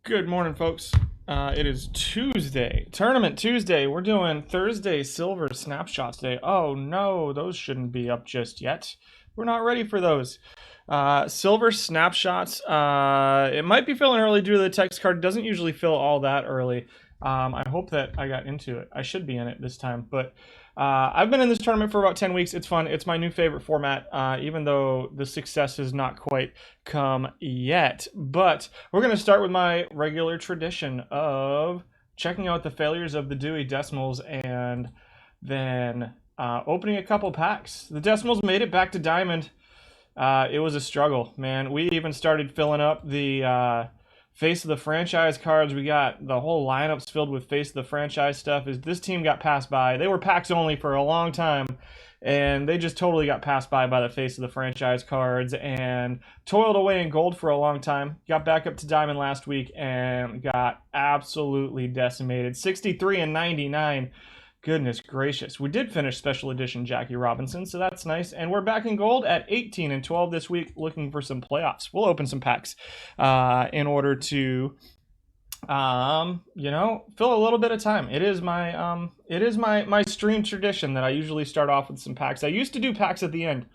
Good morning, folks. It is Tuesday, Tournament Tuesday. We're doing Thursday Silver Snapshots Day. Oh no, those shouldn't be up just yet. We're not ready for those. Silver Snapshots, it might be filling early due to the text card. It doesn't usually fill all that early. I hope that I got into it. I should be in it this time, but I've been in this tournament for about 10 weeks. It's fun. It's my new favorite format, even though the success has not quite come yet. But we're going to start with my regular tradition of checking out the failures of the Dewey Decimals and then opening a couple packs. The Decimals made it back to Diamond. It was a struggle, man. We even started filling up the face of the franchise cards. We got the whole lineups filled with face of the franchise stuff. Is this team got passed by? They were packs only for a long time, and they just totally got passed by the face of the franchise cards and toiled away in gold for a long time. Got back up to Diamond last week and got absolutely decimated. 63 and 99. Goodness gracious. We did finish Special Edition Jackie Robinson, so that's nice. And we're back in gold at 18 and 12 this week, looking for some playoffs. We'll open some packs in order to, fill a little bit of time. It is my stream tradition that I usually start off with some packs. I used to do packs at the end,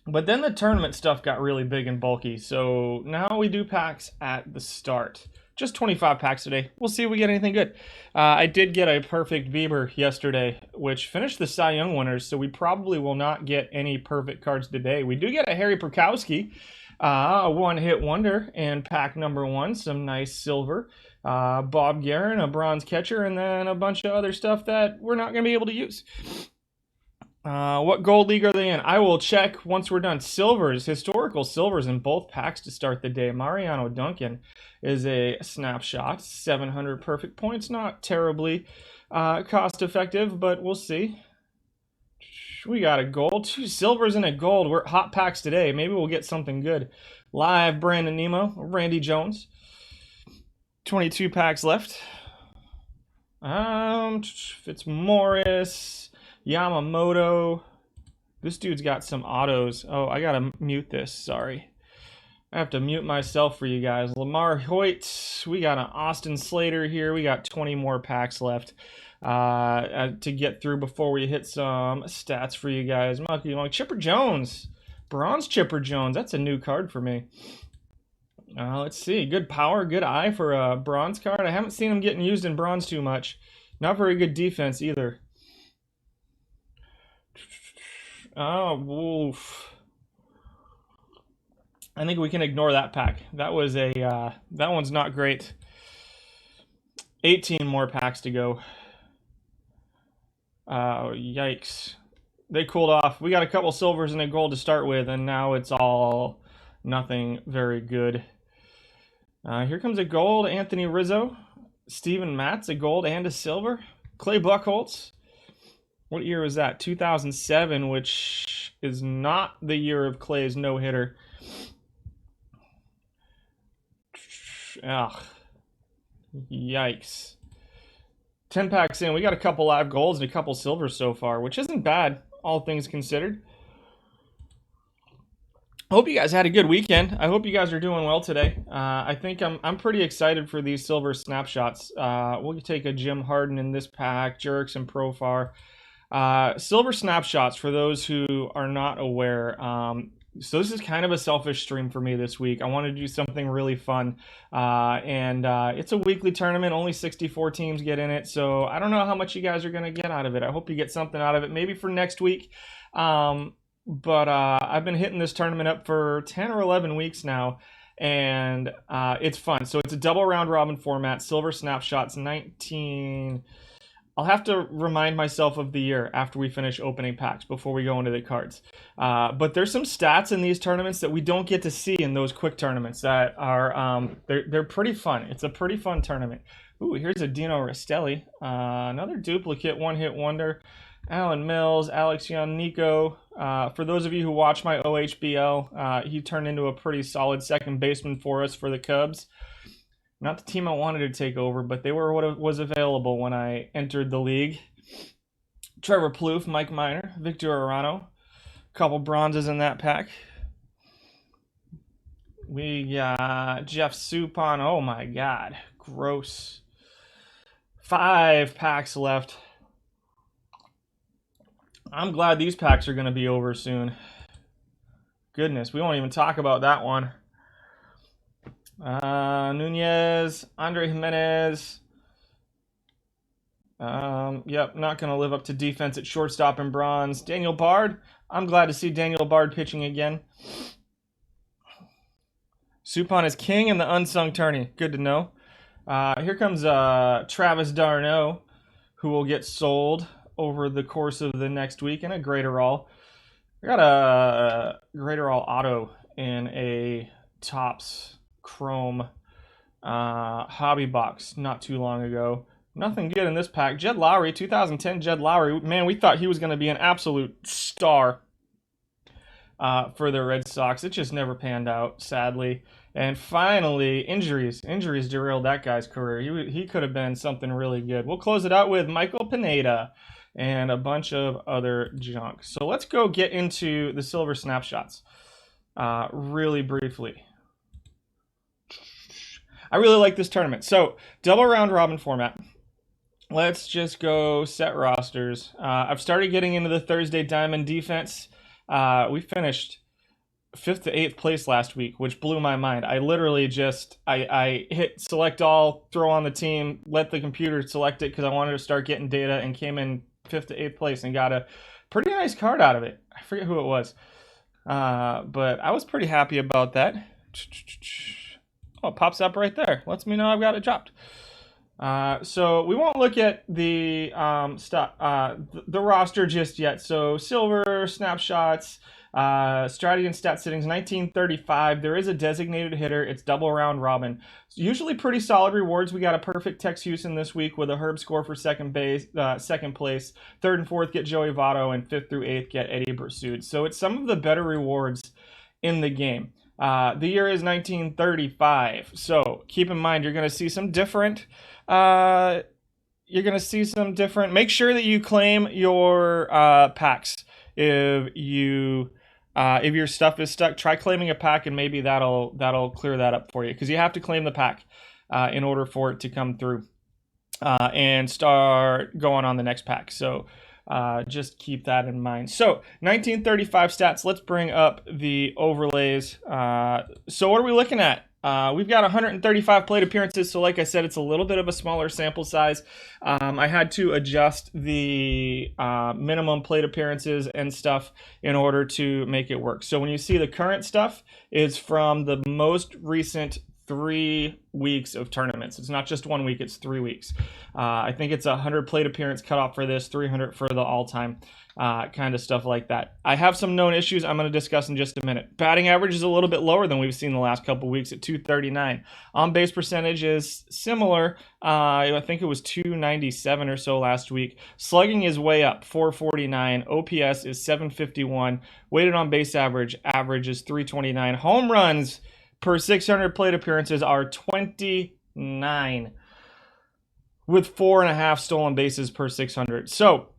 but then the tournament stuff got really big and bulky. So now we do packs at the start. Just 25 packs today. We'll see if we get anything good. I did get a perfect Bieber yesterday, which finished the Cy Young winners, so we probably will not get any perfect cards today. We do get a Harry Prokowski, a one-hit wonder, and pack number one, some nice silver. Bob Guerin, a bronze catcher, and then a bunch of other stuff that we're not going to be able to use. What gold league are they in? I will check once we're done. Silvers, historical silvers in both packs to start the day. Mariano Duncan is a snapshot. 700 perfect points. Not terribly cost effective, but we'll see. We got a gold. 2 silvers and a gold. We're hot packs today. Maybe we'll get something good. Live Brandon Nemo. Randy Jones. 22 packs left. Fitzmaurice. Yamamoto. This dude's got some autos. Oh, I gotta mute this. Sorry. I have to mute myself for you guys. Lamar Hoyt. We got an Austin Slater here. We got 20 more packs left to get through before we hit some stats for you guys. Monkey Long. Chipper Jones. Bronze Chipper Jones. That's a new card for me. Let's see. Good power, good eye for a bronze card. I haven't seen him getting used in bronze too much. Not very good defense either. Oh, woof. I think we can ignore that pack. That was that one's not great. 18 more packs to go. Yikes. They cooled off. We got a couple silvers and a gold to start with, and now it's all nothing very good. Here comes a gold. Anthony Rizzo. Steven Matz, a gold and a silver. Clay Buchholz. What year was that? 2007, which is not the year of Clay's no-hitter. Ugh. Yikes. 10 packs in. We got a couple live golds and a couple silvers so far, which isn't bad, all things considered. I hope you guys had a good weekend. I hope you guys are doing well today. I think I'm pretty excited for these silver snapshots. We'll take a Jim Harden in this pack, Jurickson Profar. Silver snapshots, for those who are not aware. So this is kind of a selfish stream for me this week. I want to do something really fun. And it's a weekly tournament. Only 64 teams get in it. So I don't know how much you guys are going to get out of it. I hope you get something out of it. Maybe for next week. But I've been hitting this tournament up for 10 or 11 weeks now. And it's fun. So it's a double round robin format. Silver snapshots 19... I'll have to remind myself of the year after we finish opening packs before we go into the cards. But there's some stats in these tournaments that we don't get to see in those quick tournaments that are they're pretty fun. It's a pretty fun tournament. Ooh, here's a Dino Rastelli, another duplicate one-hit wonder. Alan Mills, Alex Young, Nico. For those of you who watch my OHBL, he turned into a pretty solid second baseman for us for the Cubs. Not the team I wanted to take over, but they were what was available when I entered the league. Trevor Plouffe, Mike Minor, Victor Arano. A couple bronzes in that pack. We got Jeff Suppan. Oh my God. Gross. 5 packs left. I'm glad these packs are going to be over soon. Goodness, we won't even talk about that one. Nunez, Andre Jimenez. Yep, not going to live up to defense at shortstop in bronze. Daniel Bard. I'm glad to see Daniel Bard pitching again. Suppan is king in the unsung tourney. Good to know. Here comes Travis d'Arnaud, who will get sold over the course of the next week in a Greater All. I got a Greater All auto in a Topps Chrome hobby box not too long ago. Nothing good in this pack. Jed Lowry, 2010 Jed Lowry. Man, we thought he was going to be an absolute star for the Red Sox. It just never panned out, sadly. And finally, injuries. Injuries derailed that guy's career. He could have been something really good. We'll close it out with Michael Pineda and a bunch of other junk. So let's go get into the silver snapshots really briefly. I really like this tournament. So double round robin format. Let's just go set rosters. I've started getting into the Thursday Diamond defense. We finished 5th to 8th place last week, which blew my mind. I literally just, I hit select all, throw on the team, let the computer select it because I wanted to start getting data, and came in 5th to 8th place and got a pretty nice card out of it. I forget who it was. But I was pretty happy about that. Oh, it pops up right there. Lets me know I've got it dropped. So we won't look at the the roster just yet. So silver snapshots, strategy and stat settings, 1935. There is a designated hitter. It's double round robin. Usually pretty solid rewards. We got a perfect Tex Houston this week with a Herb score for second place. 3rd and 4th get Joey Votto, and 5th through 8th get Eddie Pursuit. So it's some of the better rewards in the game. The year is 1935. So keep in mind, you're going to see some different. Make sure that you claim your packs. If your stuff is stuck, try claiming a pack, and maybe that'll clear that up for you, because you have to claim the pack in order for it to come through and start going on the next pack. So just keep that in mind. So 1935 stats. Let's bring up the overlays. So what are we looking at? We've got 135 plate appearances, so like I said, it's a little bit of a smaller sample size. I had to adjust the minimum plate appearances and stuff in order to make it work. So when you see the current stuff is from the most recent 3 weeks of tournaments. It's not just 1 week, it's 3 weeks. I think it's 100 plate appearance cutoff for this, 300 for the all-time, kind of stuff like that. I have some known issues I'm going to discuss in just a minute. Batting average is a little bit lower than we've seen the last couple weeks at 239. On-base percentage is similar. I think it was 297 or so last week. Slugging is way up, 449. OPS is 751. Weighted on-base average is 329. Home runs per 600 plate appearances are 29, with 4.5 stolen bases per 600. So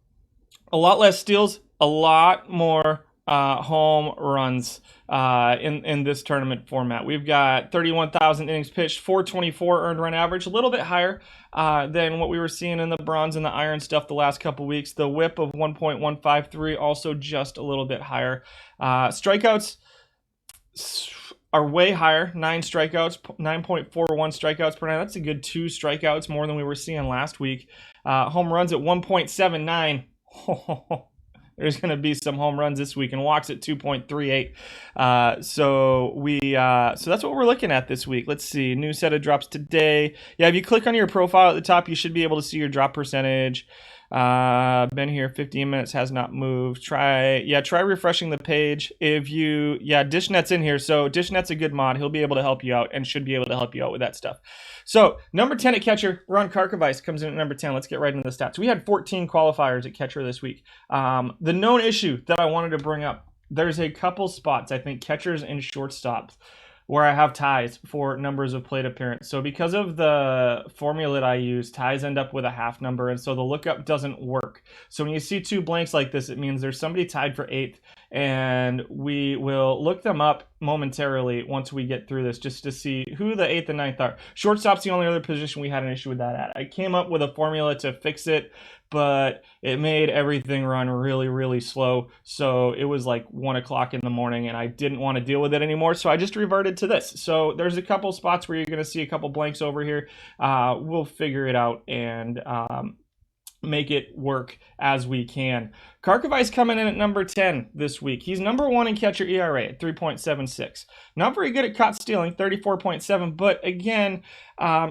a lot less steals, a lot more home runs in this tournament format. We've got 31,000 innings pitched, 424 earned run average, a little bit higher than what we were seeing in the bronze and the iron stuff the last couple weeks. The whip of 1.153, also just a little bit higher. Strikeouts are way higher. 9 strikeouts, 9.41 strikeouts per 9. That's a good 2 strikeouts more than we were seeing last week. Home runs at 1.79. There's going to be some home runs this week, and walks at 2.38. So that's what we're looking at this week. Let's see. New set of drops today. Yeah, if you click on your profile at the top, you should be able to see your drop percentage. Been here 15 minutes, has not moved. Try refreshing the page. Dishnet's in here, so Dishnet's a good mod. He'll be able to help you out, and should be able to help you out with that stuff. So number 10 at catcher, Ron Karkovice comes in at number 10. Let's get right into the stats. We had 14 qualifiers at catcher this week. The known issue that I wanted to bring up, there's a couple spots, I think catchers and shortstops, where I have ties for numbers of plate appearance. So because of the formula that I use, ties end up with a half number, and so the lookup doesn't work. So when you see 2 blanks like this, it means there's somebody tied for 8th, and we will look them up momentarily once we get through this, just to see who the 8th and 9th are. Shortstop's the only other position we had an issue with that at. I came up with a formula to fix it, but it made everything run really, really slow. So it was like 1 o'clock in the morning, and I didn't want to deal with it anymore. So I just reverted to this. So there's a couple spots where you're going to see a couple blanks over here. We'll figure it out and make it work as we can. Karkovice coming in at number 10 this week. He's number 1 in catcher ERA at 3.76. Not very good at caught stealing, 34.7. But again,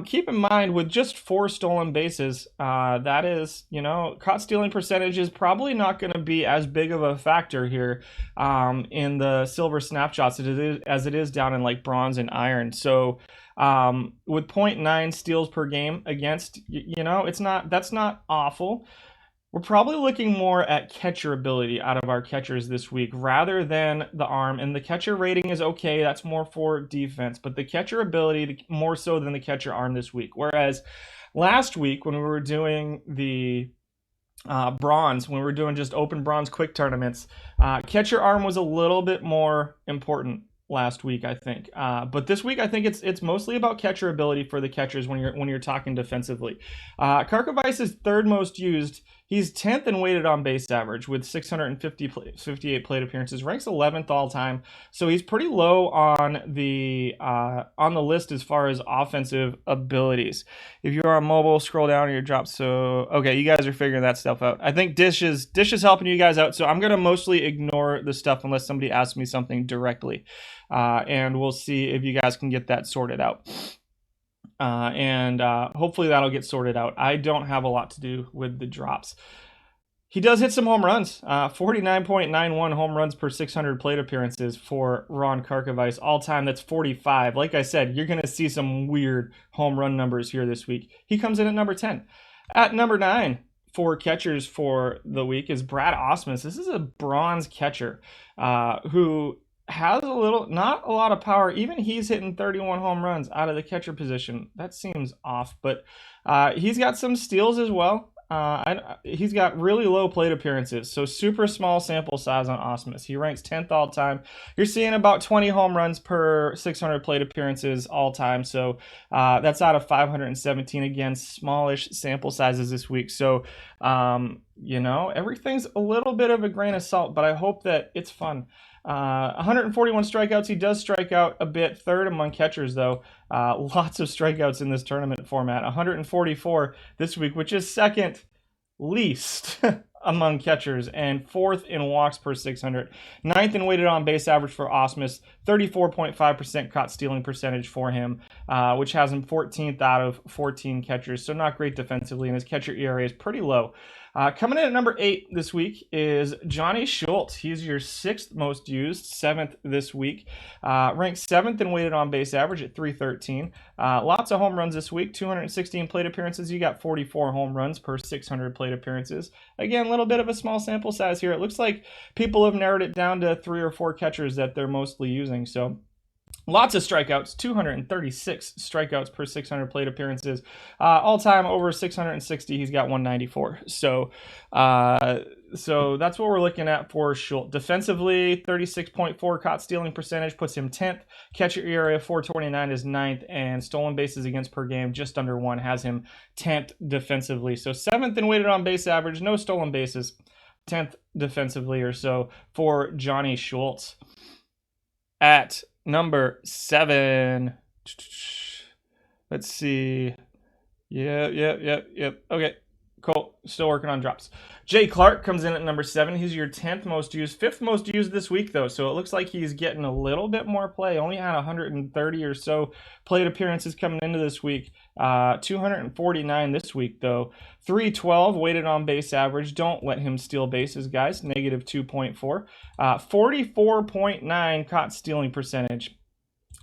keep in mind with just 4 stolen bases, that is, caught stealing percentage is probably not going to be as big of a factor here in the silver snapshots as it is down in like bronze and iron. So with 0.9 steals per game against, that's not awful. We're probably looking more at catcher ability out of our catchers this week rather than the arm. And the catcher rating is okay. That's more for defense. But the catcher ability more so than the catcher arm this week. Whereas last week when we were doing the bronze, when we were doing just open bronze quick tournaments, catcher arm was a little bit more important last week, I think. But this week, I think it's mostly about catcher ability for the catchers when you're talking defensively. Karkovice is 3rd most used. He's 10th in weighted on base average with 658 plate appearances. Ranks 11th all time. So he's pretty low on the list as far as offensive abilities. If you're on mobile, scroll down to your drops. So okay, you guys are figuring that stuff out. I think Dish is helping you guys out. So I'm gonna mostly ignore the stuff unless somebody asks me something directly, and we'll see if you guys can get that sorted out. And hopefully that'll get sorted out. I don't have a lot to do with the drops. He does hit some home runs. 49.91 home runs per 600 plate appearances for Ron Karkovice. All time, that's 45. Like I said, you're going to see some weird home run numbers here this week. He comes in at number 10. At number 9 for catchers for the week is Brad Ausmus. This is a bronze catcher who has not a lot of power. Even he's hitting 31 home runs out of the catcher position. That seems off, but he's got some steals as well. He's got really low plate appearances, so super small sample size on Ausmus. He ranks 10th all time. You're seeing about 20 home runs per 600 plate appearances all time, so that's out of 517. Again, smallish sample sizes this week, so everything's a little bit of a grain of salt, but I hope that it's fun. 141 strikeouts. He does strike out a bit. 3rd among catchers, though. Lots of strikeouts in this tournament format. 144 this week, which is 2nd least among catchers and 4th in walks per 600. 9th in weighted on base average for Ausmus. 34.5% caught stealing percentage for him, which has him 14th out of 14 catchers. So not great defensively, and his catcher ERA is pretty low. Coming in at number 8 this week is Johnny Schultz. He's your 6th most used, 7th this week. Ranked 7th in weighted on base average at 313. Lots of home runs this week, 216 plate appearances. You got 44 home runs per 600 plate appearances. Again, a little bit of a small sample size here. It looks like people have narrowed it down to 3 or 4 catchers that they're mostly using. So lots of strikeouts, 236 strikeouts per 600 plate appearances. All time over 660, he's got 194. So that's what we're looking at for Schultz. Defensively, 36.4 caught stealing percentage puts him 10th. Catcher ERA 429 is 9th, and stolen bases against per game just under 1 has him 10th defensively. So 7th in weighted on base average, no stolen bases, 10th defensively or so for Johnny Schultz. At number 7, let's see. Yep. Okay, cool. Still working on drops. Jay Clark comes in at number 7. He's your 10th most used, 5th most used this week, though. So it looks like he's getting a little bit more play. Only had 130 or so plate appearances coming into this week. 249 this week, though. 312 weighted on base average. Don't let him steal bases, guys. Negative 2.4. 44.9 caught stealing percentage.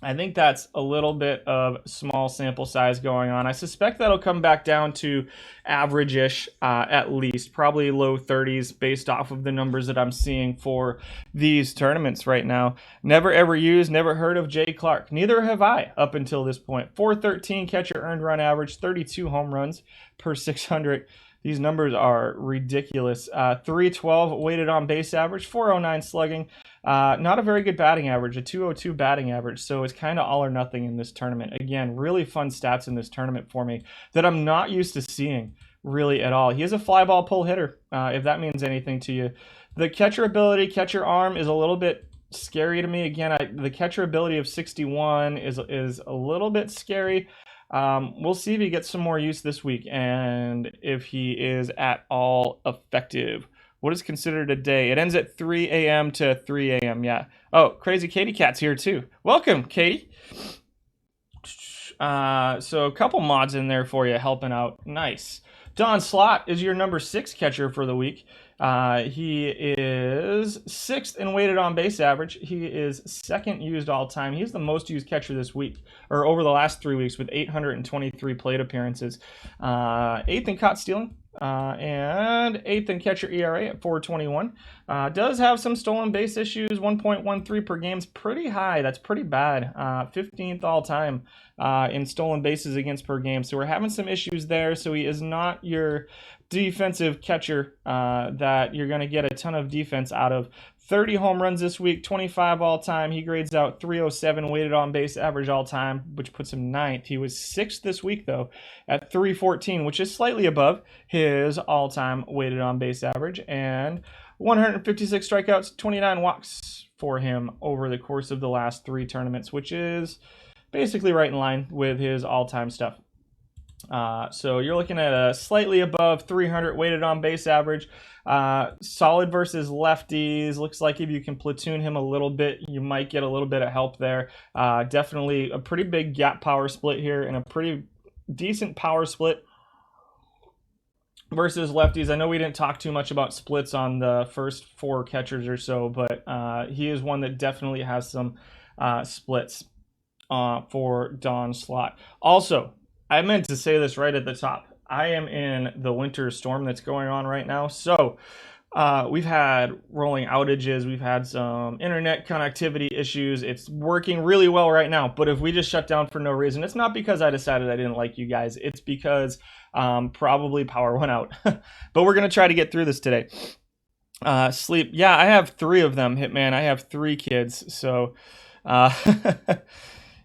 I think that's a little bit of small sample size going on. I suspect that'll come back down to average-ish at least, probably low 30s based off of the numbers that I'm seeing for these tournaments right now. Never ever used, never heard of Jay Clark. Neither have I up until this point. 413 catcher earned run average, 32 home runs per 600 These numbers are ridiculous. 312 weighted on base average, 409 slugging. Not a very good batting average, a 202 batting average. So it's kind of all or nothing in this tournament. Again, really fun stats in this tournament for me that I'm not used to seeing really at all. He is a fly ball pull hitter, if that means anything to you. The catcher ability, catcher arm is a little bit scary to me. Again, the catcher ability of 61 is a little bit scary. We'll see if he gets some more use this week and if he is at all effective. What is considered a day? It ends at 3 a.m. to 3 a.m. Yeah. Oh, Crazy Katie Cat's here too. Welcome, Katie. So a couple mods in there for you helping out. Nice. Don Slott is your number 6 catcher for the week. He is 6th in weighted on base average. He is 2nd used all time. He's the most used catcher this week, or over the last 3 weeks, with 823 plate appearances. 8th in caught stealing, and 8th in catcher ERA at 4.21. Does have some stolen base issues. 1.13 per game is pretty high. That's pretty bad. 15th all time in stolen bases against per game. So we're having some issues there. So he is not your defensive catcher that you're going to get a ton of defense out of. 30 home runs this week, 25 all time. He grades out 307 weighted on base average all time, which puts him 9th. He was 6th this week though at 314, which is slightly above his all time weighted on base average, and 156 strikeouts, 29 walks for him over the course of the last 3 tournaments, which is basically right in line with his all time stuff. So you're looking at a slightly above 300 weighted on base average. Solid versus lefties. Looks like if you can platoon him a little bit, you might get a little bit of help there. Definitely a pretty big gap power split here and a pretty decent power split versus lefties. I know we didn't talk too much about splits on the first 4 catchers or so, but he is one that definitely has some splits for Don Slott. Also, I meant to say this right at the top. I am in the winter storm that's going on right now. So we've had rolling outages. We've had some internet connectivity issues. It's working really well right now. But if we just shut down for no reason, it's not because I decided I didn't like you guys. It's because probably power went out. But we're going to try to get through this today. Sleep. Yeah, I have 3 of them, Hitman. I have 3 kids. So...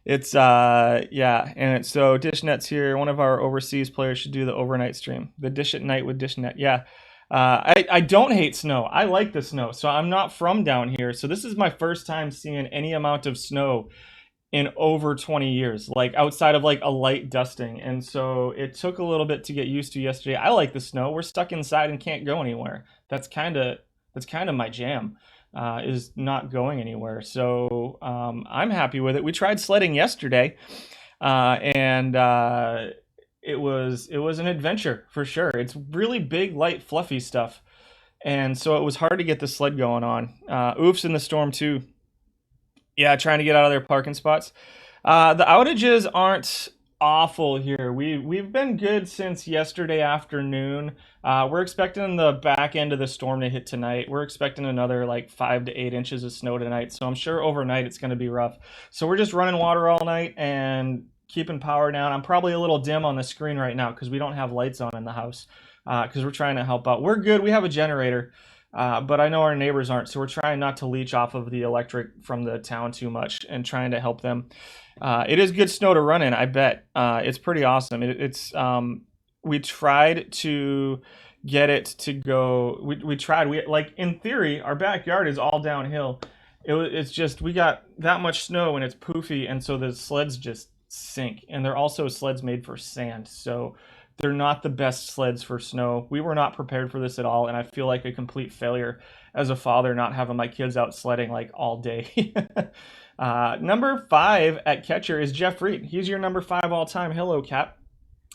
It's yeah, and so DishNet's here. One of our overseas players should do the overnight stream, the Dish at Night with DishNet. Yeah, I don't hate snow. I like the snow. So I'm not from down here. So this is my first time seeing any amount of snow in over 20 years, like outside of like a light dusting. And so it took a little bit to get used to yesterday. I like the snow. We're stuck inside and can't go anywhere. That's kind of my jam. Is not going anywhere. So I'm happy with it. We tried sledding yesterday, and it was an adventure for sure. It's really big, light, fluffy stuff. And so it was hard to get the sled going on. Oofs in the storm too. Yeah, trying to get out of their parking spots. The outages aren't awful here. We've been good since yesterday afternoon. We're expecting the back end of the storm to hit tonight. We're expecting another like 5 to 8 inches of snow tonight. So I'm sure overnight it's going to be rough. So we're just running water all night and keeping power down. I'm probably a little dim on the screen right now because we don't have lights on in the house because we're trying to help out. We're good. We have a generator. But I know our neighbors aren't, so we're trying not to leech off of the electric from the town too much and trying to help them. It is good snow to run in, I bet. It's pretty awesome. We tried to get it to go. We tried. Like in theory, our backyard is all downhill. It's just we got that much snow and it's poofy, and so the sleds just sink. And they're also sleds made for sand, so they're not the best sleds for snow. We were not prepared for this at all, and I feel like a complete failure as a father not having my kids out sledding like all day. Number 5 at catcher is Jeff Reed. He's your number 5 all-time. Hello, Cap.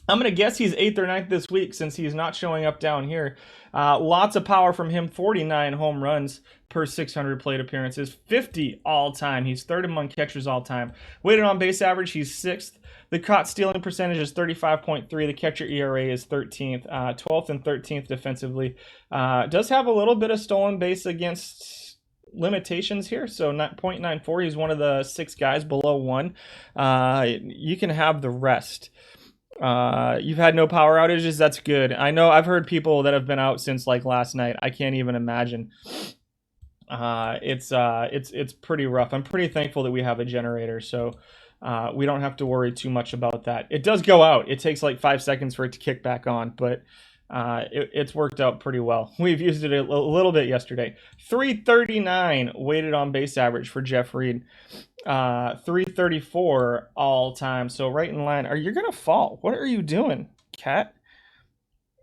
I'm going to guess he's 8th or 9th this week since he's not showing up down here. Lots of power from him. 49 home runs per 600 plate appearances. 50 all-time. He's 3rd among catchers all-time. Weighted on base average, he's 6th. The caught stealing percentage is 35.3. The catcher ERA is 13th. 12th and 13th defensively. Does have a little bit of stolen base against limitations here. So 0.94. He's one of the 6 guys below 1. You can have the rest. You've had no power outages. That's good. I know I've heard people that have been out since like last night. I can't even imagine. It's pretty rough. I'm pretty thankful that we have a generator, so we don't have to worry too much about that. It does go out. It takes like 5 seconds for it to kick back on, but it's worked out pretty well. We've used it a little bit yesterday. 339 weighted on base average for Jeff Reed. 334 all time. So right in line. Are you gonna fall? What are you doing, cat?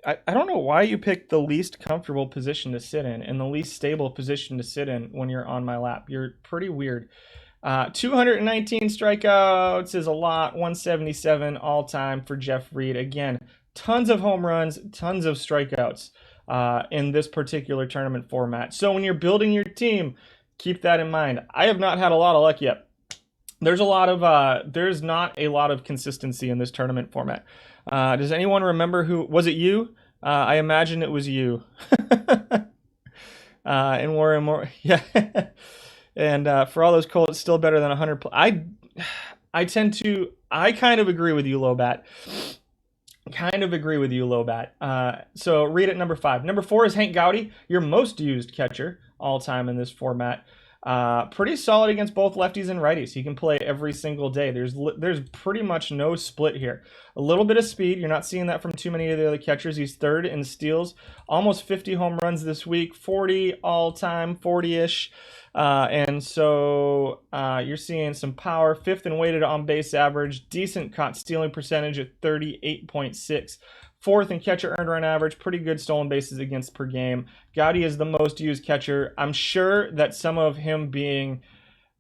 I don't know why you picked the least comfortable position to sit in and the least stable position to sit in when you're on my lap. You're pretty weird. 219 strikeouts is a lot. 177 all time for Jeff Reed. Again, tons of home runs, tons of strikeouts in this particular tournament format. So when you're building your team, keep that in mind. I have not had a lot of luck yet. There's not a lot of consistency in this tournament format. Does anyone remember who was it? You? I imagine it was you. And more, yeah. And for all those Colts, it's still better than 100. I kind of agree with you, Lobat. So read it number 5. Number 4 is Hank Gowdy, your most used catcher all time in this format. Pretty solid against both lefties and righties. He can play every single day. There's pretty much no split here. A little bit of speed. You're not seeing that from too many of the other catchers. He's third in steals. Almost 50 home runs this week. 40 all-time, 40-ish. And so you're seeing some power. 5th in weighted on base average. Decent caught stealing percentage at 38.6. 4th in catcher earned run average, pretty good stolen bases against per game. Gowdy is the most used catcher. I'm sure that some of him being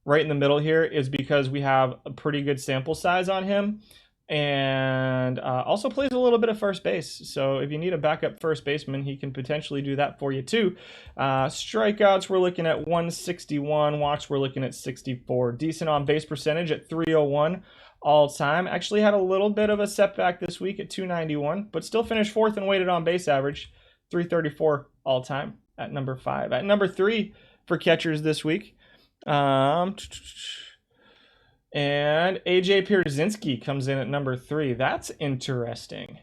right in the middle here is because we have a pretty good sample size on him, and also plays a little bit of first base. So if you need a backup first baseman, he can potentially do that for you too. Strikeouts, we're looking at 161. Walks, we're looking at 64. Decent on base percentage at 301. All time. Actually had a little bit of a setback this week at 291, but still finished 4th in weighted on base average, 334 all time at number 5. At number 3 for catchers this week, and AJ Pierzinski comes in at number 3. That's interesting.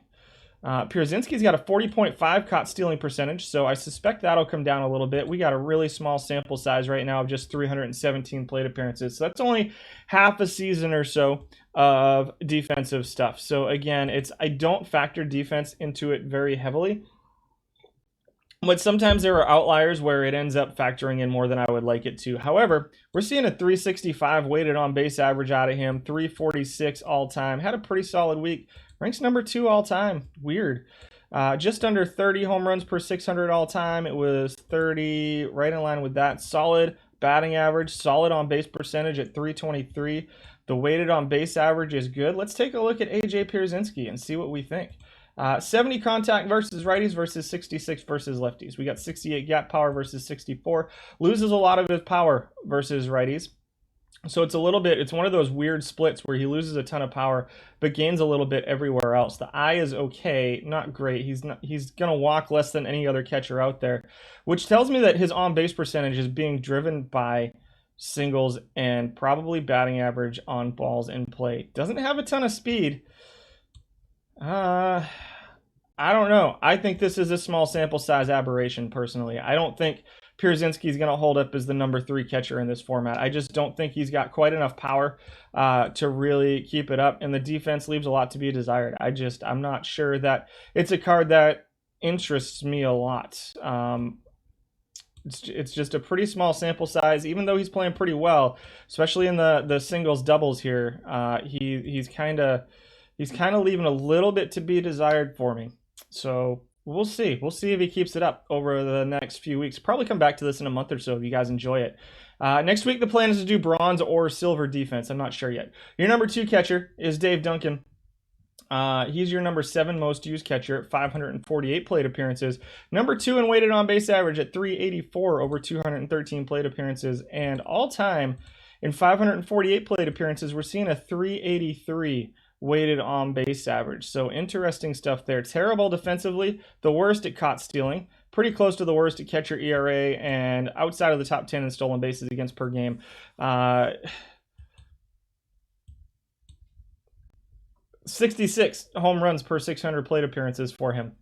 Pierzinski's got a 40.5 caught stealing percentage, so I suspect that'll come down a little bit. We got a really small sample size right now of just 317 plate appearances, so that's only half a season or so of defensive stuff. So again, I don't factor defense into it very heavily, but sometimes there are outliers where it ends up factoring in more than I would like it to. However, we're seeing a 365 weighted on base average out of him, 346 all time. Had a pretty solid week. Ranks number 2 all time. Weird. Just under 30 home runs per 600 all time. It was 30, right in line with that. Solid batting average, solid on base percentage at 323. The weighted on base average is good. Let's take a look at AJ Pierzinski and see what we think. 70 contact versus righties versus 66 versus lefties. We got 68 gap power versus 64. Loses a lot of his power versus righties. So it's one of those weird splits where he loses a ton of power, but gains a little bit everywhere else. The eye is okay, not great. He's going to walk less than any other catcher out there, which tells me that his on-base percentage is being driven by singles and probably batting average on balls in play. Doesn't have a ton of speed. I don't know. I think this is a small sample size aberration, personally. I don't think Pierzinski is going to hold up as the number 3 catcher in this format. I just don't think he's got quite enough power to really keep it up, and the defense leaves a lot to be desired. I'm not sure that it's a card that interests me a lot. It's just a pretty small sample size, even though he's playing pretty well, especially in the singles doubles here. He's kind of leaving a little bit to be desired for me. So we'll see. We'll see if he keeps it up over the next few weeks. Probably come back to this in a month or so if you guys enjoy it. Next week, the plan is to do bronze or silver defense. I'm not sure yet. Your number 2 catcher is Dave Duncan. He's your number 7 most used catcher at 548 plate appearances. Number 2 in weighted on base average at 384 over 213 plate appearances. And all time in 548 plate appearances, we're seeing a 383 weighted on base average. So interesting stuff there. Terrible defensively, the worst at caught stealing, pretty close to the worst at catcher ERA, and outside of the top 10 in stolen bases against per game. 66 home runs per 600 plate appearances for him.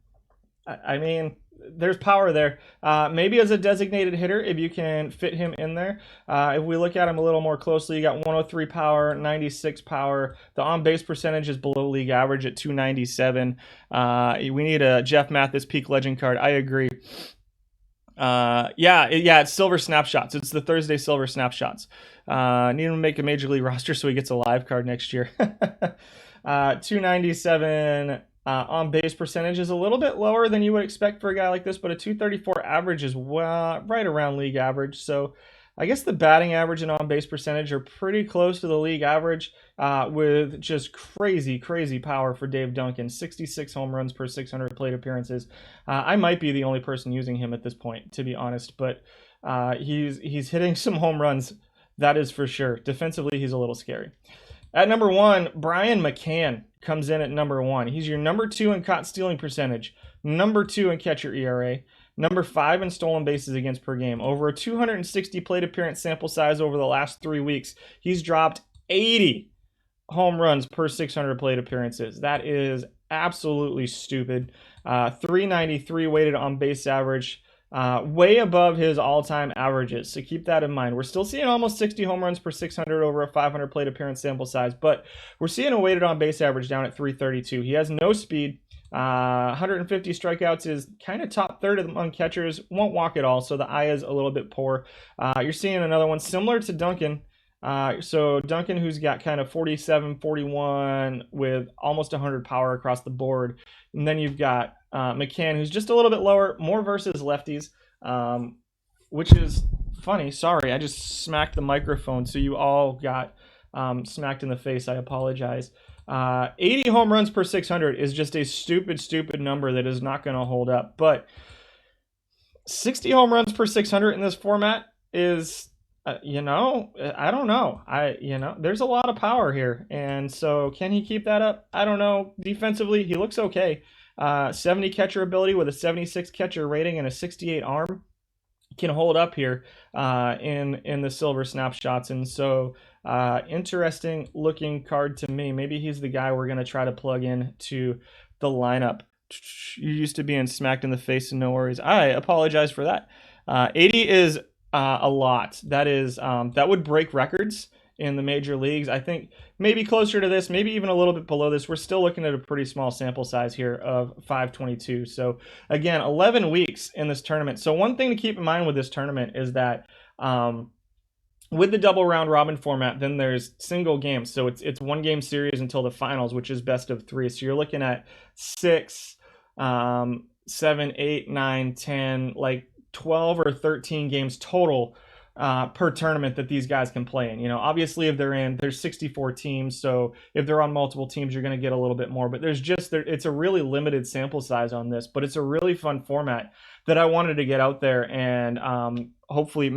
I mean, there's power there. Maybe as a designated hitter, if you can fit him in there. If we look at him a little more closely, you got 103 power, 96 power. The on-base percentage is below league average at 297. We need a Jeff Mathis peak legend card. I agree. It's Silver Snapshots. It's the Thursday Silver Snapshots. Need him to make a major league roster so he gets a live card next year. 297 on base percentage is a little bit lower than you would expect for a guy like this, but a 234 average is right around league average. So I guess the batting average and on base percentage are pretty close to the league average, with just crazy power for Dave Duncan. 66 home runs per 600 plate appearances. I might be the only person using him at this point, to be honest, but he's hitting some home runs. That is for sure. Defensively, he's a little scary. At number 1, Brian McCann comes in at number 1. He's your number 2 in caught stealing percentage, number 2 in catcher ERA, number 5 in stolen bases against per game. Over a 260 plate appearance sample size over the last 3 weeks, he's dropped 80 home runs per 600 plate appearances. That is absolutely stupid. 393 weighted on base average. Way above his all-time averages, so keep that in mind. We're still seeing almost 60 home runs per 600 over a 500 plate appearance sample size, but we're seeing a weighted on-base average down at 332. He has no speed. 150 strikeouts is kind of top third among catchers. Won't walk at all, so the eye is a little bit poor. You're seeing another one similar to Duncan. So Duncan, who's got kind of 47, 41 with almost 100 power across the board. And then you've got McCann, who's just a little bit lower, more versus lefties, which is funny. Sorry, I just smacked the microphone, so you all got smacked in the face. I apologize. 80 home runs per 600 is just a stupid number that is not going to hold up. But 60 home runs per 600 in this format is... I don't know. There's a lot of power here. And so can he keep that up? I don't know. Defensively, he looks okay. 70 catcher ability with a 76 catcher rating and a 68 arm can hold up here in the Silver Snapshots. And so interesting looking card to me. Maybe he's the guy we're going to try to plug in to the lineup. You're used to being smacked in the face, and no worries. I apologize for that. 80 is... a lot. That is that would break records in the major leagues. I think maybe closer to this, maybe even a little bit below this. We're still looking at a pretty small sample size here of 522. So again, 11 weeks in this tournament. So one thing to keep in mind with this tournament is that with the double round robin format, then there's single games. So it's one game series until the finals, which is best of 3. So you're looking at 6, 7, 8, 9, 10, like 12 or 13 games total per tournament that these guys can play in. Obviously if there's 64 teams, so if they're on multiple teams, you're going to get a little bit more, but it's a really limited sample size on this, but it's a really fun format that I wanted to get out there and hopefully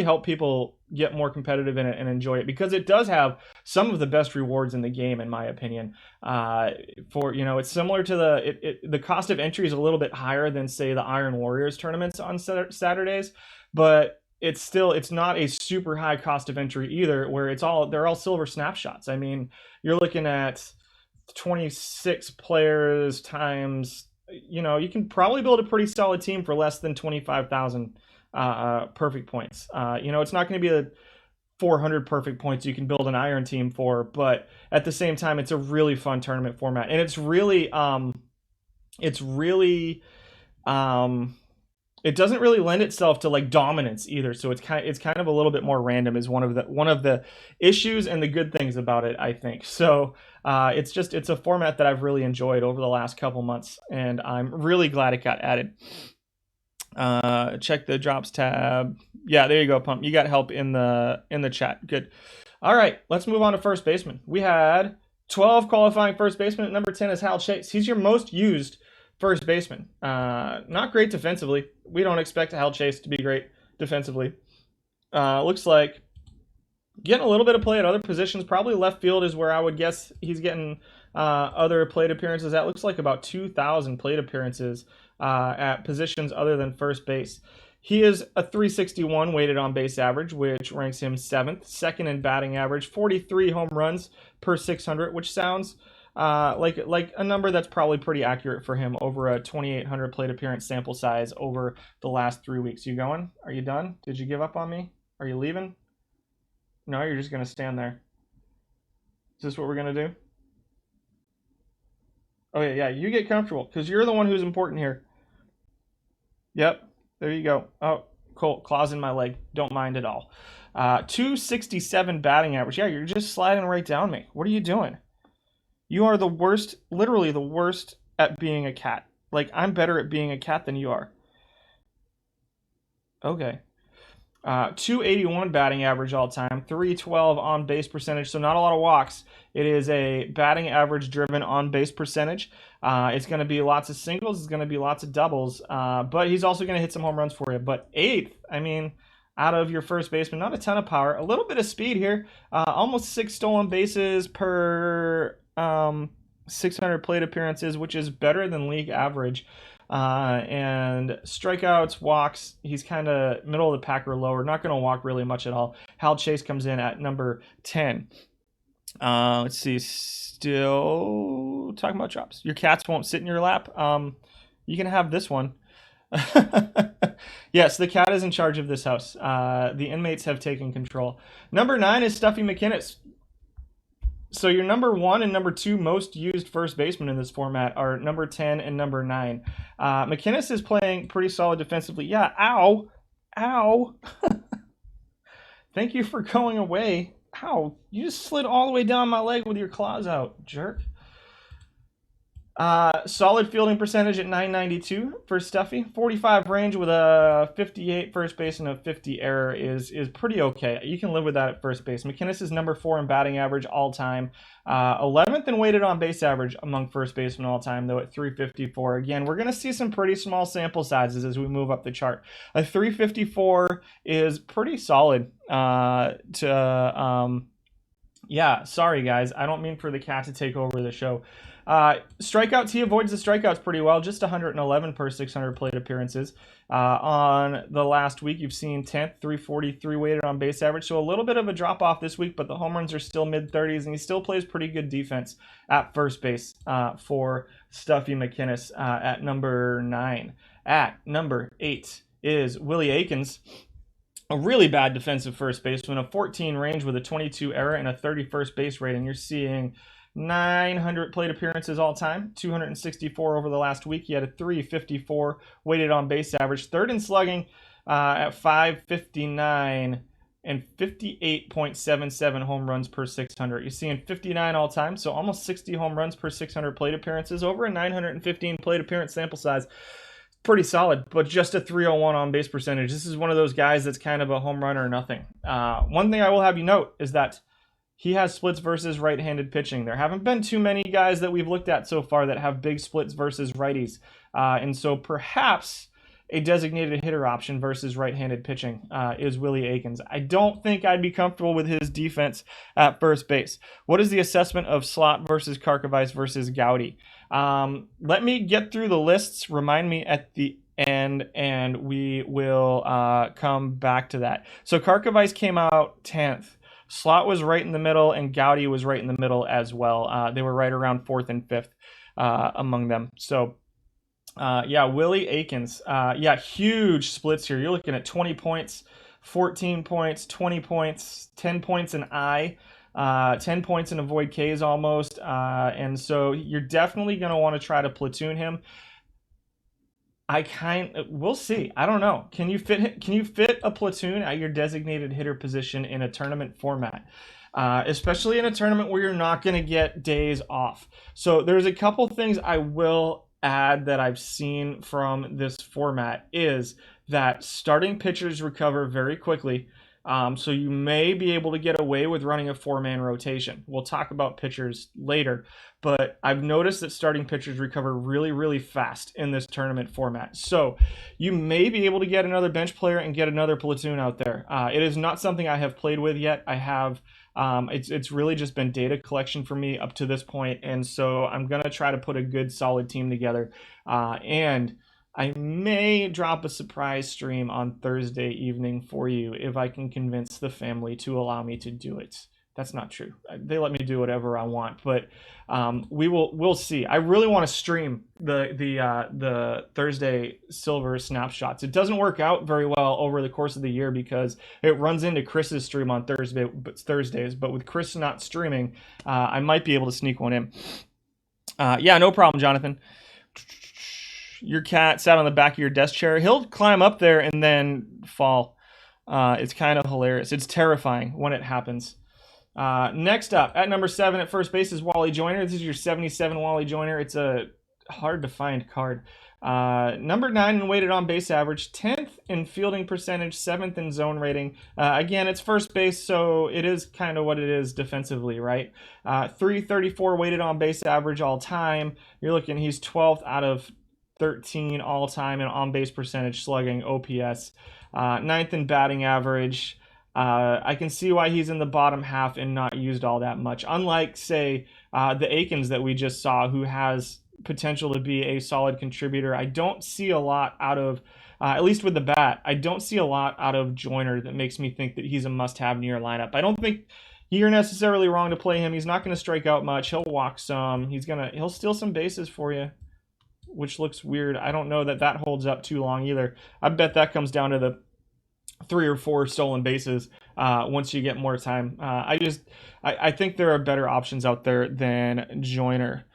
help people get more competitive in it and enjoy it, because it does have some of the best rewards in the game, in my opinion. It's similar to the cost of entry is a little bit higher than, say, the Iron Warriors tournaments on Saturdays, but it's not a super high cost of entry either, where they're all Silver Snapshots. I mean, you're looking at 26 players times, you can probably build a pretty solid team for less than 25,000 perfect points. It's not going to be the 400 perfect points you can build an Iron team for, but at the same time, it's a really fun tournament format, and it's really it doesn't really lend itself to like dominance either. So it's kind of a little bit more random is one of the issues and the good things about it, I think. So it's a format that I've really enjoyed over the last couple months, and I'm really glad it got added. Check the drops tab. Yeah, there you go, Pump. You got help in the chat. Good. All right, let's move on to first baseman. We had 12 qualifying first baseman. At number 10 is Hal Chase. He's your most used first baseman. Not great defensively. We don't expect Hal Chase to be great defensively. Looks like getting a little bit of play at other positions. Probably left field is where I would guess he's getting other plate appearances. That looks like about 2,000 plate appearances at positions other than first base. He is a 361 weighted on base average, which ranks him 7th. Second in batting average, 43 home runs per 600, which sounds like a number that's probably pretty accurate for him over a 2,800 plate appearance sample size over the last 3 weeks. You going? Are you done? Did you give up on me? Are you leaving? No, you're just going to stand there. Is this what we're going to do? Oh, yeah, you get comfortable because you're the one who's important here. Yep. There you go. Oh, cool. Claws in my leg. Don't mind at all. 267 batting average. Yeah, you're just sliding right down me. What are you doing? You are the worst, literally the worst at being a cat. Like, I'm better at being a cat than you are. Okay. 281 batting average all time, 312 on base percentage, so not a lot of walks. It is a batting average driven on base percentage. It's going to be lots of singles, it's going to be lots of doubles, but he's also going to hit some home runs for you. But 8th, I mean, out of your first baseman, not a ton of power, a little bit of speed here, almost 6 stolen bases per 600 plate appearances, which is better than league average. And strikeouts, walks, he's kind of middle of the pack or lower, not going to walk really much at all. Hal Chase comes in at number 10. Let's see, still talking about drops. Your cats won't sit in your lap. You can have this one. Yes, the cat is in charge of this house. The inmates have taken control. Number 9 is Stuffy McInnis. So your number 1 and number 2 most used first baseman in this format are number 10 and number 9. McInnis is playing pretty solid defensively. Yeah, ow. Thank you for going away. Ow, you just slid all the way down my leg with your claws out, jerk. Solid fielding percentage at 992 for Stuffy. 45 range with a 58 first base and a 50 error is pretty okay. You can live with that at first base. McInnis is number 4 in batting average all time. 11th in weighted on base average among first basemen all time, though, at 354. Again, we're going to see some pretty small sample sizes as we move up the chart. A 354 is pretty solid yeah, sorry guys. I don't mean for the cat to take over the show. Strikeouts, he avoids the strikeouts pretty well, just 111 per 600 plate appearances. On the last week, you've seen 10th, 343 weighted on base average, so a little bit of a drop off this week, but the home runs are still mid-30s, and he still plays pretty good defense at first base for Stuffy McInnis at number 9. At number 8 is Willie Aikens. A really bad defensive first baseman, a 14 range with a 22 error and a 31st base rating. You're seeing 900 plate appearances all time, 264 over the last week. He had a 354 weighted on base average, 3rd in slugging at 559 and 58.77 home runs per 600. You're seeing 59 all time, so almost 60 home runs per 600 plate appearances over a 915 plate appearance sample size. Pretty solid, but just a 301 on base percentage. This is one of those guys that's kind of a home run or nothing. One thing I will have you note is that he has splits versus right-handed pitching. There haven't been too many guys that we've looked at so far that have big splits versus righties. And so perhaps a designated hitter option versus right-handed pitching is Willie Aikens. I don't think I'd be comfortable with his defense at first base. What is the assessment of Slot versus Karkovice versus Gowdy? Let me get through the lists. Remind me at the end, and we will come back to that. So Karkovice came out 10th. Slot was right in the middle, and Gowdy was right in the middle as well. They were right around 4th and 5th among them. So, yeah, Willie Aikens. Yeah, huge splits here. You're looking at 20 points, 14 points, 20 points, 10 points in I. 10 points in avoid Ks almost, and so you're definitely going to want to try to platoon him. We'll see. I don't know. Can you fit a platoon at your designated hitter position in a tournament format? Especially in a tournament where you're not going to get days off. So there's a couple things I will add that I've seen from this format is that starting pitchers recover very quickly. So you may be able to get away with running a 4-man rotation. We'll talk about pitchers later, but I've noticed that starting pitchers recover really, really fast in this tournament format. So you may be able to get another bench player and get another platoon out there. It is not something I have played with yet. I have, it's really just been data collection for me up to this point. And so I'm going to try to put a good solid team together. And I may drop a surprise stream on Thursday evening for you if I can convince the family to allow me to do it. That's not true. They let me do whatever I want, but we'll see. I really want to stream the Thursday Silver Snapshots. It doesn't work out very well over the course of the year because it runs into Chris's stream on Thursdays. But with Chris not streaming, I might be able to sneak one in. Yeah, no problem, Jonathan. Your cat sat on the back of your desk chair. He'll climb up there and then fall. It's kind of hilarious. It's terrifying when it happens. Next up, at number 7 at first base is Wally Joyner. This is your 77 Wally Joyner. It's a hard to find card. Number 9 in weighted on base average, 10th in fielding percentage, 7th in zone rating. Again, it's first base, so it is kind of what it is defensively, right? 334 weighted on base average all time. You're looking, he's 12th out of 13 all time in on base percentage, slugging, OPS. 9th in batting average. I can see why he's in the bottom half and not used all that much. Unlike, say, the Aikens that we just saw, who has potential to be a solid contributor. I don't see a lot out of, at least with the bat, I don't see a lot out of Joyner that makes me think that he's a must-have in your lineup. I don't think you're necessarily wrong to play him. He's not going to strike out much. He'll walk some. He'll steal some bases for you, which looks weird. I don't know that holds up too long either. I bet that comes down to the 3 or 4 stolen bases once you get more time. I think there are better options out there than Joyner.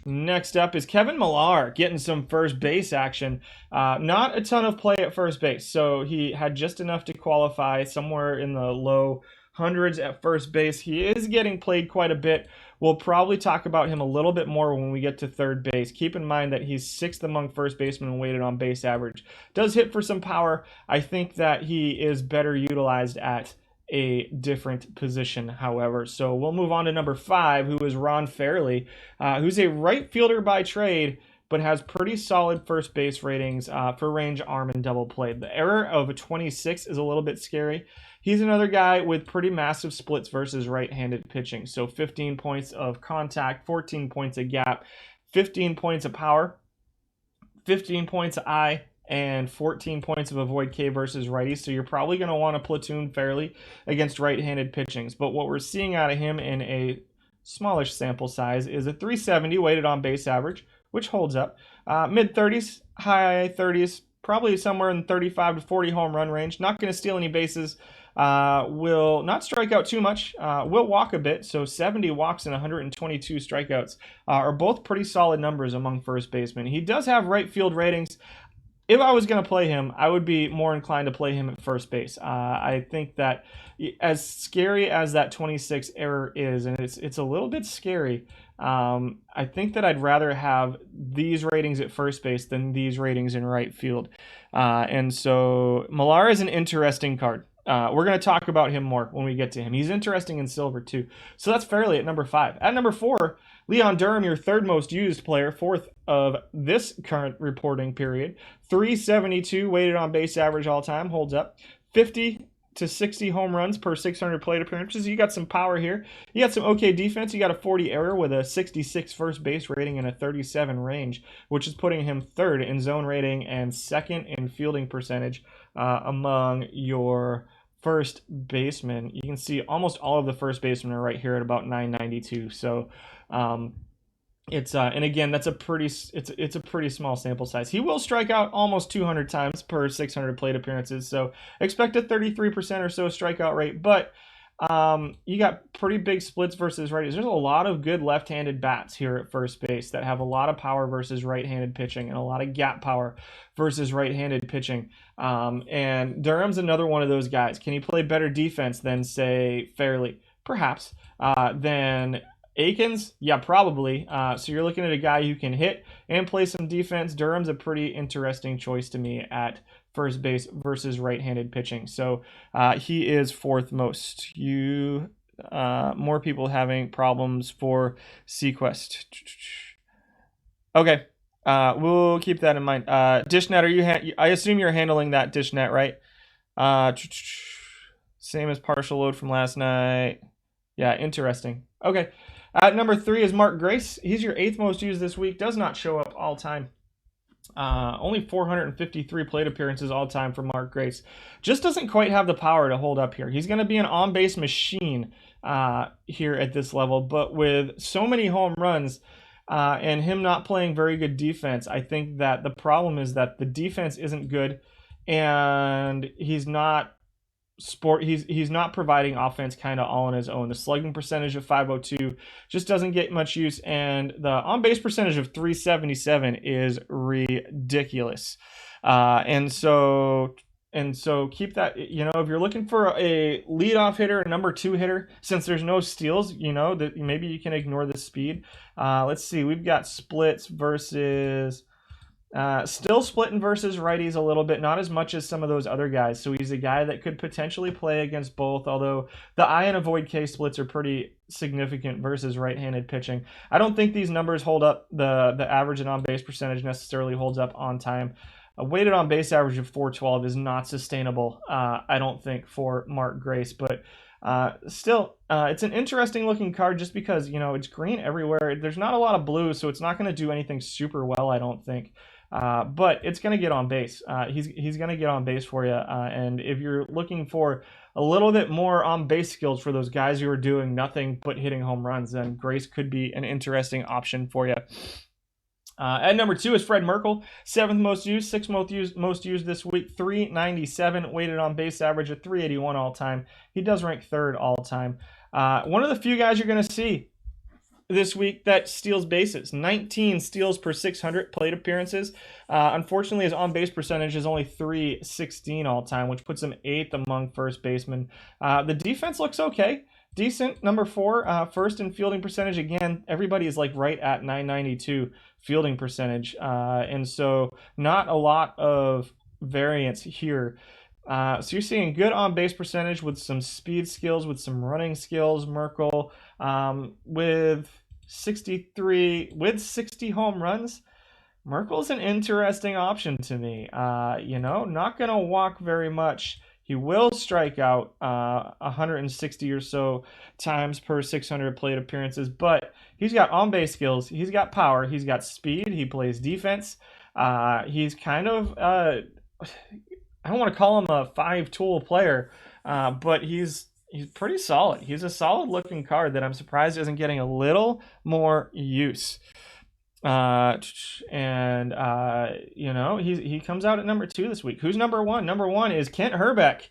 Next up is Kevin Millar getting some first base action. Not a ton of play at first base, so he had just enough to qualify, somewhere in the low hundreds at first base. He is getting played quite a bit. We'll probably talk about him a little bit more when we get to third base. Keep in mind that he's 6th among first basemen weighted on base average. Does hit for some power. I think that he is better utilized at a different position, however. So we'll move on to number 5, who is Ron Fairley, who's a right fielder by trade, but has pretty solid first base ratings for range, arm, and double play. The error of a 26 is a little bit scary. He's another guy with pretty massive splits versus right-handed pitching. So 15 points of contact, 14 points of gap, 15 points of power, 15 points of eye, and 14 points of avoid K versus righties. So you're probably going to want to platoon Fairley against right-handed pitchings. But what we're seeing out of him in a smallish sample size is a 370 weighted on base average, which holds up. Mid-30s, high 30s, probably somewhere in 35 to 40 home run range. Not going to steal any bases. Will not strike out too much. Will walk a bit. So 70 walks and 122 strikeouts are both pretty solid numbers among first basemen. He does have right field ratings. If I was going to play him, I would be more inclined to play him at first base. I think that as scary as that 26 error is, and it's a little bit scary, I think that I'd rather have these ratings at first base than these ratings in right field. And so Millar is an interesting card. We're going to talk about him more when we get to him. He's interesting in silver too. So that's Fairley at number 5. At number 4, Leon Durham, your 3rd most used player, 4th of this current reporting period. 372 weighted on base average all time, holds up. 50 to 60 home runs per 600 plate appearances. You got some power here. You got some okay defense. You got a 40 error with a 66 first base rating and a 37 range, which is putting him 3rd in zone rating and 2nd in fielding percentage among your first baseman. You can see almost all of the first basemen are right here at about 992. So it's and again, that's a pretty small sample size. He will strike out almost 200 times per 600 plate appearances. So expect a 33% or so strikeout rate, but you got pretty big splits versus righties. There's a lot of good left-handed bats here at first base that have a lot of power versus right-handed pitching and a lot of gap power versus right-handed pitching. And Durham's another one of those guys. Can he play better defense than, say, Fairley? Perhaps. Than Aikens? Yeah, probably. So you're looking at a guy who can hit and play some defense. Durham's a pretty interesting choice to me at first base versus right-handed pitching. So he is 4th most. More people having problems for Sequest. Okay, we'll keep that in mind. Dishnet, I assume you're handling that Dishnet, right? Same as partial load from last night. Yeah, interesting. Okay. At number 3 is Mark Grace. He's your 8th most used this week. Does not show up all time Only 453 plate appearances all time for Mark Grace. Just doesn't quite have the power to hold up here. He's going to be an on-base machine here at this level, but with so many home runs and him not playing very good defense, I think that the problem is that the defense isn't good, and he's not providing offense kind of all on his own. The slugging percentage of 502 just doesn't get much use, and the on-base percentage of 377 is ridiculous. And so keep that, if you're looking for a leadoff hitter, a number 2 hitter, since there's no steals, that maybe you can ignore the speed. Let's see, we've got splits versus still splitting versus righties a little bit, not as much as some of those other guys. So he's a guy that could potentially play against both, although the I and avoid K splits are pretty significant versus right-handed pitching. I don't think these numbers hold up. The average and on-base percentage necessarily holds up on time. A weighted on-base average of 412 is not sustainable, I don't think, for Mark Grace, but still, it's an interesting looking card just because, it's green everywhere. There's not a lot of blue, so it's not going to do anything super well, I don't think. But it's going to get on base. He's going to get on base for you. And if you're looking for a little bit more on base skills for those guys who are doing nothing but hitting home runs, then Grace could be an interesting option for you. At number 2 is Fred Merkel, 7th most used, 6th most used this week, 397, weighted on base average of 381 all time. He does rank 3rd all time. One of the few guys you're going to see this week that steals bases, 19 steals per 600 plate appearances. Unfortunately, his on-base percentage is only 316 all time, which puts him 8th among first basemen. The defense looks okay. Decent. Number 4, first in fielding percentage. Again, everybody is like right at 992 fielding percentage. And so not a lot of variance here. So you're seeing good on-base percentage with some speed skills, with some running skills. Merkel with 60 home runs. Merkel's an interesting option to me. Not going to walk very much. He will strike out 160 or so times per 600 plate appearances, but he's got on-base skills. He's got power. He's got speed. He plays defense. He's kind of, I don't want to call him a 5-tool player, but he's pretty solid. He's a solid-looking card that I'm surprised isn't getting a little more use. He comes out at number 2 this week. Who's number 1? Number 1 is Kent Herbeck.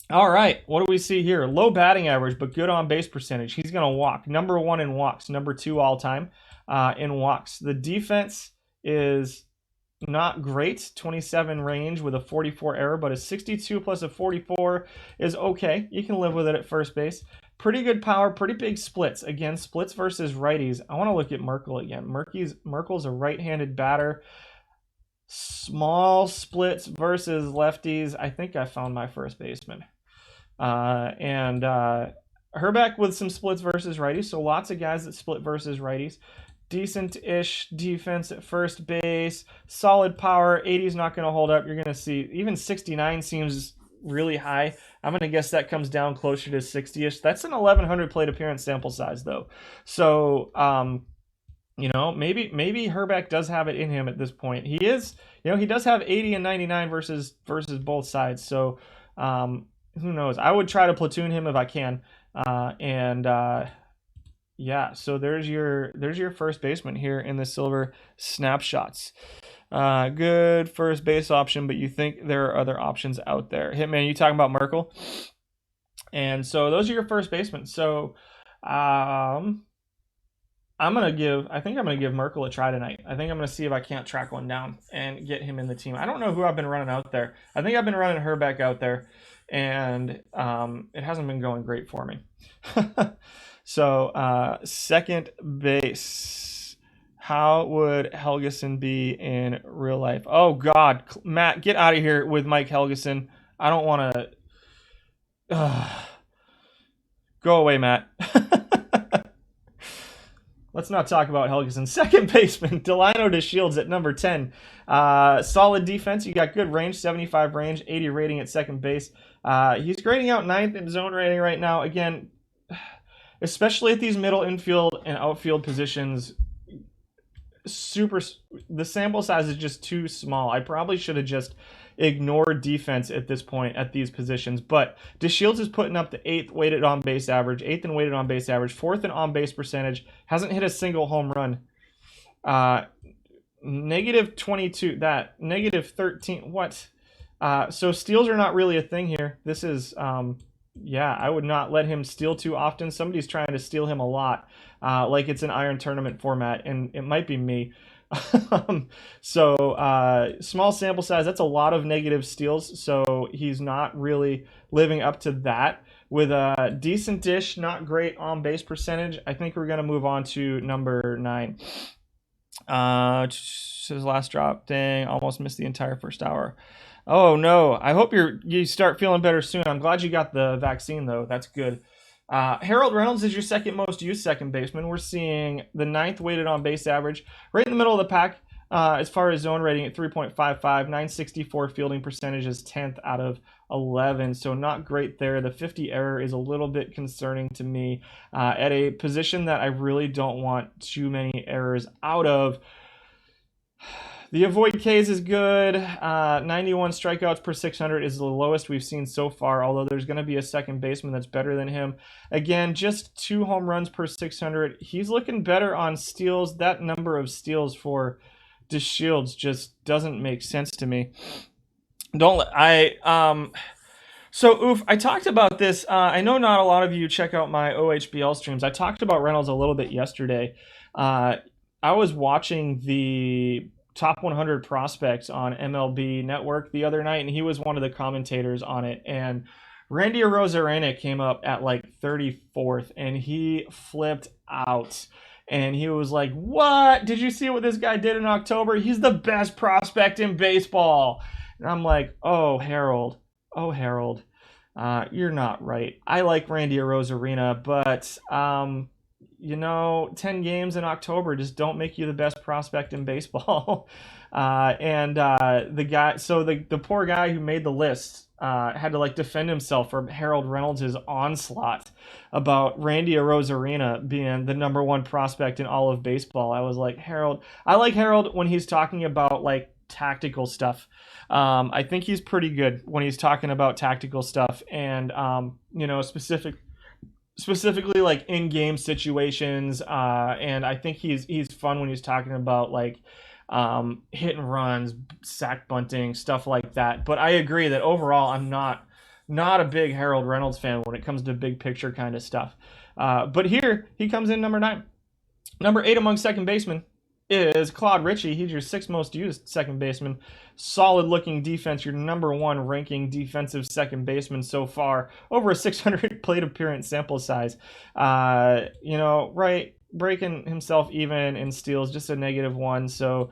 All right, what do we see here? Low batting average, but good on base percentage. He's going to walk. Number 1 in walks, number 2 all time in walks. The defense is not great, 27 range with a 44 error, but a 62 plus a 44 is okay. You can live with it at first base. Pretty good power, pretty big splits. Again, splits versus righties. I want to look at Merkel again. Merkel's a right-handed batter. Small splits versus lefties. I think I found my first baseman. Herbeck with some splits versus righties, so lots of guys that split versus righties. Decent-ish defense at first base. Solid power. 80 is not going to hold up. You're going to see even 69 seems really high. I'm going to guess that comes down closer to 60-ish. That's an 1,100 plate appearance sample size, though. So, maybe Herbeck does have it in him at this point. He is, he does have 80 and 99 versus both sides. So, who knows? I would try to platoon him if I can. So there's your first baseman here in the Silver Snapshots. Good first base option, but you think there are other options out there. Hitman, you talking about Merkel? And so those are your first basemen. So I think I'm gonna give Merkel a try tonight. I think I'm gonna see if I can't track one down and get him in the team. I don't know who I've been running out there. I think I've been running Herbeck out there, and it hasn't been going great for me. So second base. How would Helgeson be in real life? Oh, God. Matt, get out of here with Mike Helgeson. I don't want to... Go away, Matt. Let's not talk about Helgeson. Second baseman, Delino to Shields at number 10. Solid defense. You got good range, 75 range, 80 rating at second base. He's grading out 9th in zone rating right now. Again, especially at these middle infield and outfield positions, super. The sample size is just too small. I probably should have just ignored defense at this point at these positions. But DeShields is putting up the 8th weighted on base average, 8th in weighted on base average, 4th in on base percentage. Hasn't hit a single home run. Negative 22. That negative 13. What? So steals are not really a thing here. This is yeah, I would not let him steal too often. Somebody's trying to steal him a lot, like it's an Iron Tournament format, and it might be me. So small sample size, that's a lot of negative steals, so he's not really living up to that. With a decent dish, not great on base percentage, I think we're going to move on to number 9. His last drop, dang, almost missed the entire first hour. Oh no! I hope you start feeling better soon. I'm glad you got the vaccine though. That's good. Harold Reynolds is your second most used second baseman. We're seeing the 9th weighted on base average, right in the middle of the pack as far as zone rating at 3.55, 964 fielding percentage is 10th out of 11. So not great there. The 50 error is a little bit concerning to me at a position that I really don't want too many errors out of. The avoid Ks is good. 91 strikeouts per 600 is the lowest we've seen so far, although there's going to be a second baseman that's better than him. Again, just 2 home runs per 600. He's looking better on steals. That number of steals for DeShields just doesn't make sense to me. So, I talked about this. I know not a lot of you check out my OHBL streams. I talked about Reynolds a little bit yesterday. I was watching the top 100 prospects on MLB Network the other night, and he was one of the commentators on it. And Randy Arozarena came up at like 34th, and he flipped out. And he was like, "What? Did you see what this guy did in October? He's the best prospect in baseball." And I'm like, "Oh, Harold. You're not right. I like Randy Arozarena, but 10 games in October just don't make you the best prospect in baseball." The poor guy who made the list had to like defend himself from Harold Reynolds' onslaught about Randy Arozarena being the number 1 prospect in all of baseball. I was like, Harold, I like Harold when he's talking about like tactical stuff. I think he's pretty good when he's talking about tactical stuff and specifically like in-game situations, and I think he's fun when he's talking about like hit and runs, sack bunting, stuff like that. But I agree that overall I'm not a big Harold Reynolds fan when it comes to big picture kind of stuff. But here he comes in number 9. Number 8 among second basemen is Claude Richie. He's your 6th most used second baseman. Solid looking defense, your number 1 ranking defensive second baseman so far. Over a 600 plate appearance sample size. Breaking himself even in steals, just a -1. So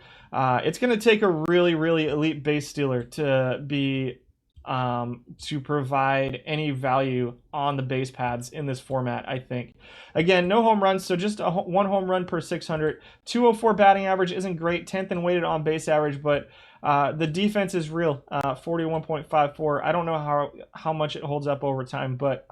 it's going to take a really, really elite base stealer to be to provide any value on the base paths in this format, I think. Again, no home runs, so just 1 home run per 600. 204 batting average isn't great, 10th in weighted on base average, but the defense is real, 41.54. I don't know how much it holds up over time, but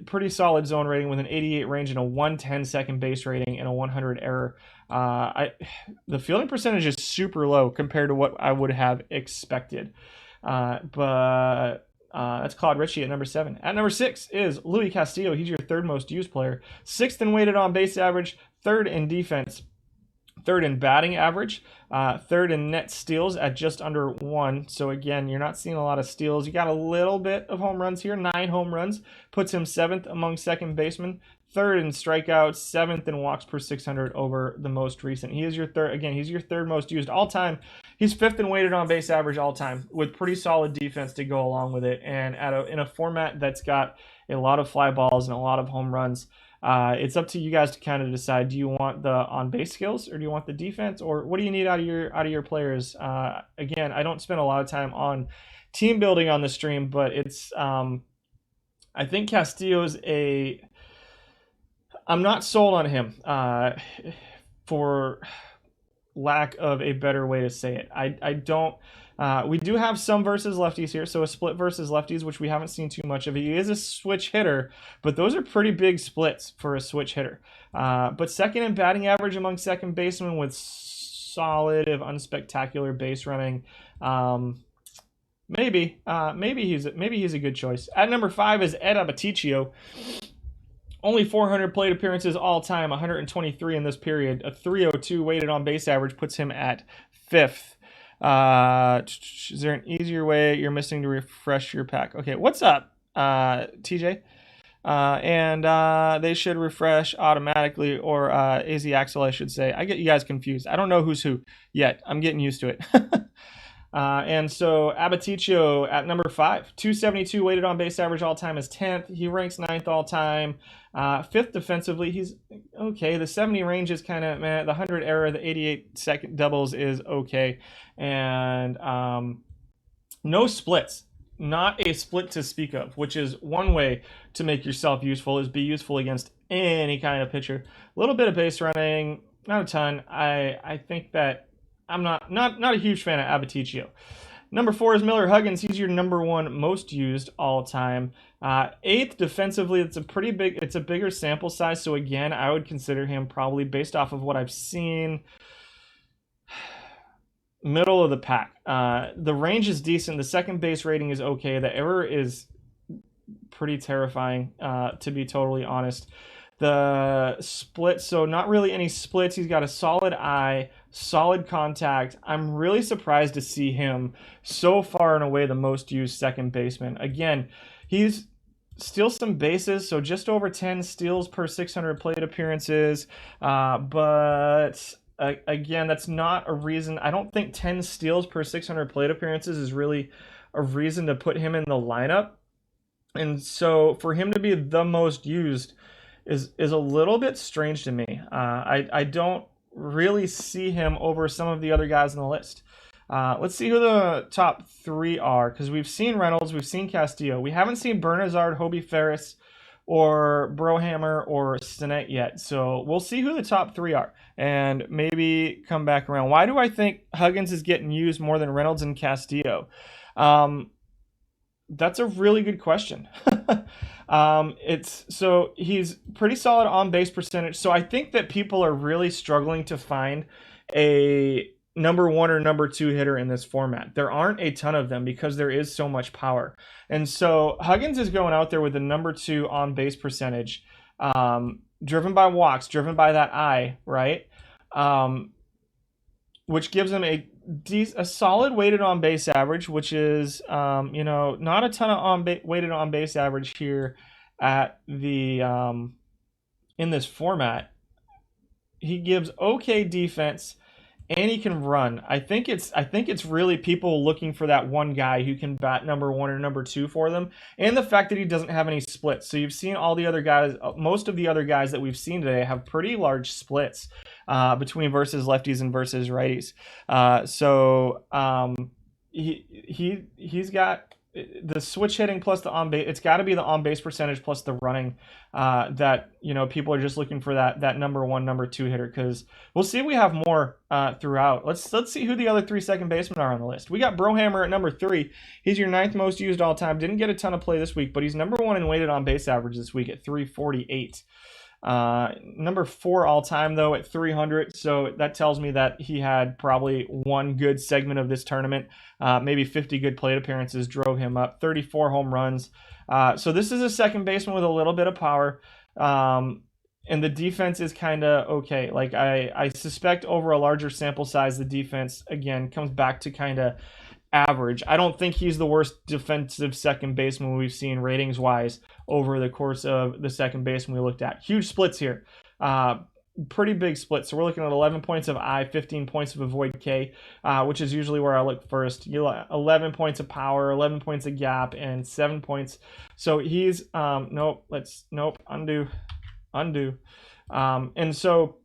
pretty solid zone rating with an 88 range and a 110 second base rating and a 100 error. The fielding percentage is super low compared to what I would have expected. But that's Claude Richie at number 7. At number 6 is Luis Castillo. He's your 3rd most used player. 6th in weighted on base average, 3rd in defense, 3rd in batting average, 3rd in net steals at just under 1. So again, you're not seeing a lot of steals. You got a little bit of home runs here. 9 home runs puts him 7th among second basemen. 3rd in strikeouts, 7th in walks per 600 over the most recent. He is your 3rd. Again, he's your 3rd most used all time. He's 5th in weighted on base average all time with pretty solid defense to go along with it. And in a format that's got a lot of fly balls and a lot of home runs, it's up to you guys to kind of decide: do you want the on base skills or do you want the defense, or what do you need out of your players? Again, I don't spend a lot of time on team building on the stream, but it's I think Castillo's I'm not sold on him for lack of a better way to say it. I don't. We do have some versus lefties here, so a split versus lefties, which we haven't seen too much of. He is a switch hitter, but those are pretty big splits for a switch hitter. But second in batting average among second basemen with solid, if unspectacular base running. Maybe he's a good choice. At number 5 is Ed Abbaticchio. Only 400 plate appearances all time, 123 in this period. A 302 weighted on base average puts him at 5th. Is there an easier way you're missing to refresh your pack? Okay, what's up, TJ? And they should refresh automatically, or AZ Axel, I should say. I get you guys confused. I don't know who's who yet. I'm getting used to it. And so Abbaticchio at number 5, 272 weighted on base average all time is 10th. He ranks 9th all time. 5th defensively, he's okay. The 70 range is kind of meh. The 100 error, the 88 second doubles is okay. And no splits. Not a split to speak of, which is one way to make yourself useful, is be useful against any kind of pitcher. A little bit of base running, not a ton. I think that I'm not a huge fan of Abbaticchio. Number 4 is Millar Huggins. He's your number 1 most used all time. 8th defensively. It's a bigger sample size. So again, I would consider him probably, based off of what I've seen, middle of the pack. The range is decent. The second base rating is okay. The error is pretty terrifying, to be totally honest. The split, so not really any splits. He's got a solid eye, solid contact. I'm really surprised to see him so far and away the most used second baseman. Again, he's steals some bases, so just over 10 steals per 600 plate appearances. But again, that's not a reason. I don't think 10 steals per 600 plate appearances is really a reason to put him in the lineup. And so for him to be the most used is a little bit strange to me. I don't really see him over some of the other guys on the list. Let's see who the top 3 are, because we've seen Reynolds, we've seen Castillo. We haven't seen Bernazard, Hobie Ferris, or Brohammer, or Stinnett yet. So we'll see who the top 3 are and maybe come back around. Why do I think Huggins is getting used more than Reynolds and Castillo? That's a really good question. So he's pretty solid on base percentage. So I think that people are really struggling to find a number 1 or number 2 hitter in this format. There aren't a ton of them because there is so much power. And so Huggins is going out there with the number 2 on base percentage, driven by walks, driven by that eye, right? Which gives him a solid weighted on base average, which is not a ton of weighted on base average here at the in this format. He gives okay defense, and he can run. I think it's really people looking for that one guy who can bat number 1 or number 2 for them, and the fact that he doesn't have any splits. So you've seen all the other guys, most of the other guys that we've seen today have pretty large splits between versus lefties and versus righties. He's got the switch hitting plus the on base. It's got to be the on base percentage plus the running that people are just looking for that number 1, number 2 hitter, because we'll see if we have more throughout. Let's see who the other 3 second basemen are on the list. We got Brohammer at number 3. He's your 9th most used all time. Didn't get a ton of play this week, but he's number 1 in weighted on base average this week at 348. Number 4 all time though at 300, so that tells me that he had probably one good segment of this tournament. Maybe 50 good plate appearances drove him up. 34 home runs. So this is a second baseman with a little bit of power, and the defense is kind of okay. Like I suspect over a larger sample size, the defense again comes back to kind of average. I don't think he's the worst defensive second baseman we've seen ratings wise over the course of the second baseman we looked at. Huge splits here. Pretty big splits. So we're looking at 11 points of I, 15 points of avoid K, which is usually where I look first. 11 points of power, 11 points of gap, and 7 points. So he's undo. And so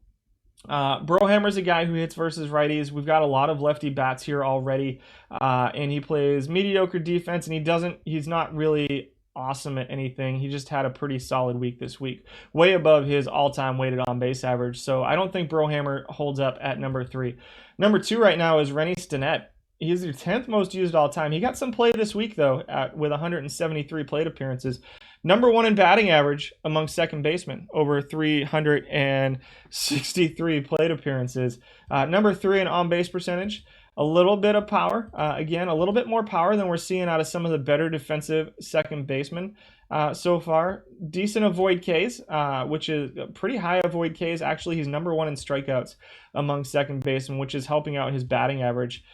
Brohammer's a guy who hits versus righties. We've got a lot of lefty bats here already, and he plays mediocre defense, and he's not really awesome at anything. He just had a pretty solid week this week, way above his all-time weighted on base average. So I don't think Brohammer holds up at number 3. Number 2 right now is Rennie Stinnett. He's your 10th most used all time. He got some play this week, though, with 173 plate appearances. Number 1 in batting average among second basemen, over 363 plate appearances. Number 3 in on-base percentage. A little bit of power. Again, a little bit more power than we're seeing out of some of the better defensive second basemen so far. Decent avoid Ks, which is pretty high avoid Ks. Actually, he's number 1 in strikeouts among second basemen, which is helping out his batting average,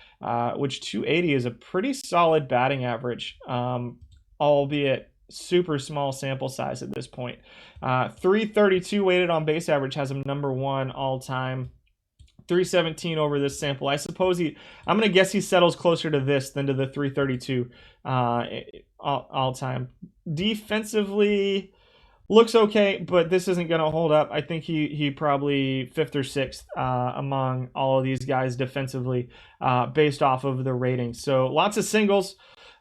which 280 is a pretty solid batting average, albeit super small sample size at this point. 332 weighted on base average has him number 1 all time. 317 over this sample. I suppose I'm going to guess he settles closer to this than to the 332 all time. Defensively looks okay, but this isn't going to hold up. I think he probably 5th or 6th among all of these guys defensively based off of the ratings. So lots of singles.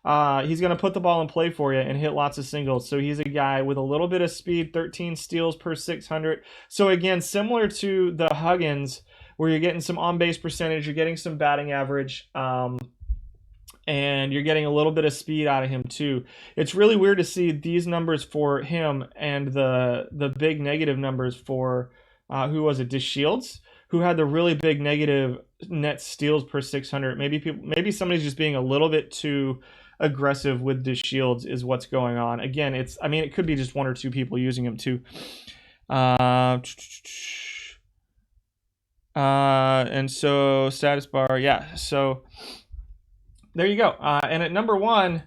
He's going to put the ball in play for you and hit lots of singles. So he's a guy with a little bit of speed, 13 steals per 600. So again, similar to the Huggins, where you're getting some on-base percentage, you're getting some batting average, and you're getting a little bit of speed out of him too. It's really weird to see these numbers for him and the big negative numbers for, who was it, Schultz, who had the really big negative net steals per 600. Maybe somebody's just being a little bit too aggressive with Schultz is what's going on. Again, it could be just 1 or 2 people using him too. And so status bar, yeah. So there you go. And at number 1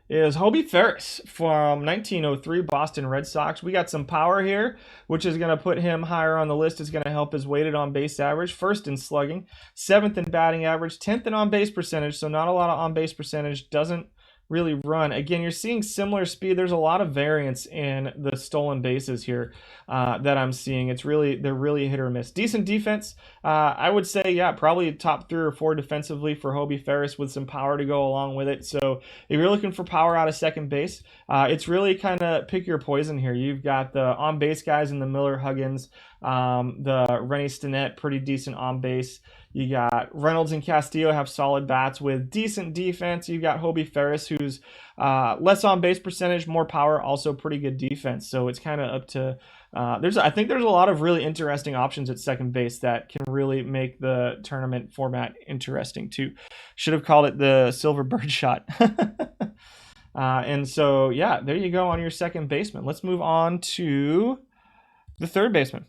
is Hobie Ferris from 1903 Boston Red Sox. We got some power here, which is going to put him higher on the list. It's going to help his weighted on base average. 1st in slugging, 7th in batting average, 10th in on base percentage. So not a lot of on base percentage. Doesn't really run. Again, you're seeing similar speed. There's a lot of variance in the stolen bases here that I'm seeing. They're really hit or miss. Decent defense. I would say, yeah, probably top 3 or 4 defensively for Hobie Ferris with some power to go along with it. So if you're looking for power out of second base, it's really kind of pick your poison here. You've got the on-base guys in the Millar, Huggins, the Rennie Stinnett, pretty decent on base. You got Reynolds and Castillo have solid bats with decent defense. You've got Hobie Ferris, who's less on base percentage, more power, also pretty good defense. So it's kind of up to I think there's a lot of really interesting options at second base that can really make the tournament format interesting too. Should have called it the Silver Bird Shot. And so yeah, there you go on your second baseman. Let's move on to the third baseman.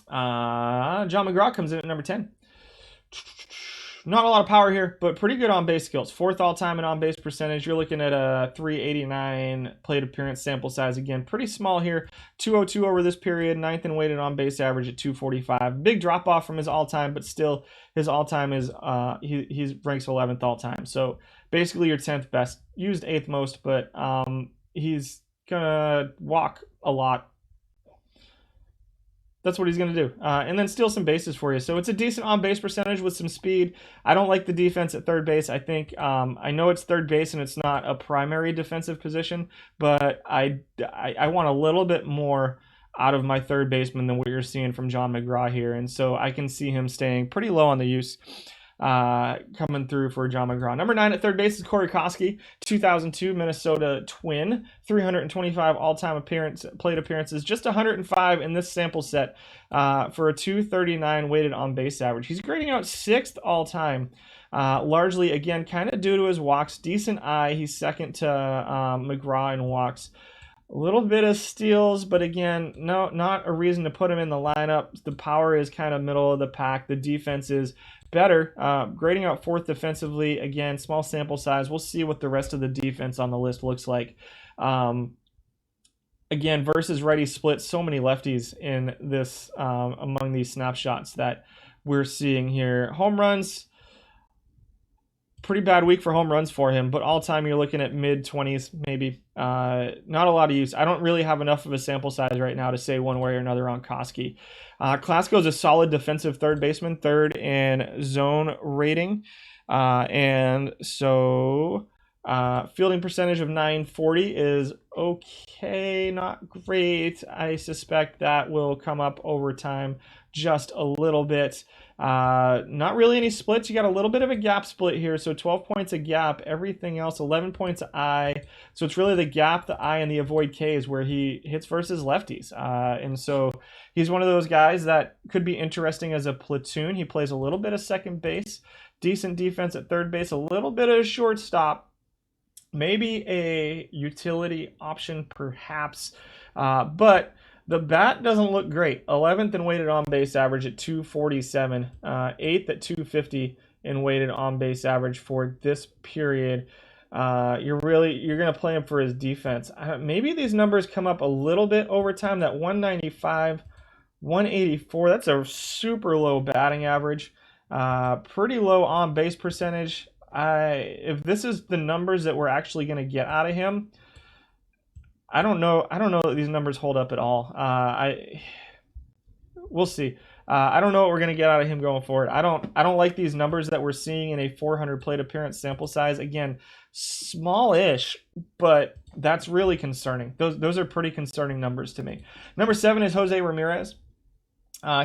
John Mcgraw comes in at number 10. Not a lot of power here, but pretty good on-base skills. 4th all-time in on-base percentage. You're looking at a 389 plate appearance sample size. Again, pretty small here. 202 over this period. 9th in weighted on-base average at 245. Big drop-off from his all-time, but still his all-time is he ranks 11th all-time. So basically your 10th best. Used 8th most, but he's going to walk a lot. That's what he's going to do. And then steal some bases for you. So it's a decent on-base percentage with some speed. I don't like the defense at third base. I think, I know it's third base and it's not a primary defensive position, but I want a little bit more out of my third baseman than what you're seeing from John Mcgraw here. And so I can see him staying pretty low on the use coming through for John Mcgraw. Number 9 at third base is Corey Koski, 2002 Minnesota Twin, 325 all-time plate appearances, just 105 in this sample set for a 239 weighted on-base average. He's grading out 6th all-time, largely, again, kind of due to his walks. Decent eye. He's second to Mcgraw in walks. A little bit of steals, but again, no, not a reason to put him in the lineup. The power is kind of middle of the pack. The defense is better, grading out 4th defensively. Again, small sample size. We'll see what the rest of the defense on the list looks like. Again, versus righty split, so many lefties in this among these snapshots that we're seeing here. Home runs, pretty bad week for home runs for him, but all time you're looking at mid-20s maybe. Not a lot of use. I don't really have enough of a sample size right now to say one way or another on Koski. Klasko is a solid defensive third baseman, 3rd in zone rating. And so Fielding percentage of 940 is okay, not great. I suspect that will come up over time just a little bit. Not really any splits. You got a little bit of a gap split here, so 12 points a gap. Everything else, 11 points a I. So it's really the gap, the I, and the avoid Ks where he hits versus lefties. And so he's one of those guys that could be interesting as a platoon. He plays a little bit of second base, decent defense at third base, a little bit of shortstop. Maybe a utility option, perhaps. But the bat doesn't look great. 11th in weighted on-base average at 247. 8th at 250 in weighted on-base average for this period. You're going to play him for his defense. Maybe these numbers come up a little bit over time. That 195, 184, that's a super low batting average. Pretty low on-base percentage. If this is the numbers that we're actually going to get out of him, I don't know that these numbers hold up at all. We'll see. I don't know what we're going to get out of him going forward. I don't like these numbers that we're seeing in a 400 plate appearance sample size. Again, small-ish, but that's really concerning. Those are pretty concerning numbers to me. Number 7 is Jose Ramirez.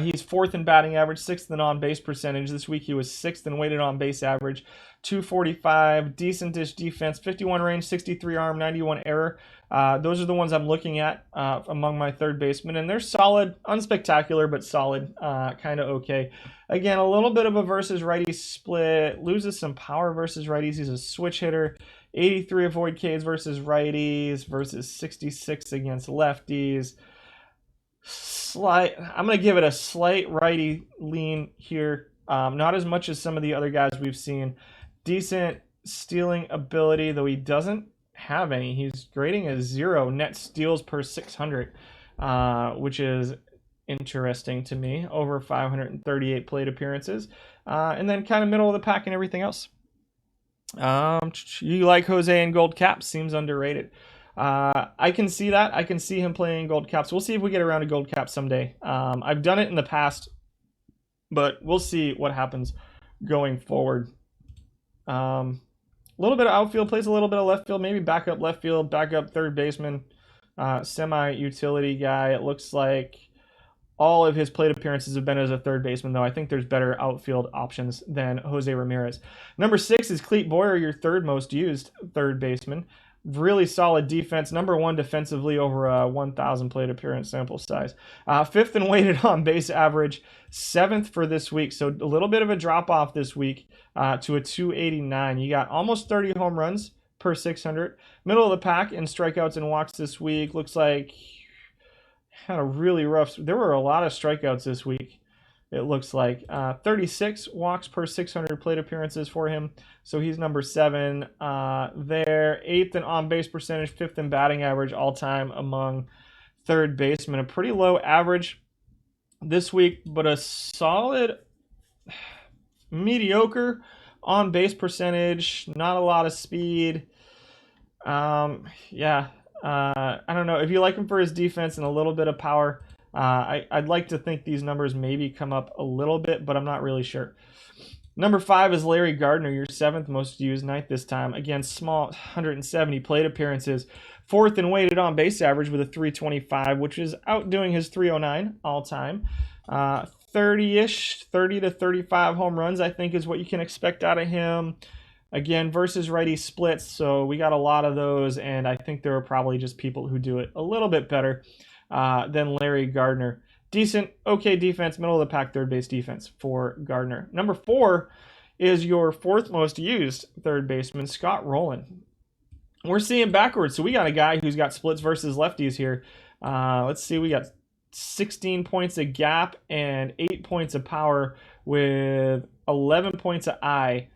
He's 4th in batting average, 6th in on-base percentage. This week he was 6th in weighted on-base average, 245, decent-ish defense, 51 range, 63 arm, 91 error. Those are the ones I'm looking at among my third basemen, and they're solid, unspectacular, but solid, kind of okay. Again, a little bit of a versus righty split, loses some power versus righties. He's a switch hitter, 83 avoid Ks versus righties versus 66 against lefties. I'm going to give it a slight righty lean here. Not as much as some of the other guys we've seen. Decent stealing ability, though he doesn't have any. He's grading as 0 net steals per 600, which is interesting to me. Over 538 plate appearances. And then kind of middle of the pack and everything else. You like Jose in gold caps. Seems underrated. I can see that. I can see him playing gold caps. We'll see if we get around to gold caps someday. I've done it in the past, but we'll see what happens going forward. A little bit of outfield, plays a little bit of left field, maybe backup left field, backup third baseman, semi-utility guy. It looks like all of his plate appearances have been as a third baseman, though. I think there's better outfield options than Jose Ramirez. Number 6 is Clete Boyer, your third most used third baseman. Really solid defense. Number 1 defensively over a 1,000 plate appearance sample size. 5th in weighted on base average. 7th for this week. So a little bit of a drop off this week to a 289. You got almost 30 home runs per 600. Middle of the pack in strikeouts and walks this week. Looks like had a really rough. There were a lot of strikeouts this week. It looks like 36 walks per 600 plate appearances for him. So he's number 7 there. 8th in on-base percentage, 5th in batting average all-time among third basemen. A pretty low average this week, but a solid, mediocre on-base percentage. Not a lot of speed. I don't know. If you like him for his defense and a little bit of power, I'd like to think these numbers maybe come up a little bit, but I'm not really sure. Number 5 is Larry Gardner, your 7th most used, 9th this time. Again, small, 170 plate appearances. 4th in weighted on base average with a 325, which is outdoing his 309 all time. 30-ish, 30 to 35 home runs, I think, is what you can expect out of him. Again, versus righty splits, so we got a lot of those, and I think there are probably just people who do it a little bit better than Larry Gardner. Decent, okay defense, middle of the pack third base defense for Gardner. Number 4 is your 4th most used third baseman, Scott Rowland. We're seeing backwards, so we got a guy who's got splits versus lefties here. Let's see, we got 16 points of gap and 8 points of power with 11 points of I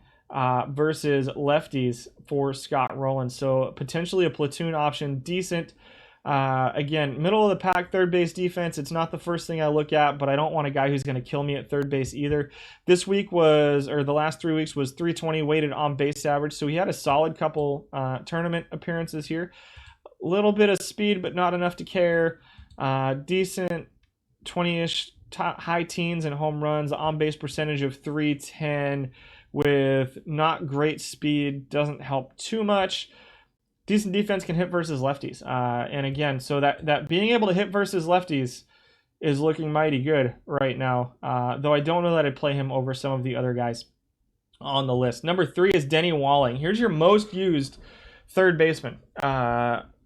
versus lefties for Scott Rowland. So potentially a platoon option, decent. Again, middle of the pack, third base defense. It's not the first thing I look at, but I don't want a guy who's going to kill me at third base either. This week the last 3 weeks was 320 weighted on base average. So he had a solid couple tournament appearances here. A little bit of speed, but not enough to care. Decent 20-ish high teens and home runs, on base percentage of 310 with not great speed, doesn't help too much. Decent defense, can hit versus lefties. And again, so that being able to hit versus lefties is looking mighty good right now, though I don't know that I'd play him over some of the other guys on the list. Number 3 is Denny Walling. Here's your most used third baseman.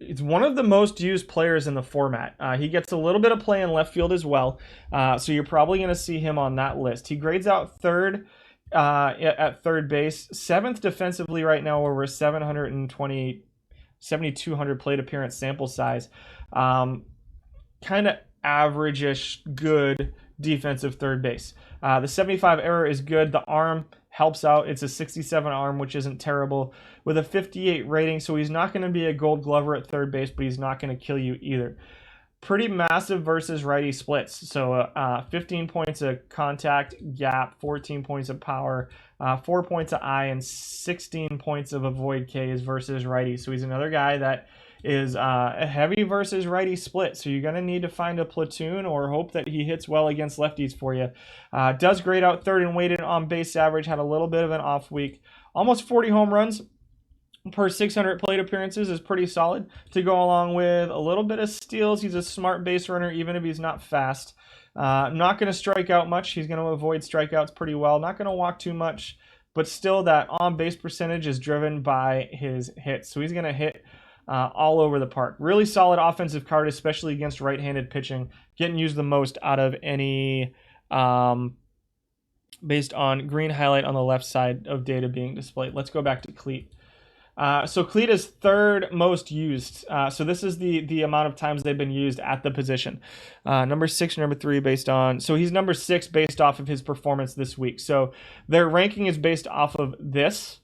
It's one of the most used players in the format. He gets a little bit of play in left field as well, so you're probably going to see him on that list. He grades out third at third base, 7th defensively right now over 7,200 plate appearance sample size. Kind of average-ish good defensive third base. The 75 error is good. The arm helps out. It's a 67 arm, which isn't terrible, with a 58 rating, so he's not going to be a gold glover at third base, but he's not going to kill you either. Pretty massive versus righty splits. So 15 points of contact gap, 14 points of power, 4 points of I, and 16 points of avoid Ks versus righty. So he's another guy that is a heavy versus righty split. So you're going to need to find a platoon or hope that he hits well against lefties for you. Does grade out third and weighted on base average. Had a little bit of an off week. Almost 40 home runs per 600 plate appearances is pretty solid to go along with a little bit of steals. He's a smart base runner, even if he's not fast. Not going to strike out much. He's going to avoid strikeouts pretty well. Not going to walk too much, but still that on-base percentage is driven by his hits. So he's going to hit all over the park. Really solid offensive card, especially against right-handed pitching. Getting used the most out of any based on green highlight on the left side of data being displayed. Let's go back to Clete. So Clete is third most used. So this is the amount of times they've been used at the position. Number 6, number 3 based on... So he's number 6 based off of his performance this week. So their ranking is based off of this.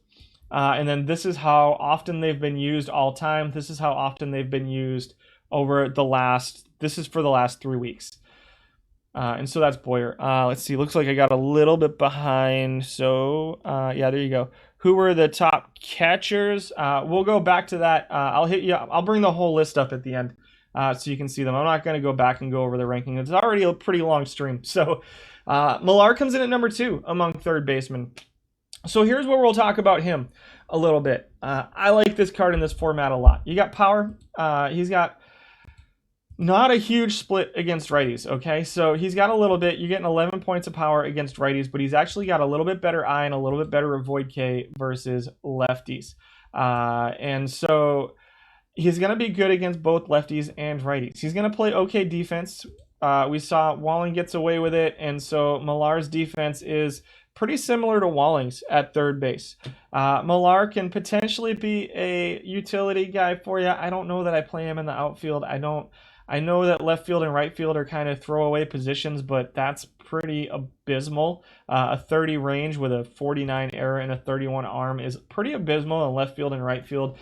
And then this is how often they've been used all time. This is how often they've been used over the last... This is for the last 3 weeks. And so that's Boyer. Let's see. Looks like I got a little bit behind. So, yeah, there you go. Who were the top catchers? We'll go back to that. I'll hit you. I'll bring the whole list up at the end so you can see them. I'm not going to go back and go over the ranking. It's already a pretty long stream. So Millar comes in at number 2 among third basemen. So here's where we'll talk about him a little bit. I like this card in this format a lot. You got power. He's got not a huge split against righties, okay? So he's got a little bit. You're getting 11 points of power against righties, but he's actually got a little bit better I and a little bit better avoid K versus lefties. And so he's going to be good against both lefties and righties. He's going to play okay defense. We saw Walling gets away with it, and so Millar's defense is pretty similar to Walling's at third base. Millar can potentially be a utility guy for you. I don't know that I play him in the outfield. I know that left field and right field are kind of throwaway positions, but that's pretty abysmal. A 30 range with a 49 error and a 31 arm is pretty abysmal in left field and right field.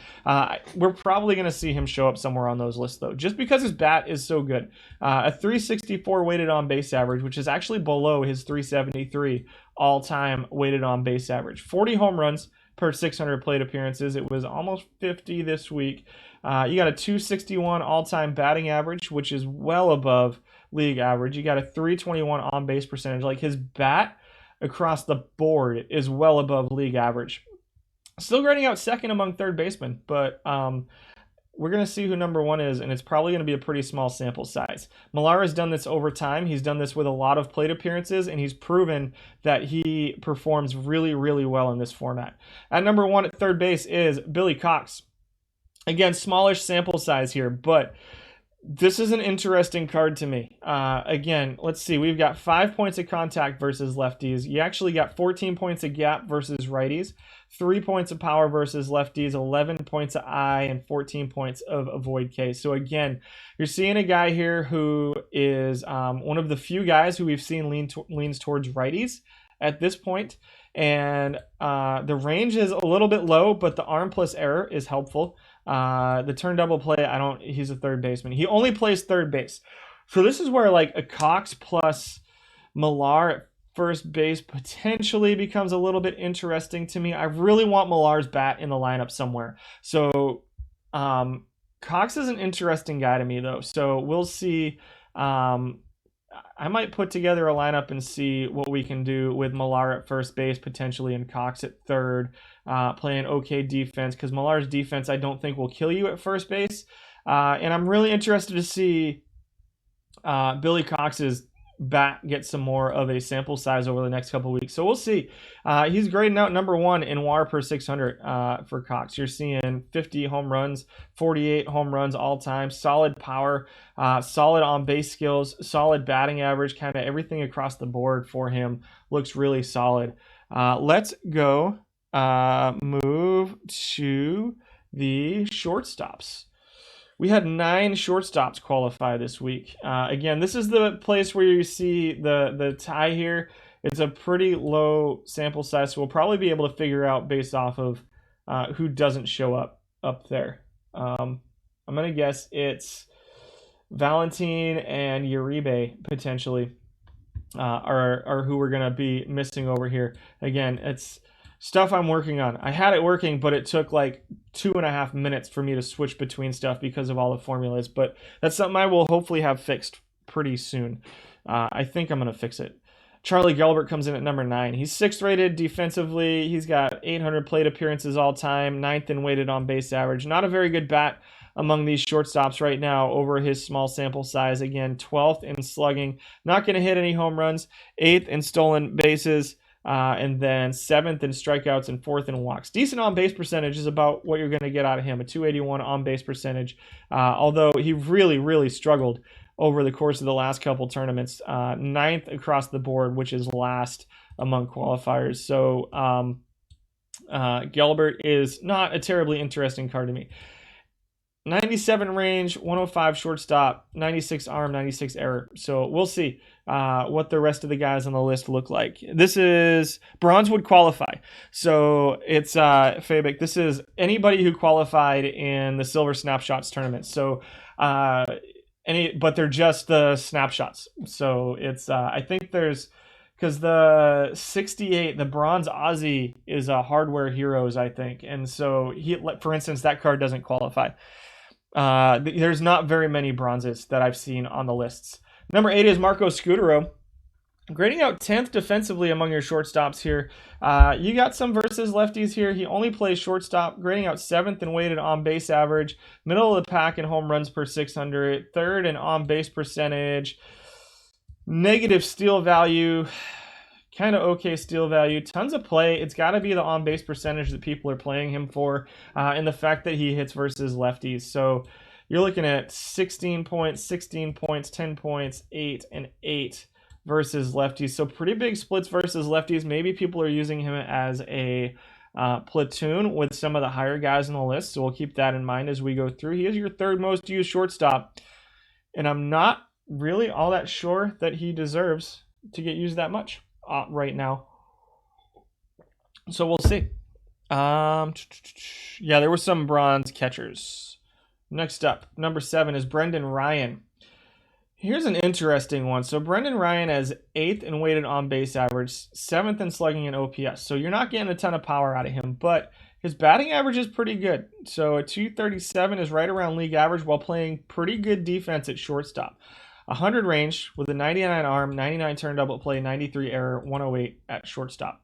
We're probably going to see him show up somewhere on those lists, though, just because his bat is so good. A 364 weighted on base average, which is actually below his 373 all-time weighted on base average. 40 home runs per 600 plate appearances. It was almost 50 this week. You got a 261 all-time batting average, which is well above league average. You got a 321 on-base percentage. Like, his bat across the board is well above league average. Still grading out second among third basemen, but we're going to see who number 1 is, and it's probably going to be a pretty small sample size. Millar has done this over time. He's done this with a lot of plate appearances, and he's proven that he performs really, really well in this format. At number 1 at third base is Billy Cox. Again, smallish sample size here, but this is an interesting card to me. Again, let's see. We've got 5 points of contact versus lefties. You actually got 14 points of gap versus righties, 3 points of power versus lefties, 11 points of I, and 14 points of avoid K. So again, you're seeing a guy here who is one of the few guys who we've seen leans towards righties at this point. And the range is a little bit low, but the arm plus error is helpful. The turn double play, he's a third baseman. He only plays third base. So this is where like a Cox plus Millar at first base potentially becomes a little bit interesting to me. I really want Millar's bat in the lineup somewhere. So Cox is an interesting guy to me though. So we'll see I might put together a lineup and see what we can do with Millar at first base, potentially, and Cox at third, playing okay defense, because Millar's defense I don't think will kill you at first base. And I'm really interested to see Billy Cox's bat get some more of a sample size over the next couple of weeks. So we'll see. He's grading out number 1 in WAR per 600 for Cox. You're seeing 50 home runs, 48 home runs all time, solid power, solid on base skills, solid batting average, kind of everything across the board for him looks really solid. Let's go move to the shortstops. We had 9 shortstops qualify this week. Again, this is the place where you see the tie here. It's a pretty low sample size, so we'll probably be able to figure out based off of who doesn't show up there. I'm going to guess it's Valentin and Uribe potentially are who we're going to be missing over here. Again, it's stuff I'm working on. I had it working, but it took like 2.5 minutes for me to switch between stuff because of all the formulas. But that's something I will hopefully have fixed pretty soon. I think I'm going to fix it. Charlie Gilbert comes in at number 9. He's 6th rated defensively. He's got 800 plate appearances all time, 9th in weighted on base average. Not a very good bat among these shortstops right now over his small sample size. Again, 12th in slugging. Not going to hit any home runs. 8th in stolen bases. And then 7th in strikeouts and 4th in walks. Decent on-base percentage is about what you're going to get out of him, a 281 on-base percentage, although he really, really struggled over the course of the last couple tournaments. 9th across the board, which is last among qualifiers. So Gilbert is not a terribly interesting card to me. 97 range, 105 shortstop, 96 arm, 96 error. So we'll see what the rest of the guys on the list look like. This is bronze would qualify. So it's Fabic. This is anybody who qualified in the Silver Snapshots tournament. So but they're just the snapshots. So it's I think there's because the 68, the bronze Aussie is a Hardware Heroes, I think, and so for instance, that card doesn't qualify. There's not very many bronzes that I've seen on the lists. Number 8 is Marco Scutero, grading out 10th defensively among your shortstops here. You got some versus lefties here. He only plays shortstop, grading out 7th in weighted on base average, middle of the pack in home runs per 600, 3rd in on base percentage, negative steal value. Kind of okay steal value, tons of play. It's got to be the on-base percentage that people are playing him for, and the fact that he hits versus lefties. So you're looking at 16 points, 10 points, 8, and 8 versus lefties. So pretty big splits versus lefties. Maybe people are using him as a platoon with some of the higher guys on the list, so we'll keep that in mind as we go through. He is your 3rd most used shortstop, and I'm not really all that sure that he deserves to get used that much right now. So we'll see. Yeah, there were some bronze catchers. Next up, number 7 is Brendan Ryan. Here's an interesting one. So Brendan Ryan has 8th in weighted on base average, 7th in slugging and OPS. So you're not getting a ton of power out of him, but his batting average is pretty good. So a 237 is right around league average while playing pretty good defense at shortstop. 100 range with a 99 arm, 99 turn double play, 93 error, 108 at shortstop.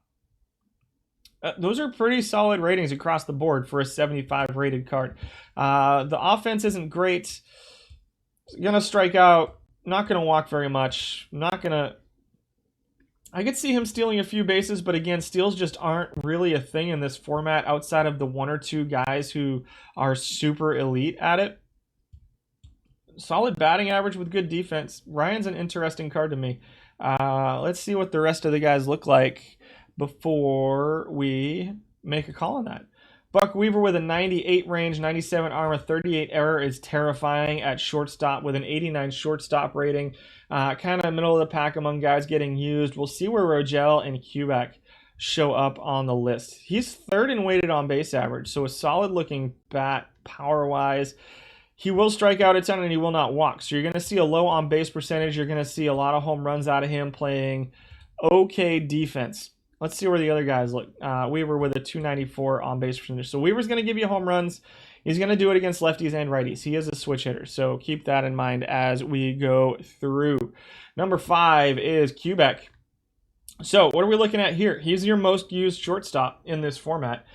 Those are pretty solid ratings across the board for a 75 rated card. The offense isn't great. Gonna strike out. Not gonna walk very much. I could see him stealing a few bases, but again, steals just aren't really a thing in this format outside of the 1 or 2 guys who are super elite at it. Solid batting average with good defense. Ryan's an interesting card to me. Let's see what the rest of the guys look like before we make a call on that. Buck Weaver with a 98 range, 97 armor, 38 error is terrifying at shortstop with an 89 shortstop rating. Kind of middle of the pack among guys getting used. We'll see where Rogel and Cubec show up on the list. He's 3rd in weighted on base average, so a solid looking bat power-wise. He will strike out a ton and he will not walk. So you're going to see a low on base percentage. You're going to see a lot of home runs out of him playing okay defense. Let's see where the other guys look. Weaver with a 294 on base percentage. So Weaver's going to give you home runs. He's going to do it against lefties and righties. He is a switch hitter, so keep that in mind as we go through. Number 5 is Cubec. So what are we looking at here? He's your most used shortstop in this format.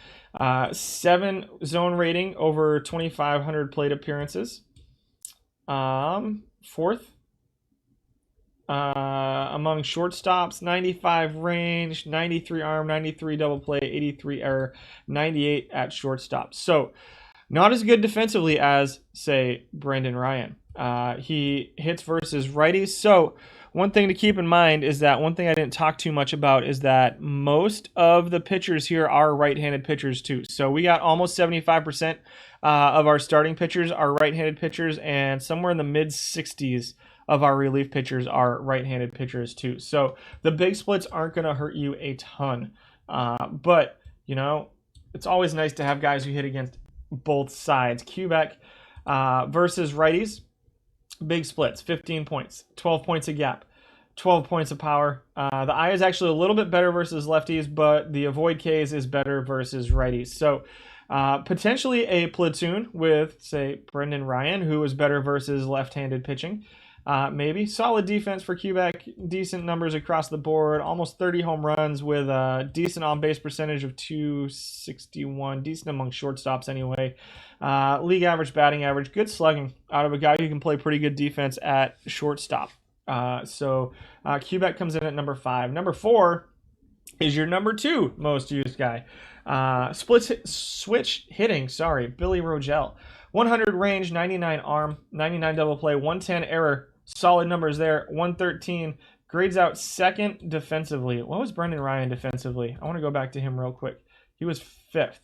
7 zone rating over 2,500 plate appearances. 4th among shortstops, 95 range, 93 arm, 93 double play, 83 error, 98 at shortstop. So not as good defensively as, say, Brendan Ryan. He hits versus righties. So one thing to keep in mind is that one thing I didn't talk too much about is that most of the pitchers here are right-handed pitchers too. So we got almost 75% of our starting pitchers are right-handed pitchers, and somewhere in the mid-60s of our relief pitchers are right-handed pitchers too. So the big splits aren't going to hurt you a ton. But, you know, it's always nice to have guys who hit against both sides. Cubec versus righties, big splits, 15 points, 12 points a gap, 12 points of power. The eye is actually a little bit better versus lefties, but the avoid Ks is better versus righties. So potentially a platoon with, say, Brendan Ryan, who is better versus left-handed pitching. Maybe solid defense for Cubec, decent numbers across the board, almost 30 home runs with a decent on-base percentage of 261, decent among shortstops anyway. League average batting average, good slugging out of a guy who can play pretty good defense at shortstop. So Cubec comes in at number 5. Number 4 is your number 2 most used guy. Switch hitting, Billy Rogel. 100 range, 99 arm, 99 double play, 110 error. Solid numbers there. 113. Grades out second defensively. What was Brendan Ryan defensively? I want to go back to him real quick. He was 5th.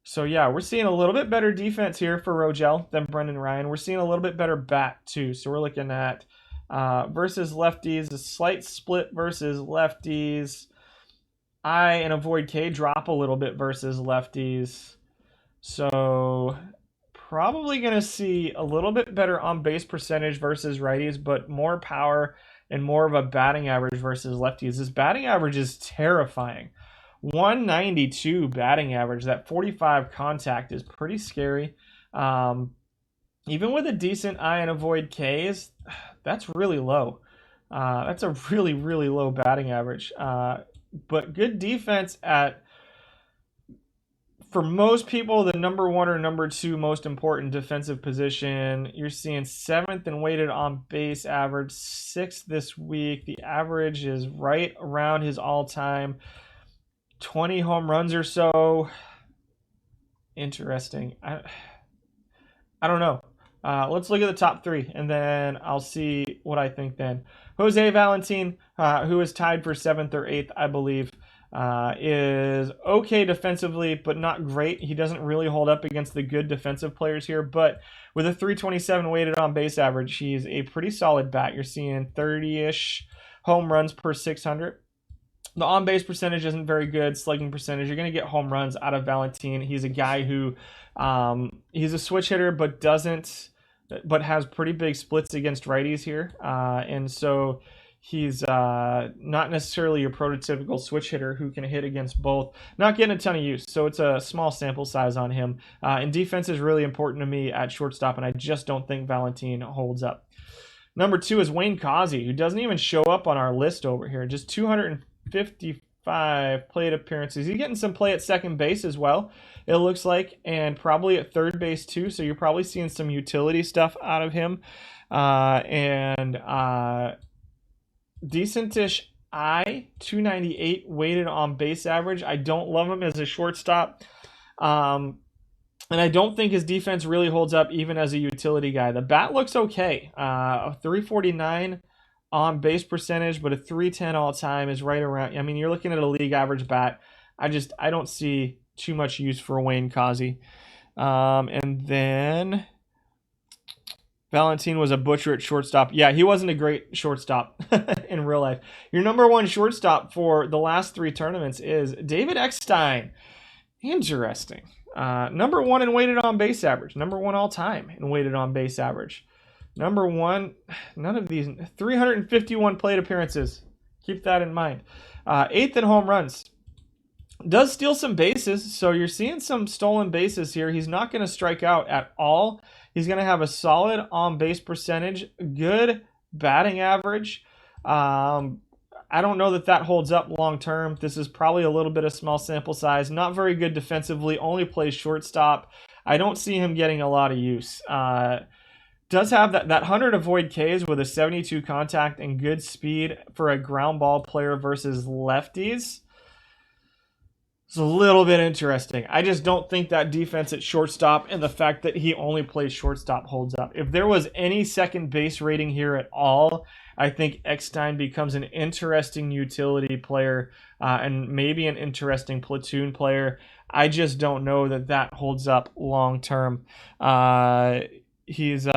So yeah, we're seeing a little bit better defense here for Rogel than Brendan Ryan. We're seeing a little bit better bat too. So we're looking at versus lefties, a slight split versus lefties. I and avoid K drop a little bit versus lefties. So probably going to see a little bit better on base percentage versus righties, but more power and more of a batting average versus lefties. This batting average is terrifying. 192 batting average. That 45 contact is pretty scary. Even with a decent eye and avoid Ks, that's really low. That's a really, really low batting average. But good defense at, for most people, the number 1 or number 2 most important defensive position. You're seeing 7th in weighted on base average, 6th this week. The average is right around his all-time 20 home runs or so. Interesting. I don't know. Let's look at the top 3, and then I'll see what I think then. Jose Valentin, who is tied for 7th or 8th, I believe, is okay defensively, but not great. He doesn't really hold up against the good defensive players here, but with a 327 weighted on base average, he's a pretty solid bat. You're seeing 30-ish home runs per 600. The on-base percentage isn't very good. Slugging percentage, you're going to get home runs out of Valentin. He's a guy who, he's a switch hitter, but has pretty big splits against righties here. And so he's not necessarily your prototypical switch hitter who can hit against both. Not getting a ton of use, so it's a small sample size on him. And defense is really important to me at shortstop, and I just don't think Valentin holds up. Number 2 is Wayne Quasi, who doesn't even show up on our list over here. Just 255 plate appearances. He's getting some play at second base as well, it looks like, and probably at third base too. So you're probably seeing some utility stuff out of him. Decentish eye, 298 weighted on base average. I don't love him as a shortstop. And I don't think his defense really holds up even as a utility guy. The bat looks okay. A 349 on base percentage, but a 310 all time is right around. I mean, you're looking at a league average bat. I don't see too much use for Wayne Quasi. And then Valentin was a butcher at shortstop. Yeah, he wasn't a great shortstop in real life. Your number 1 shortstop for the last 3 tournaments is David Eckstein. Interesting. Number 1 in weighted on base average. Number 1 all time in weighted on base average. Number 1, none of these, 351 plate appearances. Keep that in mind. 8th in home runs. Does steal some bases, so you're seeing some stolen bases here. He's not going to strike out at all. He's going to have a solid on-base percentage, good batting average. I don't know that that holds up long term. This is probably a little bit of small sample size. Not very good defensively, only plays shortstop. I don't see him getting a lot of use. Does have that 100 avoid Ks with a 72 contact and good speed for a ground ball player versus lefties. It's a little bit interesting. I just don't think that defense at shortstop and the fact that he only plays shortstop holds up. If there was any second base rating here at all, I think Eckstein becomes an interesting utility player and maybe an interesting platoon player. I just don't know that that holds up long term. He's it's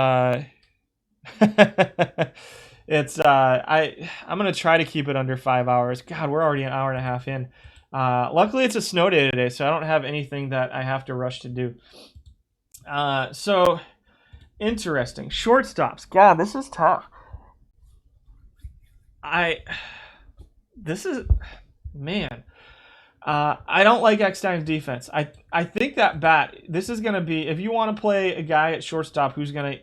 I'm gonna try to keep it under 5 hours. God, we're already an hour and a half in. Luckily, it's a snow day today, so I don't have anything that I have to rush to do. So, interesting. Shortstops. God, this is tough. Man. I don't like Eckstein's defense. I think that bat, this is going to be, if you want to play a guy at shortstop who's going to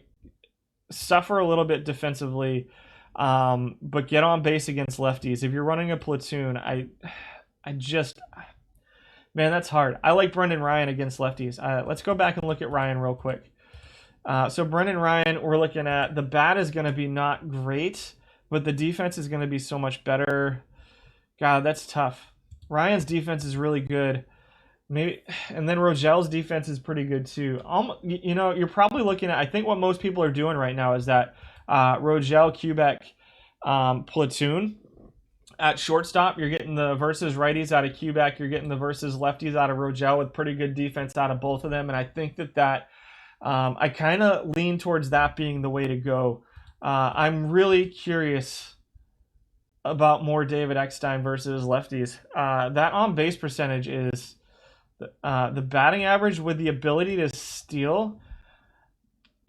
suffer a little bit defensively, but get on base against lefties, if you're running a platoon, man, that's hard. I like Brendan Ryan against lefties. Let's go back and look at Ryan real quick. So Brendan Ryan, we're looking at, the bat is going to be not great, but the defense is going to be so much better. God, that's tough. Ryan's defense is really good. Maybe, and then Rogel's defense is pretty good too. You're probably looking at, I think what most people are doing right now is that Rogel, Cubec, platoon. At shortstop, you're getting the versus righties out of Cubec. You're getting the versus lefties out of Rogel with pretty good defense out of both of them. And I think that I kind of lean towards that being the way to go. I'm really curious about more David Eckstein versus lefties. That on-base percentage is the batting average with the ability to steal.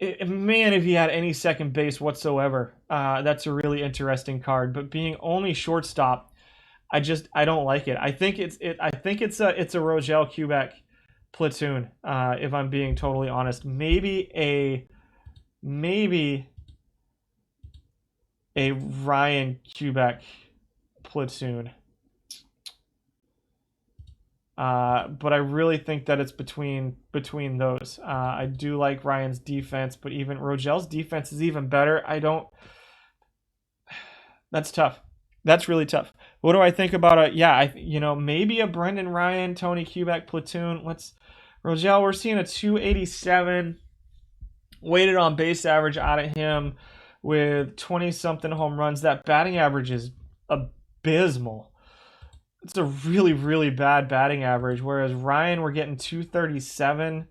Man, if he had any second base whatsoever, that's a really interesting card. But being only shortstop, I don't like it. I think it's a Rogel Cubec platoon. If I'm being totally honest, maybe a Ryan Cubec platoon. But I really think that it's between those. I do like Ryan's defense, but even Rogel's defense is even better. That's tough. That's really tough. What do I think about maybe a Brendan Ryan, Tony Cubec platoon. Rogel, we're seeing a 287 weighted on base average out of him with 20-something home runs. That batting average is abysmal. It's a really, really bad batting average, whereas Ryan, we're getting 237.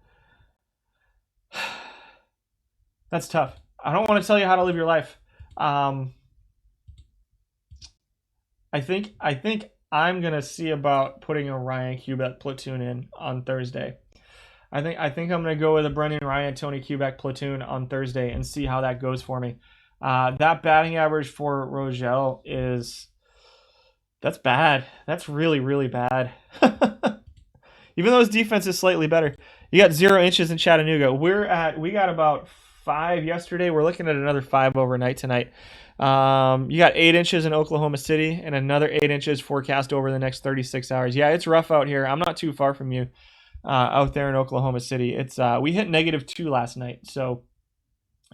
That's tough. I don't want to tell you how to live your life. I think I'm gonna see about putting a Ryan Cubec platoon in on Thursday. I think I'm gonna go with a Brendan Ryan, Tony Cubec platoon on Thursday and see how that goes for me. That batting average for Rogel that's bad. That's really, really bad. Even though his defense is slightly better. You got 0 inches in Chattanooga. We got about 5 yesterday. We're looking at another 5 overnight tonight. You got 8 inches in Oklahoma City and another 8 inches forecast over the next 36 hours. Yeah, it's rough out here. I'm not too far from you out there in Oklahoma City. It's we hit -2 last night, so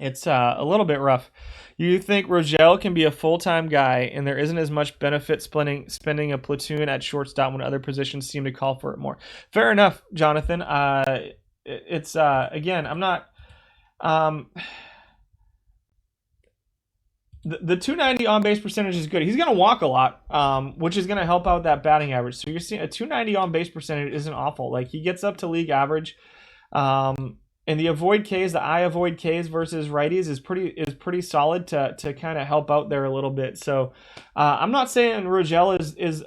it's a little bit rough. You think Rogel can be a full-time guy and there isn't as much benefit spending a platoon at shortstop when other positions seem to call for it more? Fair enough, Jonathan. It's again, I'm not the 290 on-base percentage is good. He's going to walk a lot, which is going to help out that batting average. So you're seeing a 290 on-base percentage isn't awful. Like, he gets up to league average. And the avoid Ks, the I avoid Ks versus righties is pretty solid to kind of help out there a little bit. So I'm not saying Rogel is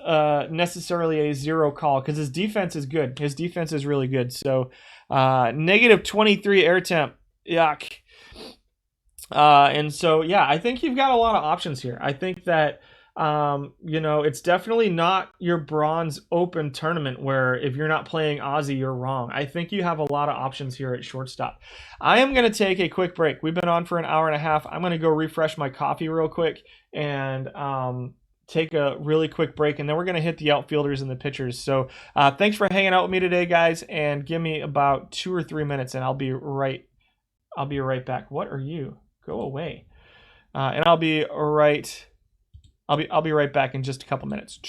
necessarily a zero call because his defense is good. His defense is really good. So -23 air temp, yuck. And so yeah, I think you've got a lot of options here. I think that It's definitely not your bronze open tournament where if you're not playing Ozzy, you're wrong. I think you have a lot of options here at shortstop. I am going to take a quick break. We've been on for an hour and a half. I'm going to go refresh my coffee real quick and take a really quick break, and then we're going to hit the outfielders and the pitchers. So thanks for hanging out with me today, guys, and give me about 2 or 3 minutes, and I'll be right back. What are you? Go away. And I'll be right back in just a couple minutes.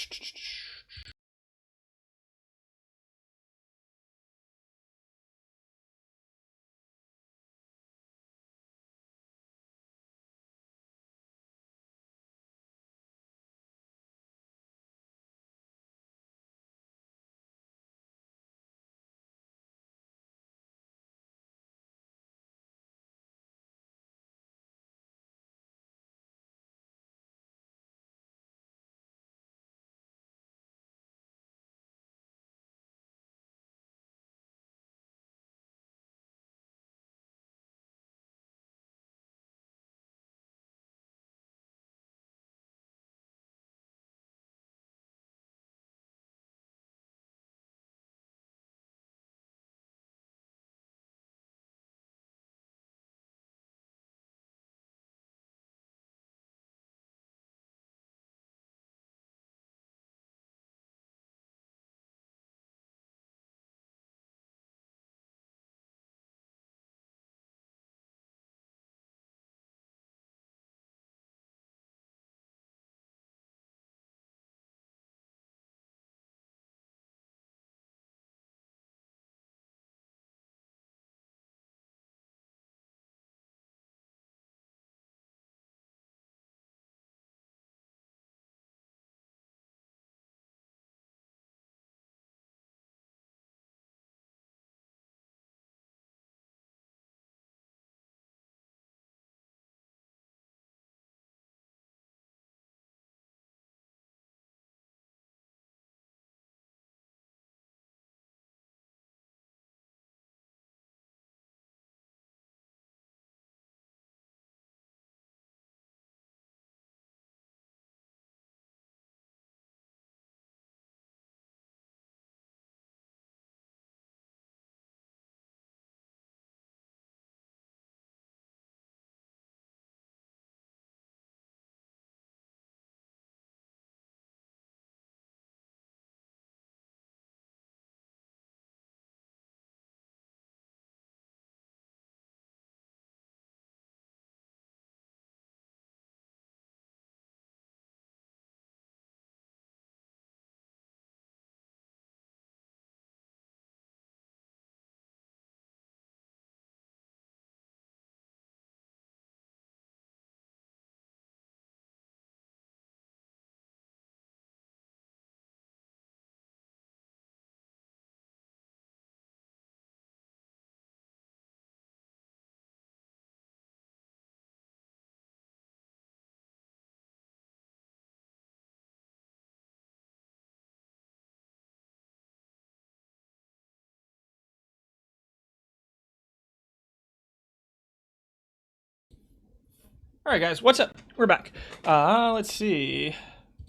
All right, guys, what's up? We're back. Let's see.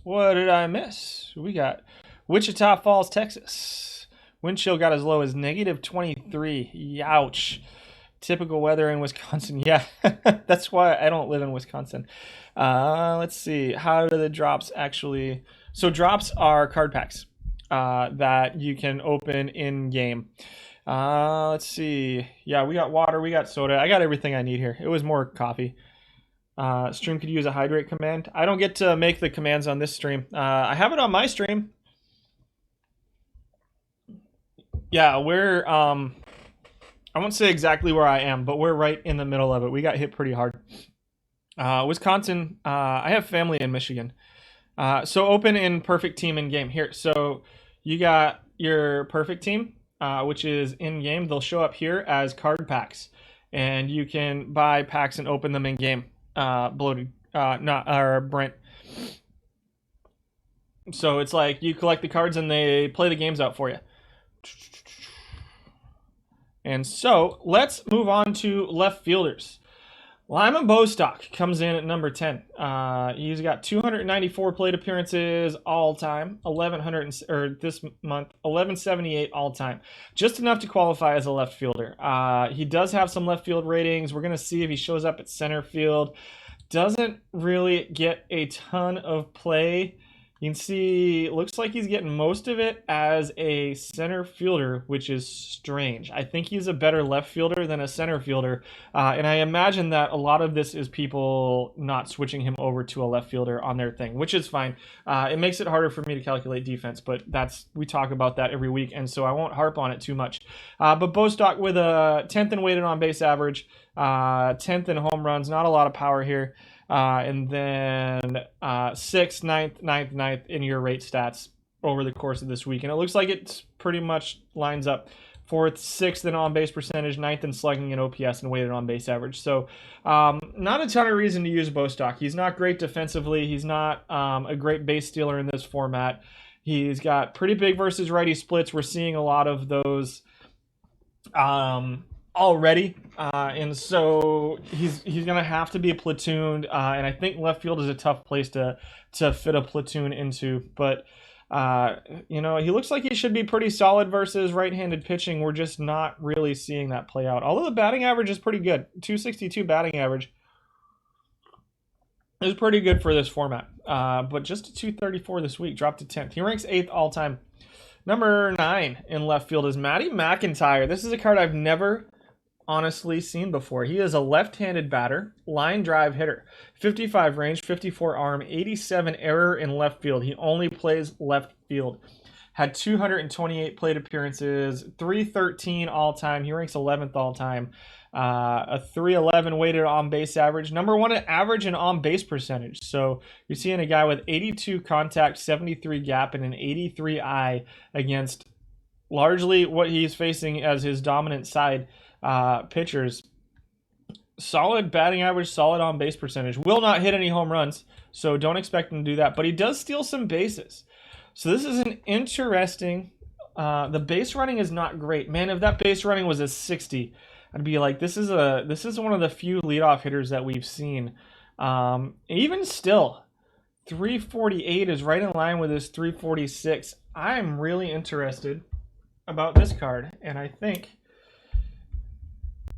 What did I miss? We got Wichita Falls, Texas. Wind chill got as low as -23. Ouch. Typical weather in Wisconsin. Yeah, that's why I don't live in Wisconsin. Let's see. How do the drops actually... So drops are card packs that you can open in game. Let's see. Yeah, we got water, we got soda. I got everything I need here. It was more coffee. Stream could use a hydrate command. I don't get to make the commands on this stream. I have it on my stream. Yeah, we're I won't say exactly where I am, but we're right in the middle of it. We got hit pretty hard. Wisconsin, I have family in Michigan. So open in perfect team in game here. So you got your perfect team, which is in game. They'll show up here as card packs, and you can buy packs and open them in game. Bloated, Brent. So it's like you collect the cards and they play the games out for you. And so let's move on to left fielders. Lima Bostock comes in at number 10. He's got 294 plate appearances all time, 1100 or this month, 1178 all time, just enough to qualify as a left fielder. He does have some left field ratings. We're gonna see if he shows up at center field. Doesn't really get a ton of play. You can see, looks like he's getting most of it as a center fielder, which is strange. I think he's a better left fielder than a center fielder, and I imagine that a lot of this is people not switching him over to a left fielder on their thing, which is fine. It makes it harder for me to calculate defense, but we talk about that every week, and so I won't harp on it too much. But Bostock with a 10th in weighted on base average, 10th in home runs, not a lot of power here. And then 6th, 9th in your rate stats over the course of this week. And it looks like it pretty much lines up. 4th, 6th in on-base percentage, 9th in slugging and OPS and weighted on-base average. So not a ton of reason to use Bostock. He's not great defensively. He's not a great base stealer in this format. He's got pretty big versus righty splits. We're seeing a lot of those already, and so he's gonna have to be platooned, and I think left field is a tough place to fit a platoon into, but he looks like he should be pretty solid versus right-handed pitching. We're just not really seeing that play out, although the batting average is pretty good. 262 batting average is pretty good for this format, but just a 234 this week, dropped to 10th. He ranks 8th all-time. Number 9 in left field is Maddie Mcintyre. This is a card I've never honestly seen before. He is a left-handed batter, line drive hitter, 55 range, 54 arm, 87 error in left field. He only plays left field. Had 228 plate appearances, 313 all time. He ranks 11th all time. A 311 weighted on base average, number 1 at average and on base percentage. So you're seeing a guy with 82 contact, 73 gap, and an 83 I against largely what he's facing as his dominant side pitchers. Solid batting average, solid on base percentage. Will not hit any home runs, so don't expect him to do that. But he does steal some bases. So this is an interesting. The base running is not great, man. If that base running was a 60, I'd be like, this is one of the few leadoff hitters that we've seen. Even still, 348 is right in line with his 346. I'm really interested about this card, and I think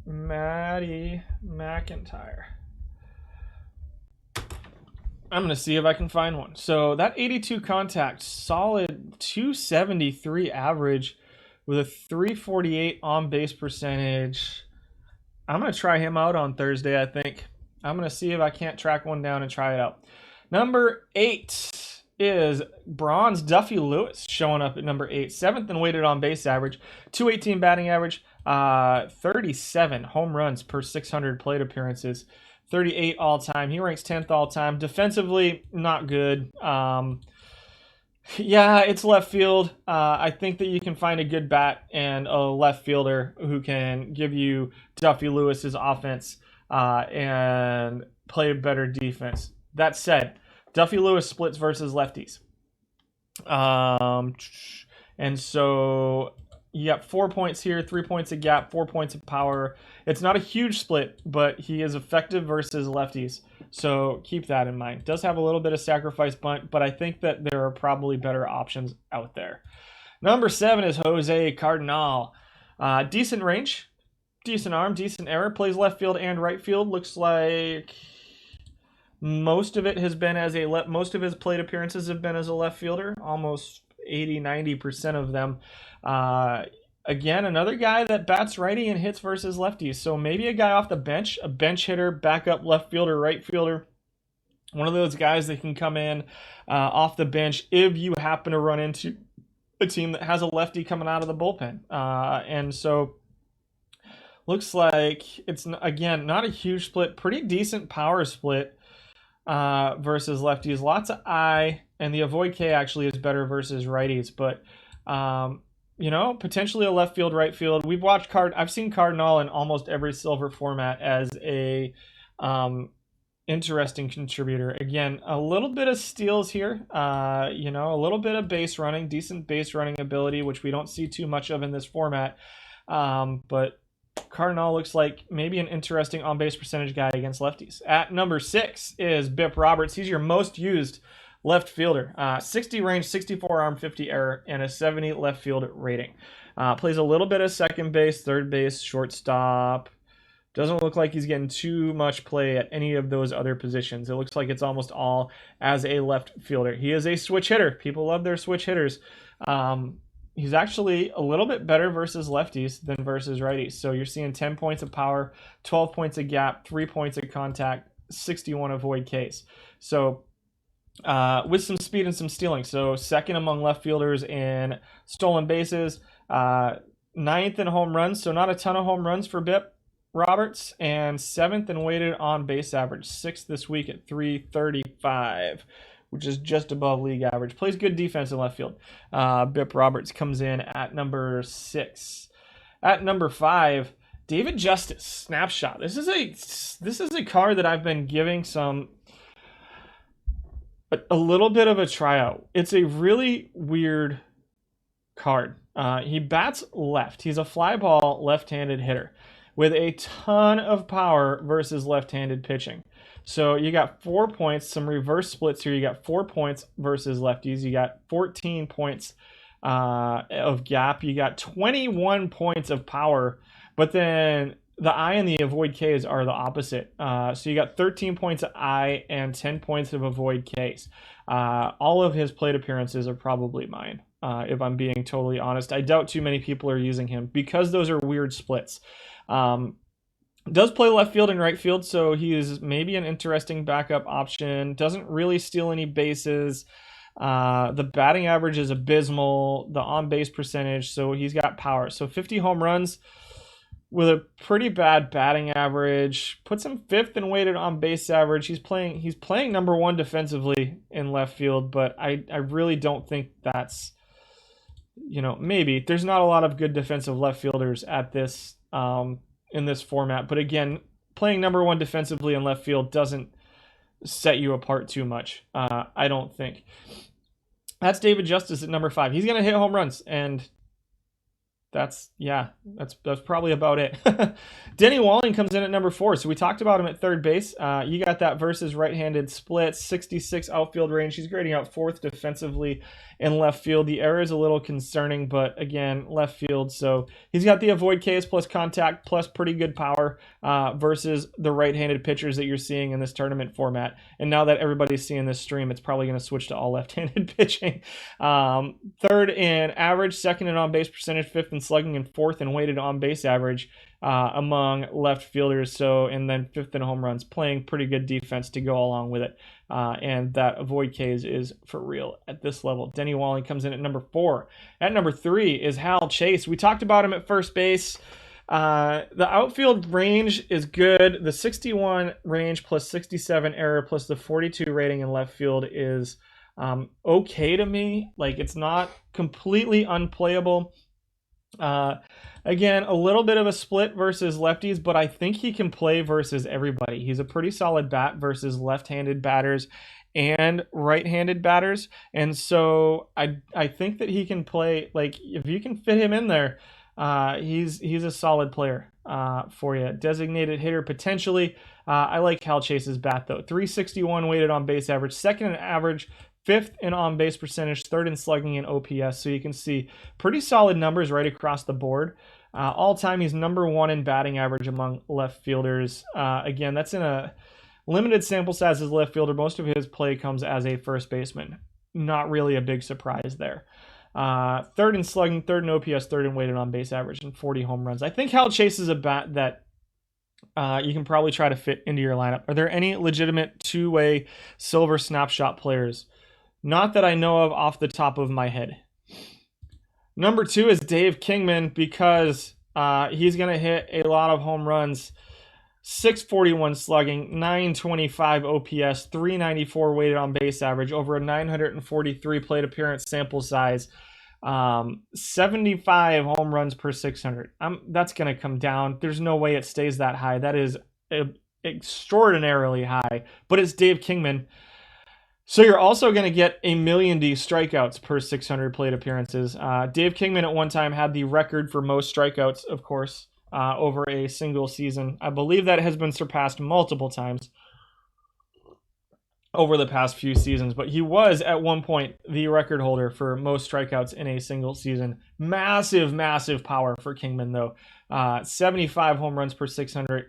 Maddie Mcintyre. I'm going to see if I can find one. So that 82 contact, solid 273 average with a 348 on base percentage. I'm going to try him out on Thursday, I think. I'm going to see if I can't track one down and try it out. Number 8 is Bronze Duffy Lewis, showing up at number 8. 7th in weighted on base average, 218 batting average, 37 home runs per 600 plate appearances, 38 all time. He ranks 10th all time. Defensively, not good. Yeah, it's left field. I think that you can find a good bat and a left fielder who can give you Duffy Lewis's offense and play better defense. That said, Duffy Lewis splits versus lefties. And so you got 4 points here, 3 points of gap, 4 points of power. It's not a huge split, but he is effective versus lefties. So keep that in mind. Does have a little bit of sacrifice bunt, but I think that there are probably better options out there. Number 7 is Jose Cardinal. Decent range, decent arm, decent error. Plays left field and right field. Looks like most of it has been as a most of his plate appearances have been as a left fielder. Almost 80-90% of them. Again, another guy that bats righty and hits versus lefties. So maybe a guy off the bench, a bench hitter, backup left fielder, right fielder. One of those guys that can come in off the bench if you happen to run into a team that has a lefty coming out of the bullpen. And so looks like it's, again, not a huge split. Pretty decent power split versus lefties. Lots of I, and the avoid K actually is better versus righties. But potentially a left field, right field. I've seen Cardinal in almost every silver format as a interesting contributor. Again, a little bit of steals here, a little bit of base running, decent base running ability, which we don't see too much of in this format. But Cardinal looks like maybe an interesting on-base percentage guy against lefties. At number 6 is Bip Roberts. He's your most used left fielder. 60 range, 64 arm, 50 error, and a 70 left field rating. Plays a little bit of second base, third base, shortstop. Doesn't look like he's getting too much play at any of those other positions. It looks like it's almost all as a left fielder. He is a switch hitter. People love their switch hitters. He's actually a little bit better versus lefties than versus righties. So you're seeing 10 points of power, 12 points of gap, 3 points of contact, 61 avoid Ks. So with some speed and some stealing. So second among left fielders in stolen bases, ninth in home runs. So not a ton of home runs for Bip Roberts, and seventh in weighted on base average, sixth this week at 335. Which is just above league average. Plays good defense in left field. Bip Roberts comes in at number 6. At number 5, David Justice, Snapshot. This is a card that I've been giving a little bit of a tryout. It's a really weird card. He bats left. He's a fly ball left-handed hitter with a ton of power versus left-handed pitching. So you got 4 points, some reverse splits here. You got 4 points versus lefties. You got 14 points of gap. You got 21 points of power, but then the I and the avoid Ks are the opposite. So you got 13 points of I and 10 points of avoid Ks. All of his plate appearances are probably mine, if I'm being totally honest. I doubt too many people are using him because those are weird splits. Does play left field and right field, so he is maybe an interesting backup option. Doesn't really steal any bases. The batting average is abysmal. The on-base percentage, so he's got power. So 50 home runs with a pretty bad batting average. Puts him 5th in weighted on-base average. He's playing number 1 defensively in left field, but I really don't think that's, maybe. There's not a lot of good defensive left fielders at this in this format, but again, playing number 1 defensively in left field doesn't set you apart too much, I don't think. That's David Justice at number 5. He's gonna hit home runs, and that's probably about it. Denny Walling comes in at number 4. So we talked about him at third base. You got that versus right-handed split, 66 outfield range. He's grading out 4th defensively in left field. The error is a little concerning, but again, left field. So he's got the avoid Ks plus contact plus pretty good power versus the right-handed pitchers that you're seeing in this tournament format. And now that everybody's seeing this stream, it's probably going to switch to all left-handed pitching. 3rd in average, 2nd in on-base percentage, 5th in slugging, and 4th in weighted on-base average among left fielders. So, and then 5th in home runs, playing pretty good defense to go along with it. And that avoid Ks is for real at this level. Denny Walling comes in at number 4. At number 3 is Hal Chase. We talked about him at first base. The outfield range is good. The 61 range plus 67 error plus the 42 rating in left field is okay to me. Like, it's not completely unplayable. Again, a little bit of a split versus lefties, but I think he can play versus everybody. He's a pretty solid bat versus left-handed batters and right-handed batters. And so I think that he can play, like, if you can fit him in there, he's a solid player for you. Designated hitter potentially. I like Hal Chase's bat though. 361 weighted on base average, 2nd in average, 5th in on-base percentage, 3rd in slugging and OPS. So you can see pretty solid numbers right across the board. All-time, he's number 1 in batting average among left fielders. Again, that's in a limited sample size as left fielder. Most of his play comes as a first baseman. Not really a big surprise there. 3rd in slugging, 3rd in OPS, 3rd in weighted on-base average, and 40 home runs. I think Hal Chase is a bat that you can probably try to fit into your lineup. Are there any legitimate two-way silver snapshot players? Not that I know of off the top of my head. Number 2 is Dave Kingman because he's going to hit a lot of home runs. 641 slugging, 925 OPS, 394 weighted on base average, over a 943 plate appearance sample size, 75 home runs per 600. That's going to come down. There's no way it stays that high. That is extraordinarily high, but it's Dave Kingman. So you're also going to get a million strikeouts per 600 plate appearances. Dave Kingman at one time had the record for most strikeouts, of course, over a single season. I believe that has been surpassed multiple times over the past few seasons, but he was at one point the record holder for most strikeouts in a single season. Massive, massive power for Kingman, though. 75 home runs per 600,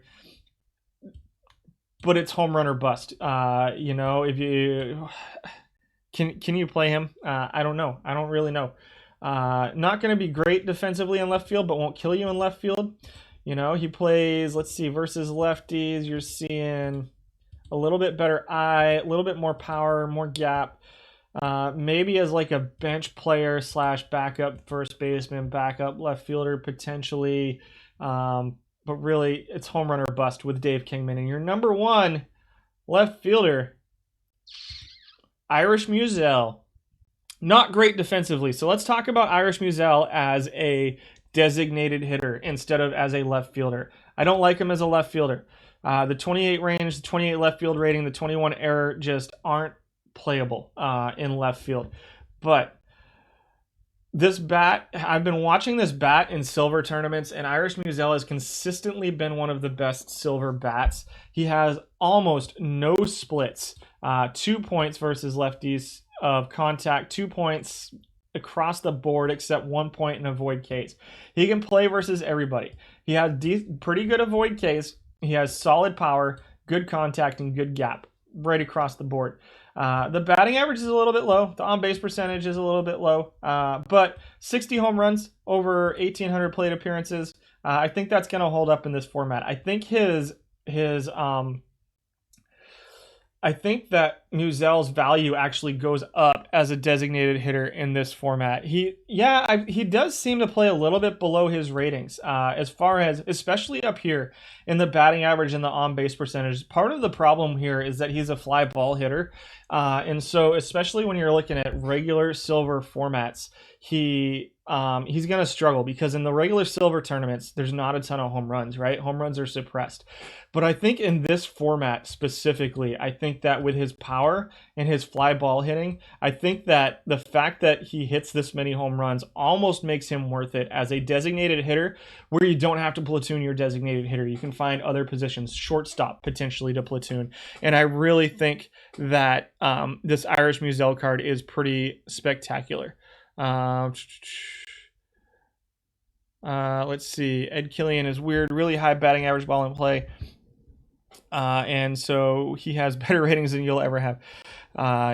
but it's home run or bust. If you can you play him? I don't know. I don't really know. Not going to be great defensively in left field, but won't kill you in left field. He plays, let's see, versus lefties. You're seeing a little bit better eye, a little bit more power, more gap. Maybe as like a bench player / backup first baseman, backup left fielder potentially. But really, it's home run or bust with Dave Kingman. And your number one left fielder, Irish Musial. Not great defensively. So let's talk about Irish Musial as a designated hitter instead of as a left fielder. I don't like him as a left fielder. The 28 range, the 28 left field rating, the 21 error just aren't playable in left field. But this bat, I've been watching this bat in silver tournaments, and Irish Musial has consistently been one of the best silver bats. He has almost no splits. 2 points versus lefties of contact, 2 points across the board except 1 point in avoid Ks. He can play versus everybody. He has pretty good avoid Ks. He has solid power, good contact, and good gap right across the board. The batting average is a little bit low. The on-base percentage is a little bit low. But 60 home runs over 1,800 plate appearances. I think that's going to hold up in this format. I think I think that Musial's value actually goes up as a designated hitter in this format. He does seem to play a little bit below his ratings as far as, especially up here in the batting average and the on-base percentage. Part of the problem here is that he's a fly ball hitter. And so especially when you're looking at regular silver formats, he's going to struggle because in the regular silver tournaments, there's not a ton of home runs, right? Home runs are suppressed. But I think in this format specifically, I think that with his power and his fly ball hitting, I think that the fact that he hits this many home runs almost makes him worth it as a designated hitter where you don't have to platoon your designated hitter. You can find other positions, shortstop potentially to platoon. And I really think that this Irish Musial card is pretty spectacular. Let's see. Ed Killian is weird, really high batting average while in play. And so he has better ratings than you'll ever have.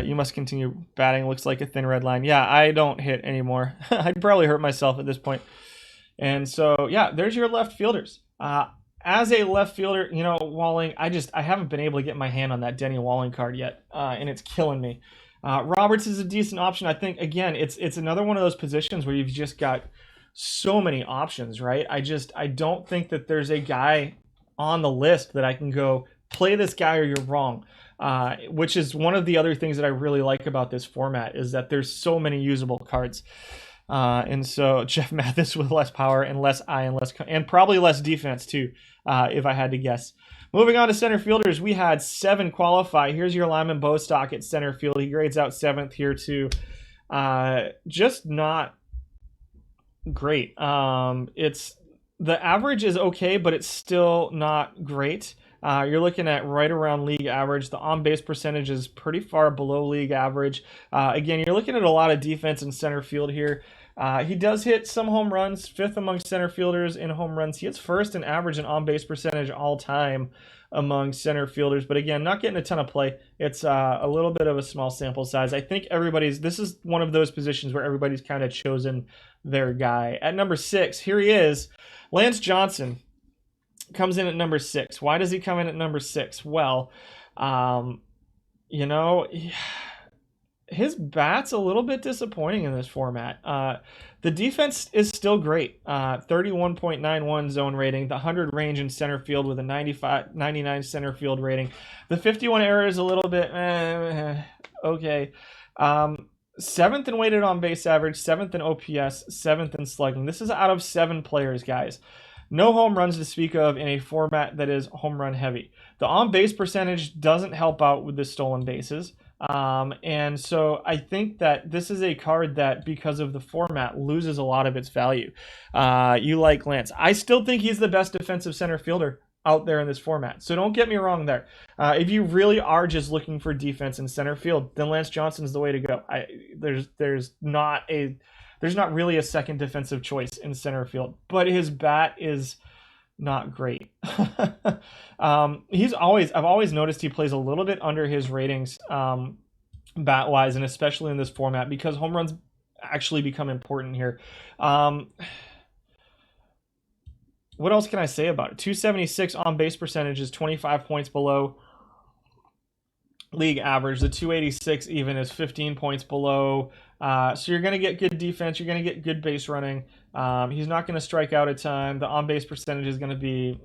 You must continue batting. Looks like a thin red line. Yeah, I don't hit anymore. I'd probably hurt myself at this point. And so, yeah, there's your left fielders. As a left fielder, Walling, I haven't been able to get my hand on that Denny Walling card yet, and it's killing me. Roberts is a decent option. I think, again, it's another one of those positions where you've just got so many options, right? I don't think that there's a guy on the list that I can go, play this guy or you're wrong, which is one of the other things that I really like about this format is that there's so many usable cards. And so Jeff Mathis with less power and less eye and probably less defense too, if I had to guess. Moving on to center fielders, we had 7 qualify. Here's your lineman Bostock at center field. He grades out 7th here too. Just not great. It's the average is okay, but it's still not great. You're looking at right around league average. The on-base percentage is pretty far below league average. Again, you're looking at a lot of defense in center field here. He does hit some home runs, 5th among center fielders in home runs. He hits 1st in average and on-base percentage all time among center fielders. But again, not getting a ton of play. It's a little bit of a small sample size. I think this is one of those positions where everybody's kind of chosen their guy. At number 6, here he is. Lance Johnson comes in at number 6. Why does he come in at number 6? Well, his bat's a little bit disappointing in this format. The defense is still great. 31.91 zone rating, the 100 range in center field with a 99 center field rating. The 51 error is a little bit okay. 7th in weighted on base average, 7th in OPS, 7th in slugging. This is out of 7 players, guys. No home runs to speak of in a format that is home run heavy. The on-base percentage doesn't help out with the stolen bases. And so I think that this is a card that, because of the format, loses a lot of its value. You like Lance. I still think he's the best defensive center fielder out there in this format. So don't get me wrong there. If you really are just looking for defense in center field, then Lance Johnson's the way to go. There's not really a second defensive choice in center field, but his bat is not great. I've always noticed he plays a little bit under his ratings, bat wise, and especially in this format, because home runs actually become important here. What else can I say about it? 276 on base percentage is 25 points below league average. The 286 even is 15 points below. So you're going to get good defense. You're going to get good base running. He's not going to strike out a ton. The on-base percentage is going to be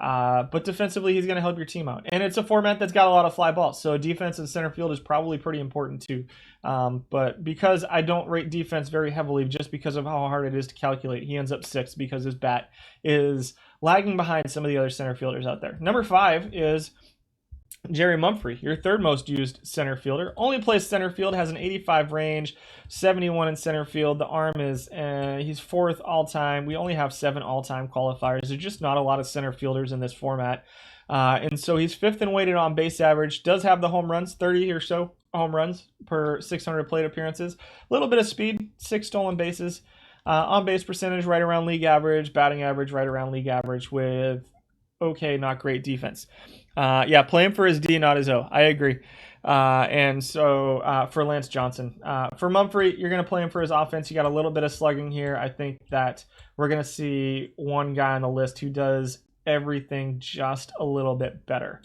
but defensively, he's going to help your team out. And it's a format that's got a lot of fly balls. So defense in center field is probably pretty important too. But because I don't rate defense very heavily, just because of how hard it is to calculate, he ends up 6th because his bat is lagging behind some of the other center fielders out there. Number 5 is Jerry Mumphrey, your 3rd most used center fielder. Only plays center field, has an 85 range, 71 in center field. The arm is, he's 4th all-time. We only have 7 all-time qualifiers. There's just not a lot of center fielders in this format. And so he's 5th in weighted on base average. Does have the home runs, 30 or so home runs per 600 plate appearances. A little bit of speed, 6 stolen bases. On base percentage, right around league average. Batting average, right around league average, with okay, not great defense. Play him for his D, not his O. I agree. And so for Lance Johnson. For Mumphrey, you're going to play him for his offense. You got a little bit of slugging here. I think that we're going to see one guy on the list who does everything just a little bit better.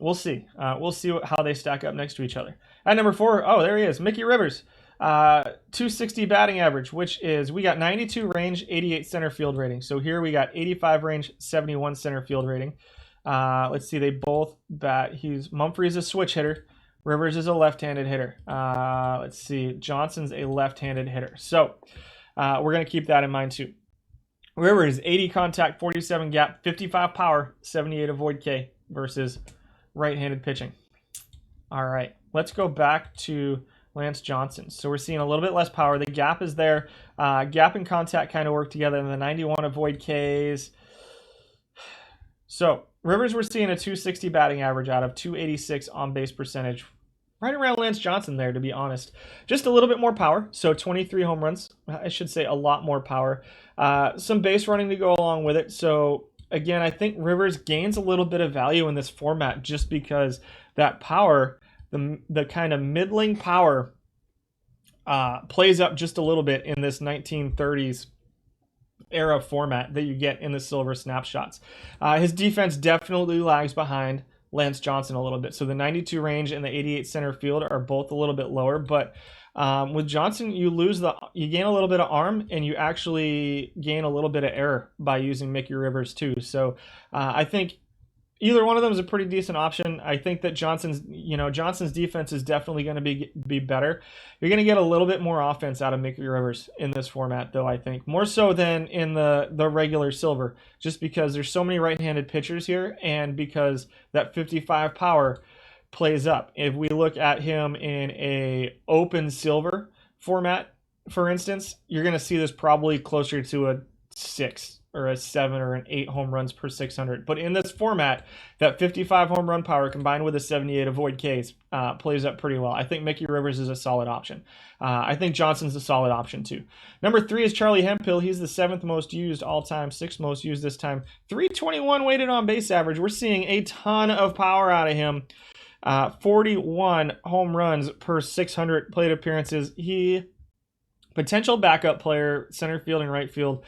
We'll see. We'll see how they stack up next to each other. At number 4, there he is, Mickey Rivers. 260 batting average, which is, we got 92 range, 88 center field rating. So here we got 85 range, 71 center field rating. Let's see, they both bat. Mumphrey's a switch hitter. Rivers is a left-handed hitter. Let's see, Johnson's a left-handed hitter. So we're going to keep that in mind too. Rivers, 80 contact, 47 gap, 55 power, 78 avoid K versus right-handed pitching. All right, let's go back to Lance Johnson. So we're seeing a little bit less power. The gap is there. Gap and contact kind of work together, and the 91 avoid Ks. So Rivers, we're seeing a 260 batting average out of 286 on base percentage. Right around Lance Johnson there, to be honest. Just a little bit more power. So 23 home runs. I should say a lot more power. Some base running to go along with it. So again, I think Rivers gains a little bit of value in this format just because that power, the kind of middling power, plays up just a little bit in this 1930s era format that you get in the silver snapshots. His defense definitely lags behind Lance Johnson a little bit. So the 92 range and the 88 center field are both a little bit lower, but with Johnson, you gain a little bit of arm, and you actually gain a little bit of error by using Mickey Rivers too. So I think either one of them is a pretty decent option. I think that Johnson's defense is definitely going to be better. You're going to get a little bit more offense out of Mickey Rivers in this format, though, I think. More so than in the regular silver, just because there's so many right-handed pitchers here, and because that 55 power plays up. If we look at him in a open silver format, for instance, you're going to see this probably closer to a 6 or a 7 or an 8 home runs per 600. But in this format, that 55 home run power combined with a 78 avoid Ks plays up pretty well. I think Mickey Rivers is a solid option. I think Johnson's a solid option too. Number 3 is Charlie Hemphill. He's the 7th most used all time, 6th most used this time. 321 weighted on base average. We're seeing a ton of power out of him. 41 home runs per 600 plate appearances. He, potential backup player, center field and right field.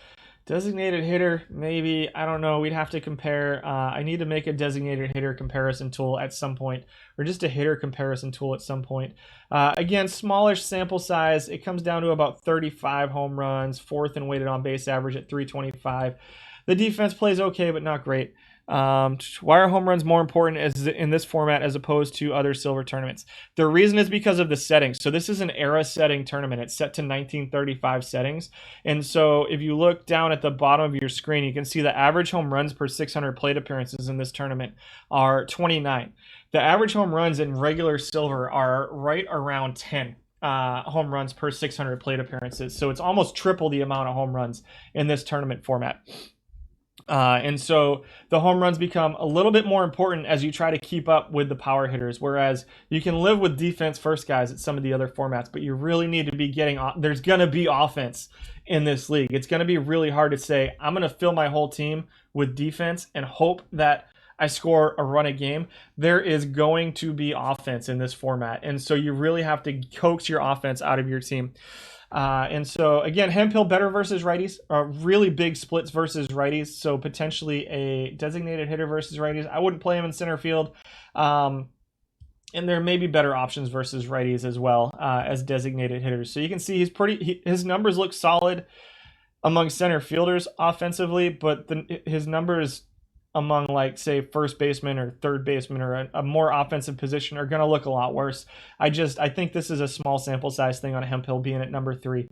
Designated hitter, maybe. I don't know. We'd have to compare. I need to make a designated hitter comparison tool at some point, or just a hitter comparison tool at some point. Again, smallish sample size. It comes down to about 35 home runs, 4th in weighted on base average at 325. The defense plays okay, but not great. Why are home runs more important in this format as opposed to other silver tournaments? The reason is because of the settings. So this is an era setting tournament. It's set to 1935 settings. And so if you look down at the bottom of your screen, you can see the average home runs per 600 plate appearances in this tournament are 29. The average home runs in regular silver are right around 10. Home runs per 600 plate appearances. So it's almost triple the amount of home runs in this tournament format. And so the home runs become a little bit more important as you try to keep up with the power hitters, whereas you can live with defense first guys at some of the other formats, but you really need to be there's going to be offense in this league. It's going to be really hard to say, I'm going to fill my whole team with defense and hope that I score a run a game. There is going to be offense in this format. And so you really have to coax your offense out of your team. And so, again, Hemphill better versus righties, really big splits versus righties. So potentially a designated hitter versus righties. I wouldn't play him in center field. And there may be better options versus righties as well as designated hitters. So you can see his numbers look solid among center fielders offensively, but his numbers among, like, say, first baseman or third baseman or a more offensive position are going to look a lot worse. I think this is a small sample size thing on Hemphill being at number 3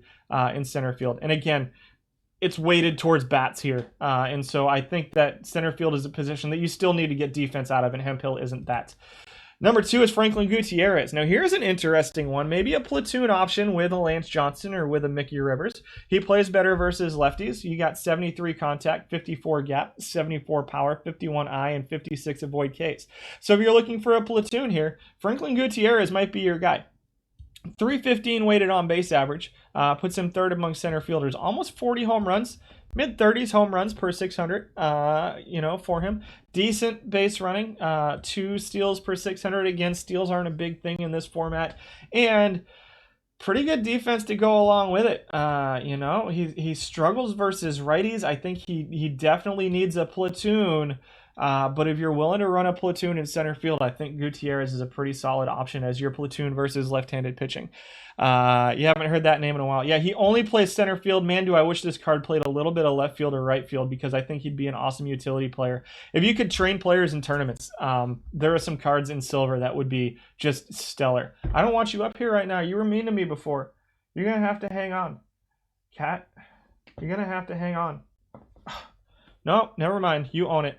in center field. And again, it's weighted towards bats here. And so I think that center field is a position that you still need to get defense out of, and Hemphill isn't that. Number 2 is Franklin Gutierrez. Now, here's an interesting one. Maybe a platoon option with a Lance Johnson or with a Mickey Rivers. He plays better versus lefties. You got 73 contact, 54 gap, 74 power, 51 eye, and 56 avoid Ks. So if you're looking for a platoon here, Franklin Gutierrez might be your guy. 315 weighted on base average, puts him third among center fielders. Almost 40 home runs. Mid-30s home runs per 600, for him. Decent base running, 2 steals per 600. Again, steals aren't a big thing in this format. And pretty good defense to go along with it. He struggles versus righties. I think he definitely needs a platoon. But if you're willing to run a platoon in center field, I think Gutierrez is a pretty solid option as your platoon versus left-handed pitching. You haven't heard that name in a while. Yeah, he only plays center field. Man, do I wish this card played a little bit of left field or right field, because I think he'd be an awesome utility player. If you could train players in tournaments, there are some cards in silver that would be just stellar. I don't want you up here right now. You were mean to me before. You're going to have to hang on. Cat, you're going to have to hang on. No, never mind. You own it.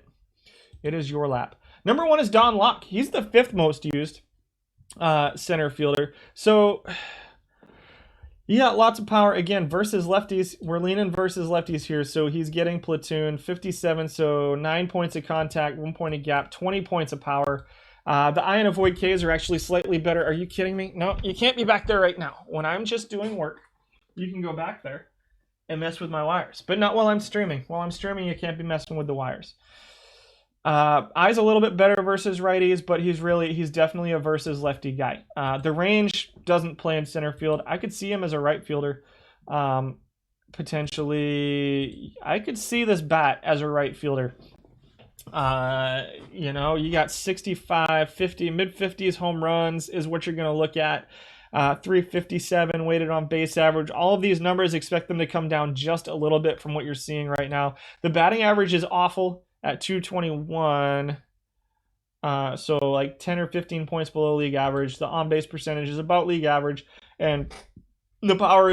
It is your lap. Number 1 is Don Locke. He's the 5th most used center fielder. So you got lots of power. Again, versus lefties. We're leaning versus lefties here. So he's getting platoon 57. So 9 points of contact, 1 point of gap, 20 points of power. The eye and avoid Ks are actually slightly better. Are you kidding me? No, you can't be back there right now. When I'm just doing work, you can go back there and mess with my wires. But not while I'm streaming. While I'm streaming, you can't be messing with the wires. Eye's a little bit better versus righties, but he's definitely a versus lefty guy. The range doesn't play in center field. I could see him as a right fielder. Potentially, I could see this bat as a right fielder. You got 65, 50, mid-50s home runs is what you're going to look at. 357 weighted on base average. All of these numbers, expect them to come down just a little bit from what you're seeing right now. The batting average is awful at 221, so like 10 or 15 points below league average. The on-base percentage is about league average, and the power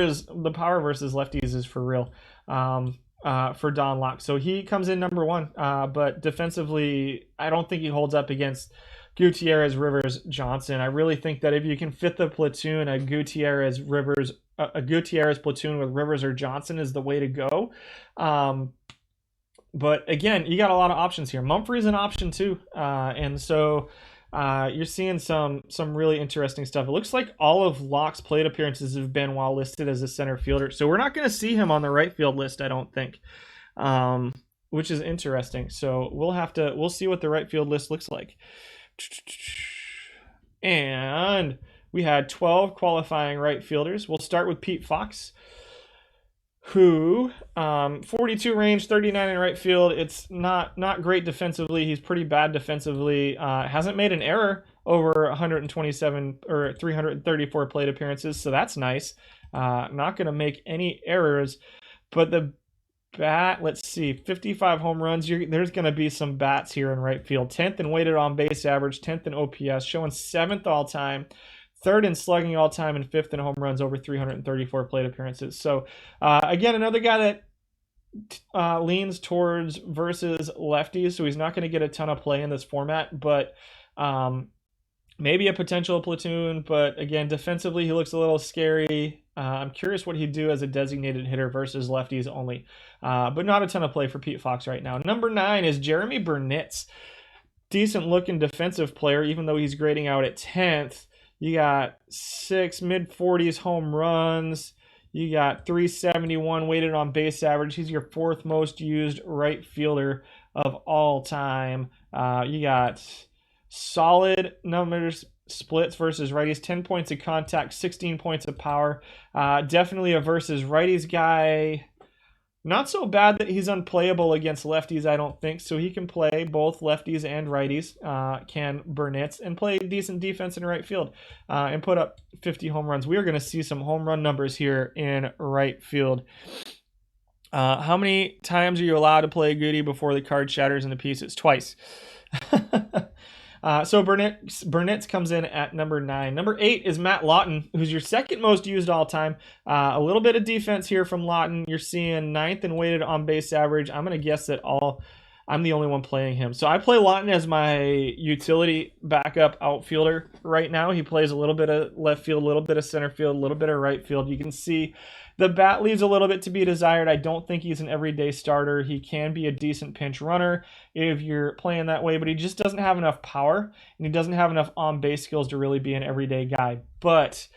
versus lefties is for real for Don Locke. So he comes in number 1, but defensively, I don't think he holds up against Gutierrez, Rivers, Johnson. I really think that if you can fit the platoon, a Gutierrez platoon with Rivers or Johnson is the way to go. But again, you got a lot of options here. Mumphrey's an option too, and so you're seeing some really interesting stuff. It looks like all of Locke's plate appearances have been while listed as a center fielder, so we're not going to see him on the right field list, I don't think, which is interesting. So we'll see what the right field list looks like. And we had 12 qualifying right fielders. We'll start with Pete Fox, who 42 range, 39 in right field. It's not great defensively. He's pretty bad defensively. Hasn't made an error over 127 or 334 plate appearances, so that's nice. Not going to make any errors. But the bat. Let's see, 55 home runs. There's going to be some bats here in right field. 10th in weighted on base average, 10th in OPS, showing 7th all time, 3rd in slugging all time, and 5th in home runs over 334 plate appearances. So again, another guy that leans towards versus lefties, so he's not going to get a ton of play in this format, but maybe a potential platoon. But again, defensively, he looks a little scary. I'm curious what he'd do as a designated hitter versus lefties only, but not a ton of play for Pete Fox right now. Number 9 is Jeremy Burnitz. Decent looking defensive player, even though he's grading out at 10th. You got 6 mid-40s home runs. You got 371 weighted on base average. He's your 4th most used right fielder of all time. You got solid numbers, splits versus righties, 10 points of contact, 16 points of power. Definitely a versus righties guy. Not so bad that he's unplayable against lefties, I don't think. So he can play both lefties and righties, can Burnitz, and play decent defense in right field and put up 50 home runs. We are going to see some home run numbers here in right field. How many times are you allowed to play Goody before the card shatters into pieces? Twice. So Burnitz comes in at number 9. Number 8 is Matt Lawton, who's your 2nd most used all time. A little bit of defense here from Lawton. You're seeing 9th in weighted on base average. I'm going to guess that I'm the only one playing him. So I play Lawton as my utility backup outfielder right now. He plays a little bit of left field, a little bit of center field, a little bit of right field. You can see the bat leaves a little bit to be desired. I don't think he's an everyday starter. He can be a decent pinch runner if you're playing that way, but he just doesn't have enough power, and he doesn't have enough on-base skills to really be an everyday guy. But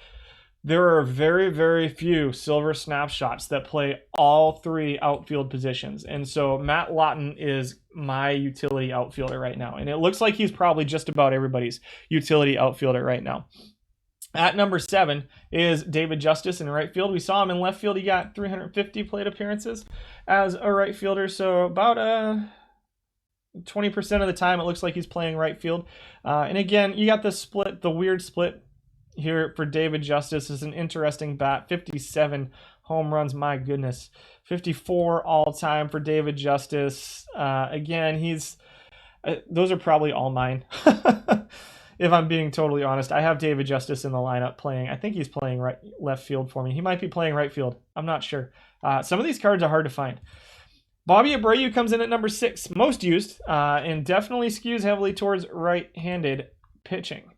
there are very, very few silver snapshots that play all 3 outfield positions. And so Matt Lawton is my utility outfielder right now. And it looks like he's probably just about everybody's utility outfielder right now. At number 7 is David Justice in right field. We saw him in left field. He got 350 plate appearances as a right fielder. So about 20% of the time it looks like he's playing right field. And again, you got the weird split here for David Justice. Is an interesting bat. 57 home runs, my goodness. 54 all time for David Justice. Again, those are probably all mine. If I'm being totally honest, I have David Justice in the lineup playing. I think he's playing left field for me. He might be playing right field. I'm not sure. Some of these cards are hard to find. Bobby Abreu comes in at number 6, most used, and definitely skews heavily towards right-handed pitching.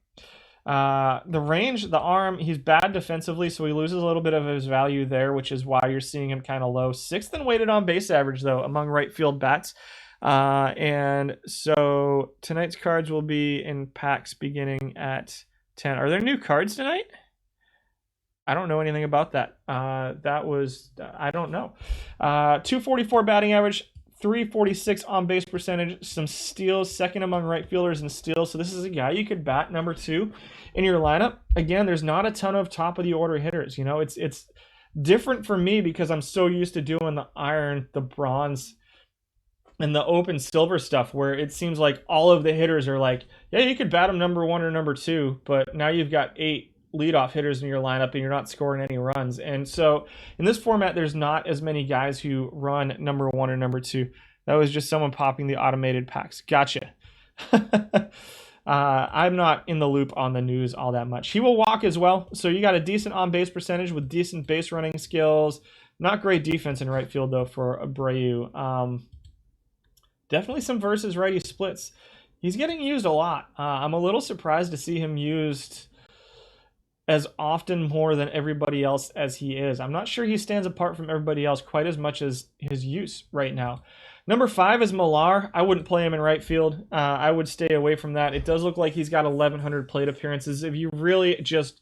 The range, the arm, he's bad defensively, so he loses a little bit of his value there, which is why you're seeing him kind of low. 6th in weighted on base average, though, among right field bats. And so tonight's cards will be in packs beginning at 10. Are there new cards tonight? I don't know anything about that. I don't know. 244 batting average, 346 on base percentage, some steals, 2nd among right fielders in steals. So this is a guy you could bat number 2 in your lineup. Again, there's not a ton of top of the order hitters. You know, it's different for me because I'm so used to doing the iron, the bronze, and the open silver stuff, where it seems like all of the hitters are like, yeah, you could bat them number 1 or number 2, but now you've got 8 leadoff hitters in your lineup and you're not scoring any runs. And so in this format, there's not as many guys who run number 1 or number 2. That was just someone popping the automated packs. Gotcha. I'm not in the loop on the news all that much. He will walk as well. So you got a decent on-base percentage with decent base running skills. Not great defense in right field, though, for Abreu. Definitely some versus righty splits. He's getting used a lot. I'm a little surprised to see him used as often more than everybody else as he is. I'm not sure he stands apart from everybody else quite as much as his use right now. Number 5 is Millar. I wouldn't play him in right field. I would stay away from that. It does look like he's got 1,100 plate appearances. If you really just,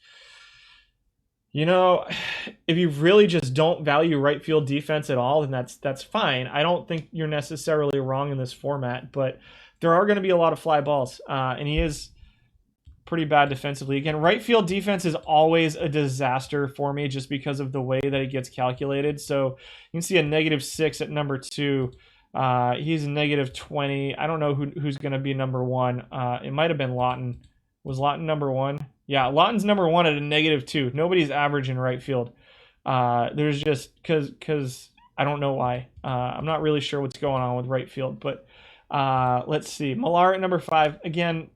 if you really just don't value right field defense at all, then that's fine. I don't think you're necessarily wrong in this format, but there are going to be a lot of fly balls, and he is pretty bad defensively. Again, right field defense is always a disaster for me just because of the way that it gets calculated. So you can see a -6 at number 2. He's a -20. I don't know who's going to be number 1. It might have been Lawton. Was Lawton number 1? Yeah, Lawton's number 1 at a -2. Nobody's average in right field. There's just because I don't know why. I'm not really sure what's going on with right field, but let's see. Millar at number 5. Again,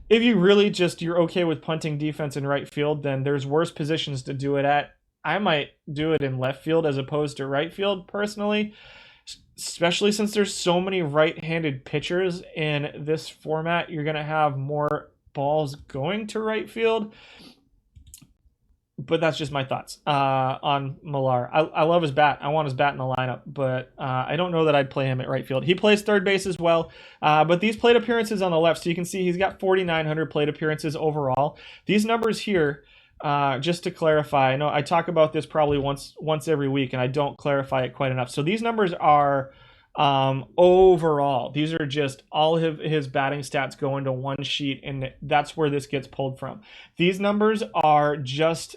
if you really you're okay with punting defense in right field, then there's worse positions to do it at. I might do it in left field as opposed to right field personally, especially since there's so many right-handed pitchers in this format. You're going to have more balls going to right field. But that's just my thoughts on Millar. I love his bat. I want his bat in the lineup, but I don't know that I'd play him at right field. He plays third base as well, but these plate appearances on the left, so you can see he's got 4,900 plate appearances overall. These numbers here, just to clarify, I know I talk about this probably once every week, and I don't clarify it quite enough. So these numbers are overall. These are just all of his batting stats go into one sheet, and that's where this gets pulled from. These numbers are just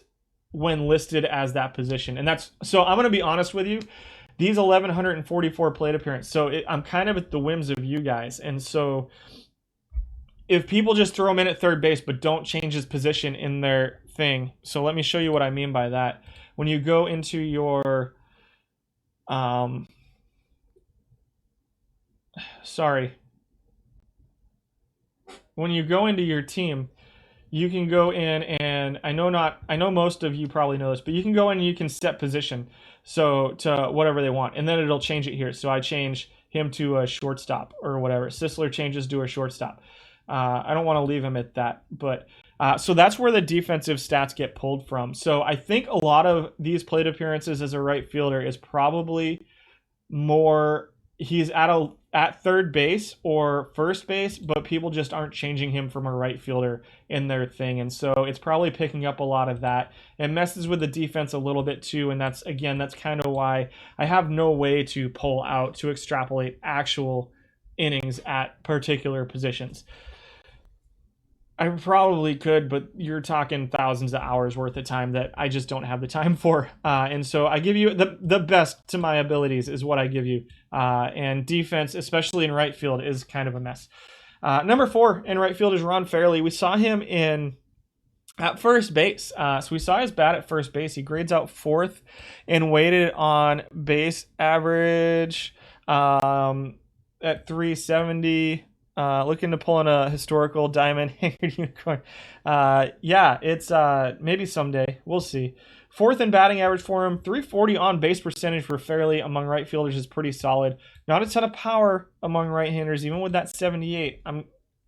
when listed as that position. And so I'm going to be honest with you, these 1,144 plate appearance. So I'm kind of at the whims of you guys. And so if people just throw him in at third base, but don't change his position in their thing. So let me show you what I mean by that. When you go into your, when you go into your team, you can go in and I know most of you probably know this, but you can go in and you can set position so to whatever they want, and then it'll change it here. So I change him to a shortstop or whatever. Sisler changes to a shortstop. I don't want to leave him at that, but so that's where the defensive stats get pulled from. So I think a lot of these plate appearances as a right fielder is probably more he's at third base or first base, but people just aren't changing him from a right fielder in their thing. And so it's probably picking up a lot of that. It messes with the defense a little bit too. And that's kind of why I have no way to pull out to extrapolate actual innings at particular positions. I probably could, but you're talking thousands of hours worth of time that I just don't have the time for. And so I give you the best to my abilities is what I give you. And defense, especially in right field, is kind of a mess. Number 4 in right field is Ron Fairley. We saw him at first base. So we saw his bat at first base. He grades out 4th and weighted on base average at 370. Looking to pull in a historical diamond unicorn. Yeah, it's maybe someday. We'll see. 4th in batting average for him. 340 on base percentage for Fairley among right fielders is pretty solid. Not a ton of power among right-handers, even with that 78.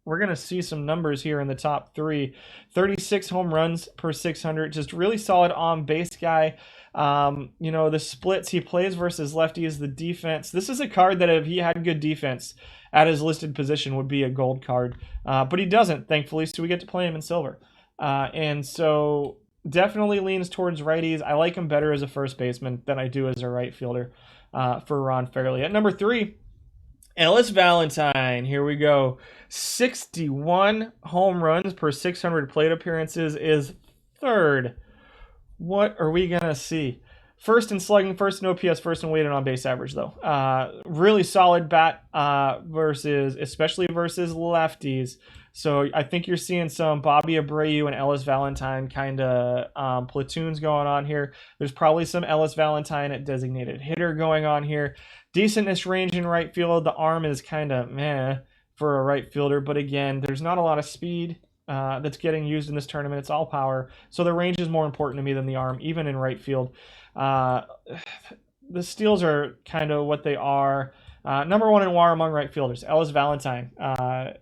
We're going to see some numbers here in the top 3. 36 home runs per 600. Just really solid on base guy. The splits he plays versus lefties, the defense. This is a card that if he had good defense at his listed position would be a gold card. But he doesn't, thankfully, so we get to play him in silver. And so definitely leans towards righties. I like him better as a first baseman than I do as a right fielder for Ron Fairley. At number 3, Ellis Valentine. Here we go. 61 home runs per 600 plate appearances is 3rd. What are we going to see? 1st in slugging, 1st in OPS, 1st in weighted on base average, though. Really solid bat especially versus lefties. So I think you're seeing some Bobby Abreu and Ellis Valentine kind of platoons going on here. There's probably some Ellis Valentine at designated hitter going on here. Decentness range in right field. The arm is kind of meh for a right fielder, but again, there's not a lot of speed that's getting used in this tournament. It's all power. So the range is more important to me than the arm, even in right field. The steals are kind of what they are. Number 1 in WAR among right fielders, Ellis Valentine. I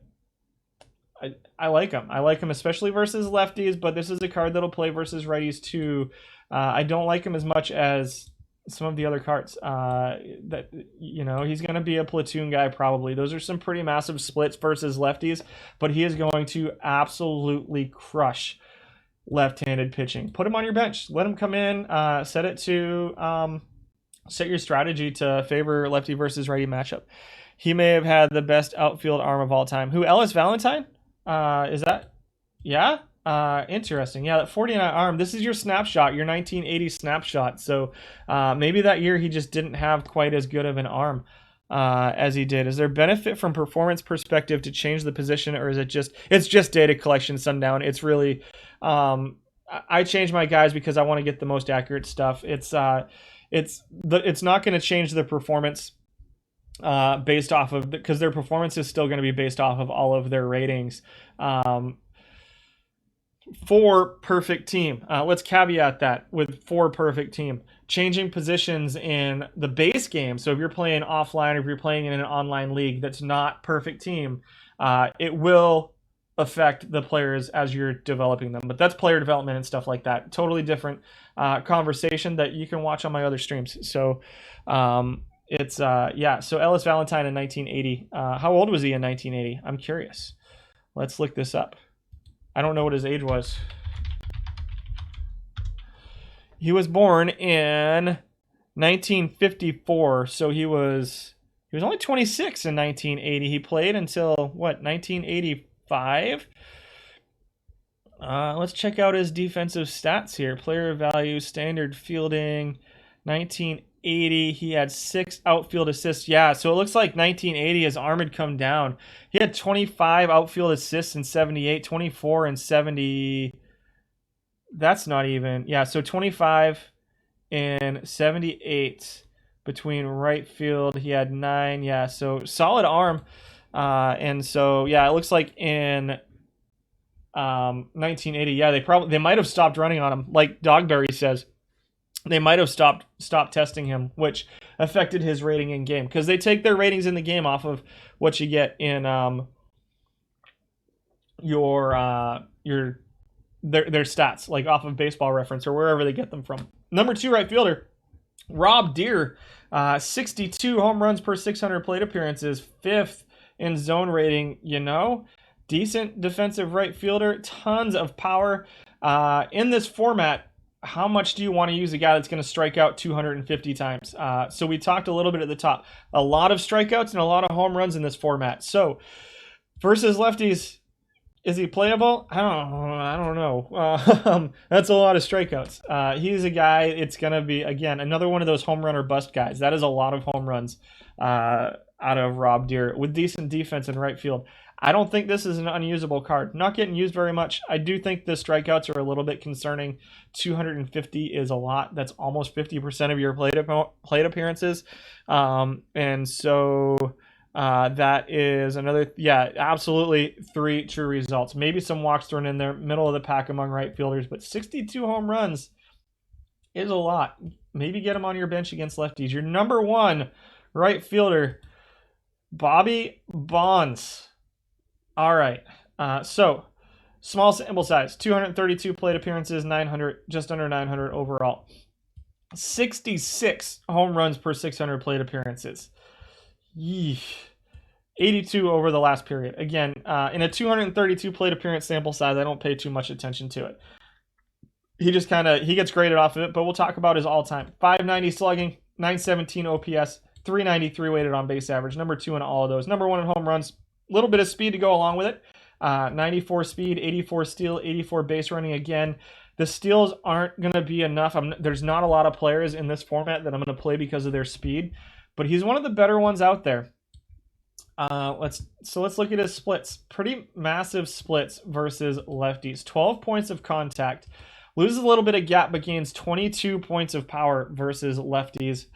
like him. I like him especially versus lefties, but this is a card that'll play versus righties too. I don't like him as much as some of the other cards. He's going to be a platoon guy probably. Those are some pretty massive splits versus lefties, but he is going to absolutely crush left-handed pitching. Put him on your bench. Let him come in. Set your strategy to favor lefty versus righty matchup. He may have had the best outfield arm of all time. Who, Ellis Valentine? Is that? Yeah? Interesting. Yeah, that 49 arm. This is your snapshot, your 1980 snapshot. So maybe that year he just didn't have quite as good of an arm as he did. Is there benefit from performance perspective to change the position, or is it's just data collection sundown? It's really I change my guys because I want to get the most accurate stuff. it's not going to change the performance based off of, because their performance is still going to be based off of all of their ratings. For perfect team. Let's caveat that with for perfect team. Changing positions in the base game. So if you're playing offline, or if you're playing in an online league that's not perfect team, it will affect the players as you're developing them. But that's player development and stuff like that. Totally different conversation that you can watch on my other streams. So it's so Ellis Valentine in 1980. How old was he in 1980? I'm curious. Let's look this up. I don't know what his age was. He was born in 1954, so he was only 26 in 1980. He played until 1985. Let's check out his defensive stats here. Player value, standard fielding, 1980. He had 6 outfield assists. Yeah, so it looks like 1980 his arm had come down. He had 25 outfield assists in 78, 24 in 70. That's not even. Yeah, so 25 in 78 between right field. He had 9. Yeah, so solid arm. And so, yeah, it looks like in 1980, yeah, they might have stopped running on him. Like Dogberry says, they might have stopped testing him, which affected his rating in game, because they take their ratings in the game off of what you get in their stats, like off of Baseball Reference or wherever they get them from. Number 2 right fielder, Rob Deere, 62 home runs per 600 plate appearances, 5th in zone rating. Decent defensive right fielder, tons of power. In this format, how much do you want to use a guy that's going to strike out 250 times? So we talked a little bit at the top. A lot of strikeouts and a lot of home runs in this format. So versus lefties, is he playable? I don't know. That's a lot of strikeouts. He's a guy, it's going to be, again, another one of those home run or bust guys. That is a lot of home runs out of Rob Deere with decent defense in right field. I don't think this is an unusable card. Not getting used very much. I do think the strikeouts are a little bit concerning. 250 is a lot. That's almost 50% of your plate appearances. And so that is another, absolutely 3 true results. Maybe some walks thrown in there, middle of the pack among right fielders, but 62 home runs is a lot. Maybe get him on your bench against lefties. Your number 1 right fielder, Bobby Bonds. All right, so small sample size, 232 plate appearances, 900, just under 900 overall. 66 home runs per 600 plate appearances. 82 over the last period. Again, in a 232 plate appearance sample size, I don't pay too much attention to it. He just he gets graded off of it, but we'll talk about his all-time. 590 slugging, 917 OPS, 393 weighted on base average. Number 2 in all of those. Number 1 in home runs. Little bit of speed to go along with it. 94 speed, 84 steal, 84 base running. Again, the steals aren't going to be enough. There's not a lot of players in this format that I'm going to play because of their speed, but he's one of the better ones out there. Let's look at his splits. Pretty massive splits versus lefties. 12 points of contact. Loses a little bit of gap, but gains 22 points of power versus lefties.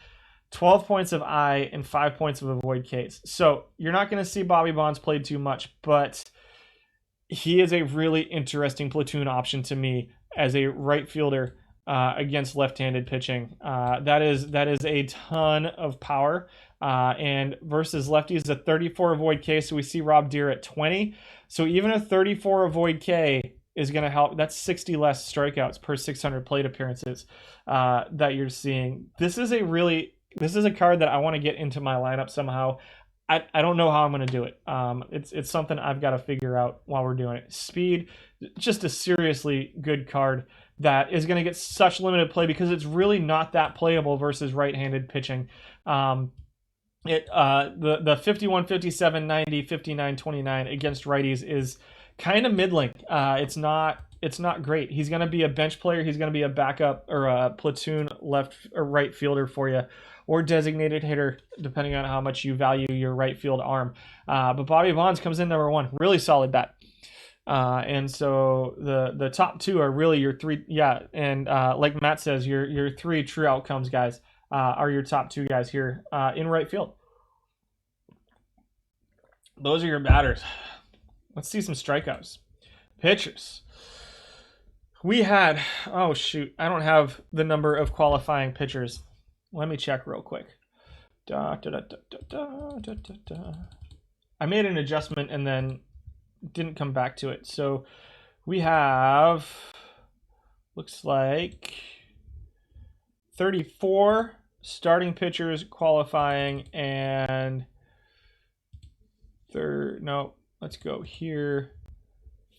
12 points of I and 5 points of avoid Ks. So you're not going to see Bobby Bonds played too much, but he is a really interesting platoon option to me as a right fielder against left-handed pitching. That is a ton of power. And versus lefties, a 34 avoid K. So we see Rob Deere at 20. So even a 34 avoid K is going to help. That's 60 less strikeouts per 600 plate appearances that you're seeing. This is a card that I want to get into my lineup somehow. I don't know how I'm going to do it. It's something I've got to figure out while we're doing it. Speed, just a seriously good card that is going to get such limited play because it's really not that playable versus right-handed pitching. The 51, 57, 90, 59, 29 against righties is kind of middling. It's not great. He's going to be a bench player. He's going to be a backup or a platoon left or right fielder for you, or designated hitter, depending on how much you value your right field arm. But Bobby Bonds comes in number 1. Really solid bat. And so the top 2 are really your 3. Yeah, and like Matt says, your 3 true outcomes guys. are your top two guys here in right field. Those are your batters. Let's see some strikeouts. Pitchers. We had, oh shoot, I don't have the number of qualifying pitchers. Let me check real quick. I made an adjustment and then didn't come back to it. So we have, looks like 34 starting pitchers qualifying, and let's go here.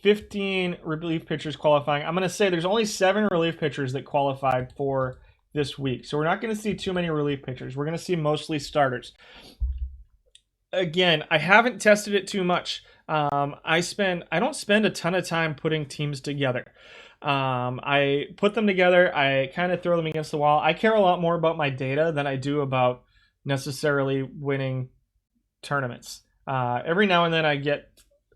15 relief pitchers qualifying. I'm going to say there's only 7 relief pitchers that qualified for this week. So we're not going to see too many relief pitchers. We're going to see mostly starters. Again, I haven't tested it too much. I don't spend a ton of time putting teams together. I put them together. I kind of throw them against the wall. I care a lot more about my data than I do about necessarily winning tournaments. Every now and then I get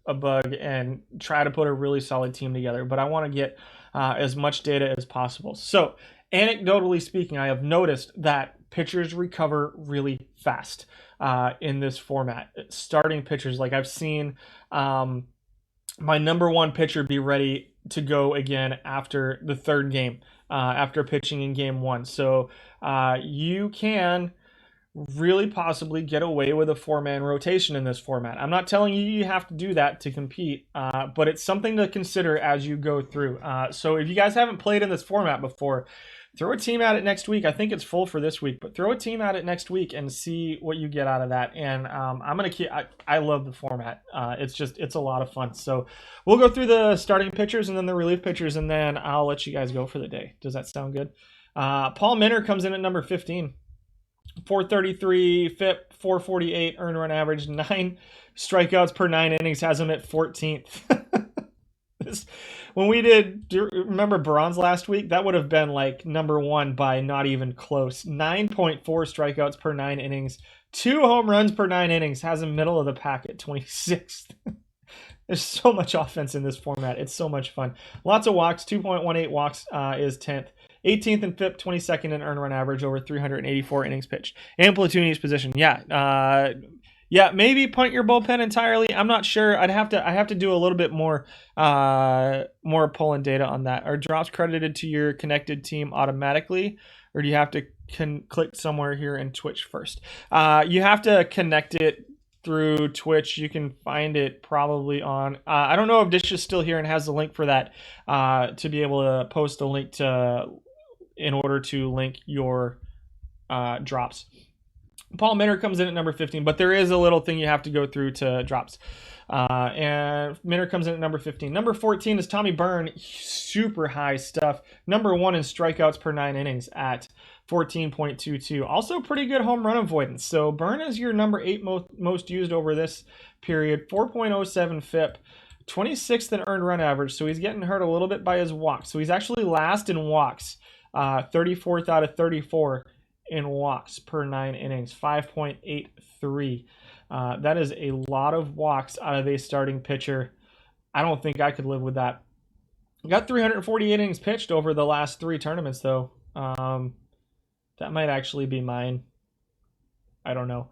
a bug and try to put a really solid team together, but I want to get as much data as possible. So anecdotally speaking, I have noticed that pitchers recover really fast in this format. Starting pitchers, like I've seen my number one pitcher be ready to go again after the third game, after pitching in game 1. So you can really possibly get away with a 4-man rotation in this format. I'm not telling you have to do that to compete, but it's something to consider as you go through. So if you guys haven't played in this format before, throw a team at it next week. I think it's full for this week, but throw a team at it next week and see what you get out of that. And I love the format. It's a lot of fun. So we'll go through the starting pitchers and then the relief pitchers, and then I'll let you guys go for the day. Does that sound good? Paul Minner comes in at number 15. 433 FIP, 448 earned run average, 9 strikeouts per 9 innings, has him at 14th. When we remember bronze last week, that would have been like number 1 by not even close. 9.4 strikeouts per 9 innings, 2 home runs per 9 innings, has him middle of the pack at 26th. There's so much offense in this format. It's so much fun. Lots of walks. 2.18 walks is 10th. 18th in FIP, 22nd in earned run average, over 384 innings pitched. And platoon each position. Yeah, maybe punt your bullpen entirely. I'm not sure. I have to do a little bit more pulling data on that. Are drops credited to your connected team automatically, or do you have to click somewhere here in Twitch first? You have to connect it through Twitch. You can find it probably on I don't know if Dish is still here and has the link for that, to be able to post a link in order to link your drops. Paul Minner comes in at number 15, but there is a little thing you have to go through to drops. And Minner comes in at number 15. Number 14 is Tommy Byrne. Super high stuff. Number 1 in strikeouts per 9 innings at 14.22. Also pretty good home run avoidance. So Byrne is your number 8 most used over this period. 4.07 FIP. 26th in earned run average. So he's getting hurt a little bit by his walks. So he's actually last in walks. 34th out of 34 in walks per 9 innings, 5.83. That is a lot of walks out of a starting pitcher. I don't think I could live with that. Got 340 innings pitched over the last 3 tournaments, though. That might actually be mine. I don't know.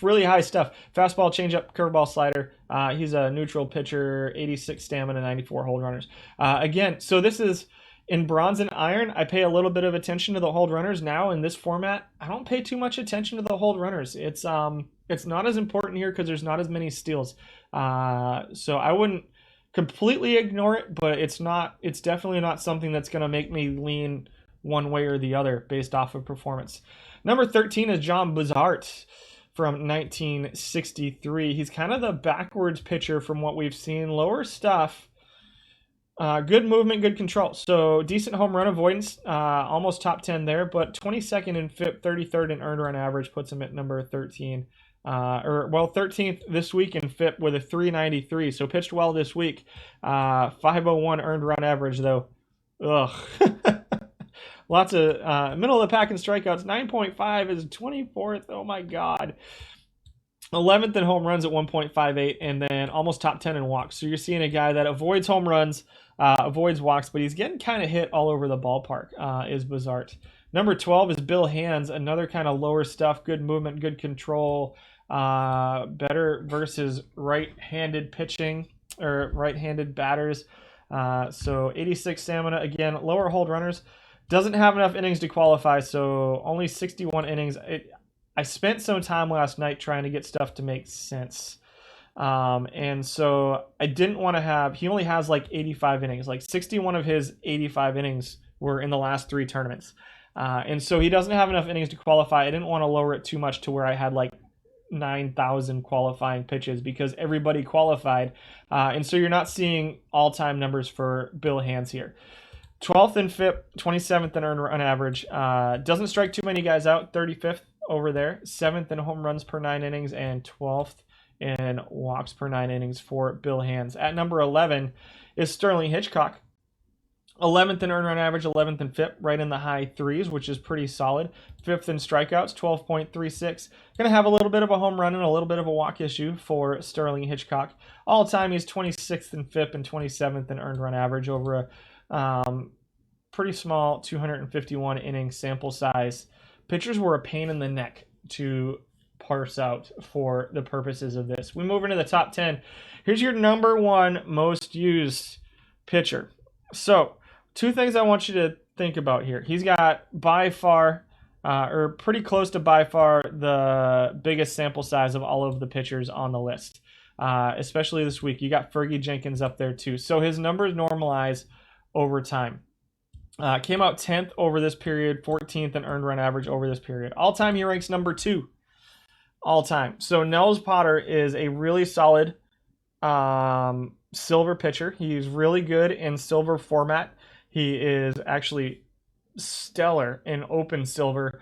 Really high stuff. Fastball, changeup, curveball, slider. He's a neutral pitcher, 86 stamina, 94 hold runners. Again, so this is in bronze and iron. I pay a little bit of attention to the hold runners. Now in this format, I don't pay too much attention to the hold runners. It's not as important here because there's not as many steals. So I wouldn't completely ignore it, but it's definitely not something that's going to make me lean one way or the other based off of performance. Number 13 is John Buzart from 1963. He's kind of the backwards pitcher from what we've seen. Lower stuff. Good movement, good control. So decent home run avoidance, almost top 10 there, but 22nd in FIP, 33rd in earned run average puts him at number 13. 13th this week in FIP with a 393. So pitched well this week. 501 earned run average though. Ugh. Lots of middle of the pack in strikeouts. 9.5 is 24th. Oh my God. 11th in home runs at 1.58, and then almost top 10 in walks. So you're seeing a guy that avoids home runs, avoids walks, but he's getting kind of hit all over the ballpark, is Buzart. Number 12 is Bill Hands, another kind of lower stuff, good movement, good control, better versus right-handed pitching or right-handed batters. So 86 stamina, again, lower hold runners. Doesn't have enough innings to qualify, so only 61 innings. I spent some time last night trying to get stuff to make sense. And so I didn't want to have, he only has like 85 innings, like 61 of his 85 innings were in the last 3 tournaments. And so he doesn't have enough innings to qualify. I didn't want to lower it too much to where I had like 9,000 qualifying pitches because everybody qualified. And so you're not seeing all-time numbers for Bill Hands here. 12th in FIP, 27th in earned run average. Doesn't strike too many guys out, 35th over there. 7th in home runs per 9 innings and 12th in walks per 9 innings for Bill Hands. At number 11 is Sterling Hitchcock. 11th in earned run average, 11th in FIP, right in the high 3s, which is pretty solid. 5th in strikeouts, 12.36. Going to have a little bit of a home run and a little bit of a walk issue for Sterling Hitchcock. All time, he's 26th in FIP and 27th in earned run average over a pretty small 251 inning sample size. Pitchers were a pain in the neck to parse out for the purposes of this. We move into the top 10. Here's your number 1 most used pitcher. So 2 things I want you to think about here. He's got by far, or pretty close to by far, the biggest sample size of all of the pitchers on the list, especially this week. You got Fergie Jenkins up there too. So his numbers normalize over time. Came out 10th over this period, 14th in earned run average over this period. All time, he ranks number 2. All time. So Nels Potter is a really solid silver pitcher. He's really good in silver format. He is actually stellar in open silver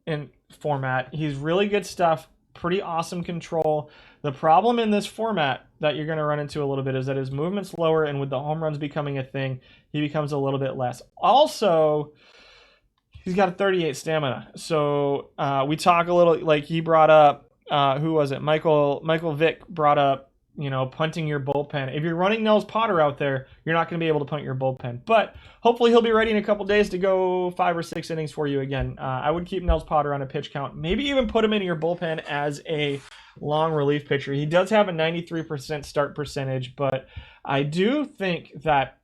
in format. He's really good stuff. Pretty awesome control. The problem in this format that you're going to run into a little bit is that his movement's lower, and with the home runs becoming a thing, he becomes a little bit less. Also, he's got a 38 stamina. So we talk a little, like he brought up, who was it? Michael Vick brought up, punting your bullpen. If you're running Nels Potter out there, you're not going to be able to punt your bullpen. But hopefully he'll be ready in a couple days to go 5 or 6 innings for you again. I would keep Nels Potter on a pitch count. Maybe even put him in your bullpen as a long relief pitcher. He does have a 93% start percentage, but I do think that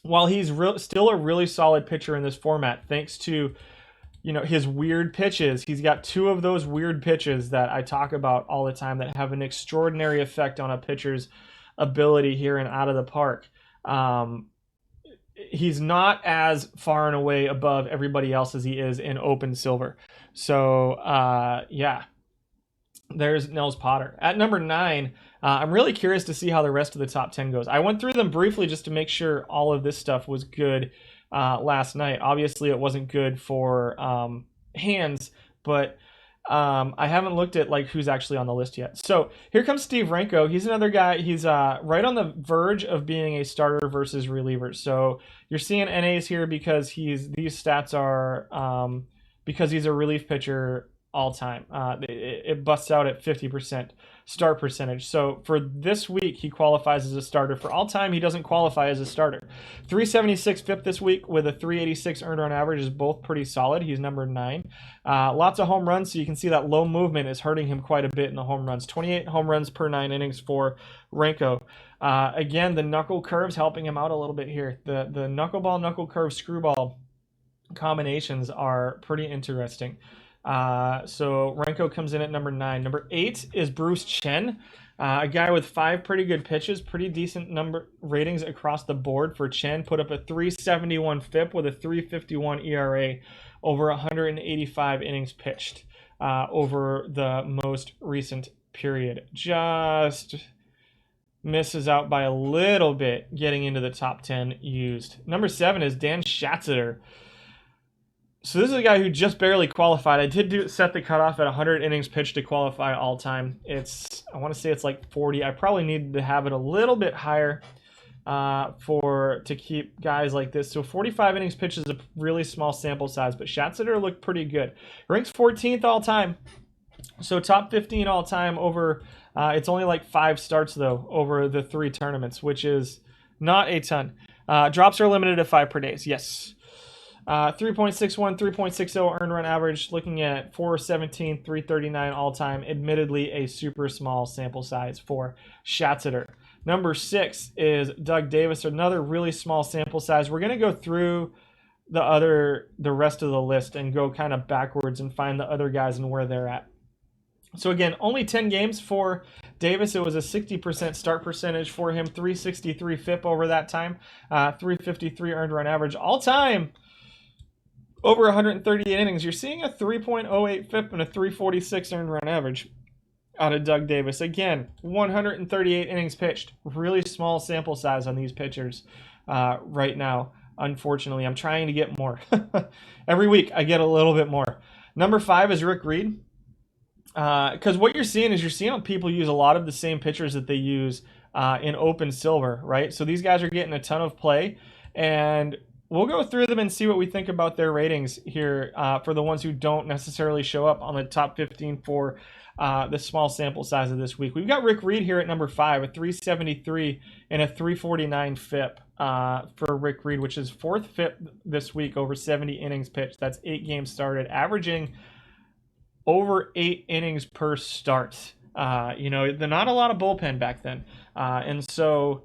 while he's still a really solid pitcher in this format, thanks to his weird pitches. He's got 2 of those weird pitches that I talk about all the time that have an extraordinary effect on a pitcher's ability here and out of the park. He's not as far and away above everybody else as he is in open silver. So, there's Nels Potter. At number 9, I'm really curious to see how the rest of the top 10 goes. I went through them briefly just to make sure all of this stuff was good last night. Obviously, it wasn't good for Hands, but I haven't looked at who's actually on the list yet. So here comes Steve Renko. He's another guy. He's right on the verge of being a starter versus reliever. So you're seeing NAs here because these stats are because he's a relief pitcher all time. It busts out at 50% start percentage. So for this week, he qualifies as a starter. For all time, he doesn't qualify as a starter. 376 FIP this week with a 386 earned run average is both pretty solid. He's number 9. Lots of home runs, so you can see that low movement is hurting him quite a bit in the home runs. 28 home runs per 9 innings for Renko. Again, the knuckle curve's helping him out a little bit here. The knuckleball, knuckle curve, screwball combinations are pretty interesting. So Renko comes in at number 9. Number 8 is Bruce Chen, a guy with 5 pretty good pitches, pretty decent number ratings across the board for Chen. Put up a 371 FIP with a 351 ERA over 185 innings pitched over the most recent period. Just misses out by a little bit getting into the top 10 used. Number 7 is Dan Schatzeder. So this is a guy who just barely qualified. I did set the cutoff at 100 innings pitched to qualify all time. I want to say it's like 40. I probably needed to have it a little bit higher to keep guys like this. So 45 innings pitched is a really small sample size, but Schatzeder looked pretty good. Ranks 14th all time. So top 15 all time over, it's only like 5 starts though over the 3 tournaments, which is not a ton. Drops are limited to 5 per day. Yes. 3.61, 3.60 earned run average, looking at 417, 339 all time. Admittedly, a super small sample size for Schatzeder. Number 6 is Doug Davis, another really small sample size. We're going to go through the rest of the list and go kind of backwards and find the other guys and where they're at. So again, only 10 games for Davis. It was a 60% start percentage for him, 363 FIP over that time, 353 earned run average all time. Over 138 innings, you're seeing a 3.08 FIP and a 346 earned run average out of Doug Davis. Again, 138 innings pitched. Really small sample size on these pitchers right now. Unfortunately, I'm trying to get more. Every week, I get a little bit more. Number 5 is Rick Reed. Because what you're seeing people use a lot of the same pitchers that they use in open silver, right? So these guys are getting a ton of play, and we'll go through them and see what we think about their ratings here for the ones who don't necessarily show up on the top 15 for the small sample size of this week. We've got Rick Reed here at number 5, a 373 and a 349 FIP for Rick Reed, which is 4th FIP this week over 70 innings pitched. That's 8 games started, averaging over 8 innings per start. Not a lot of bullpen back then. And so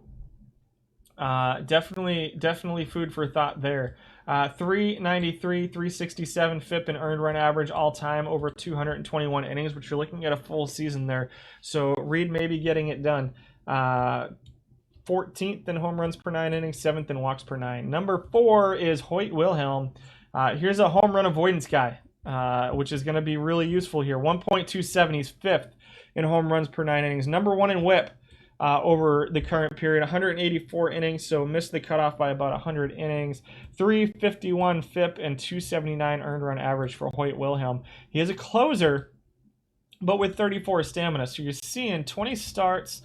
definitely food for thought there. 393, 367 FIP and earned run average all time over 221 innings, which you're looking at a full season there. So Reed may be getting it done. 14th in home runs per 9 innings, 7th in walks per 9. Number 4 is Hoyt Wilhelm. Here's a home run avoidance guy, which is going to be really useful here. 1.27, he's 5th in home runs per 9 innings. Number 1 in whip over the current period, 184 innings, so missed the cutoff by about 100 innings. 351 FIP and 279 earned run average for Hoyt Wilhelm. He is a closer, but with 34 stamina. So you're seeing 20 starts,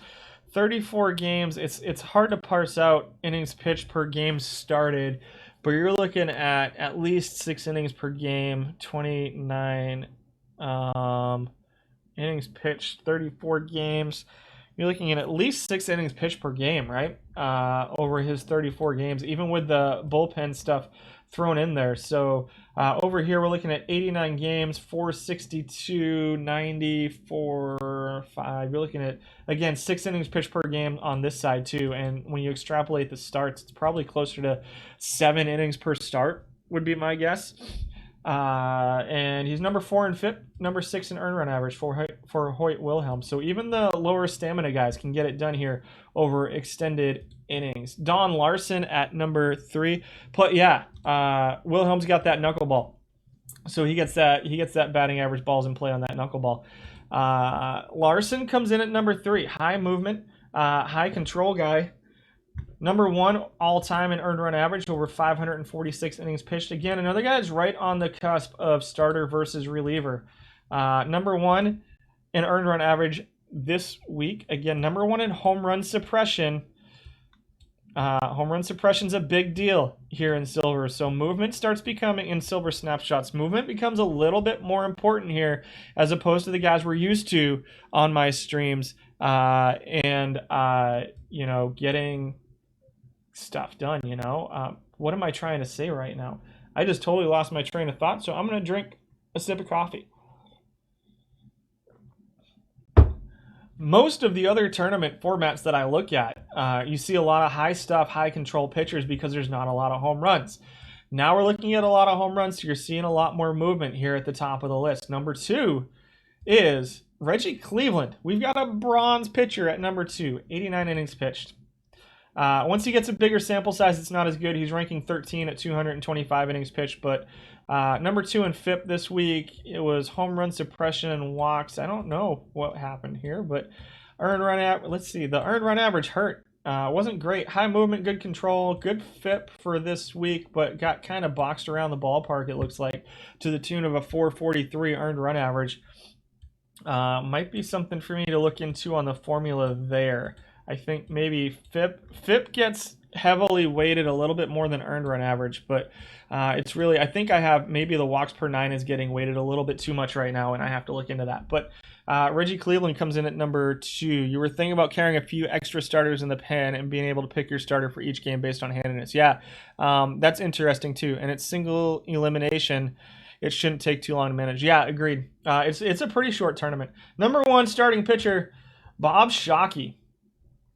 34 games. It's hard to parse out innings pitched per game started, but you're looking at least 6 innings per game, 29 innings pitched, 34 games. You're looking at least 6 innings pitched per game, right? Over his 34 games, even with the bullpen stuff thrown in there. So over here, we're looking at 89 games, 462, 94, 5. You're looking at, again, 6 innings pitched per game on this side too. And when you extrapolate the starts, it's probably closer to 7 innings per start would be my guess. And he's number 4 in FIP, number 6 in earned run average for Hoyt Wilhelm. So even the lower stamina guys can get it done here over extended innings. Don Larson at number 3. Wilhelm's got that knuckleball, so he gets that batting average balls in play on that knuckleball. Larson comes in at number 3. High movement, high control guy. Number 1 all-time in earned run average, over 546 innings pitched. Again, another guy is right on the cusp of starter versus reliever. Number 1 in earned run average this week. Again, number 1 in home run suppression. Home run suppression's a big deal here in silver. So movement starts becoming, in silver snapshots, movement becomes a little bit more important here as opposed to the guys we're used to on my streams. Getting stuff done, what am I trying to say right now? I just totally lost my train of thought, so I'm going to drink a sip of coffee. Most of the other tournament formats that I look at, you see a lot of high stuff, high control pitchers because there's not a lot of home runs. Now we're looking at a lot of home runs, so you're seeing a lot more movement here at the top of the list. Number 2 is Reggie Cleveland. We've got a bronze pitcher at number 2, 89 innings pitched. Once he gets a bigger sample size, it's not as good. He's ranking 13 at 225 innings pitched, but number 2 in FIP this week. It was home run suppression and walks. I don't know what happened here, but earned run the earned run average hurt. Wasn't great. High movement, good control, good FIP for this week, but got kind of boxed around the ballpark, it looks like, to the tune of a 443 earned run average. Might be something for me to look into on the formula there. I think maybe FIP gets heavily weighted a little bit more than earned run average, but it's really, I think I have maybe the walks per 9 is getting weighted a little bit too much right now, and I have to look into that. But Reggie Cleveland comes in at number 2. You were thinking about carrying a few extra starters in the pen and being able to pick your starter for each game based on handedness. Yeah, that's interesting too, and it's single elimination. It shouldn't take too long to manage. Yeah, agreed. It's a pretty short tournament. Number 1 starting pitcher, Bob Shockey.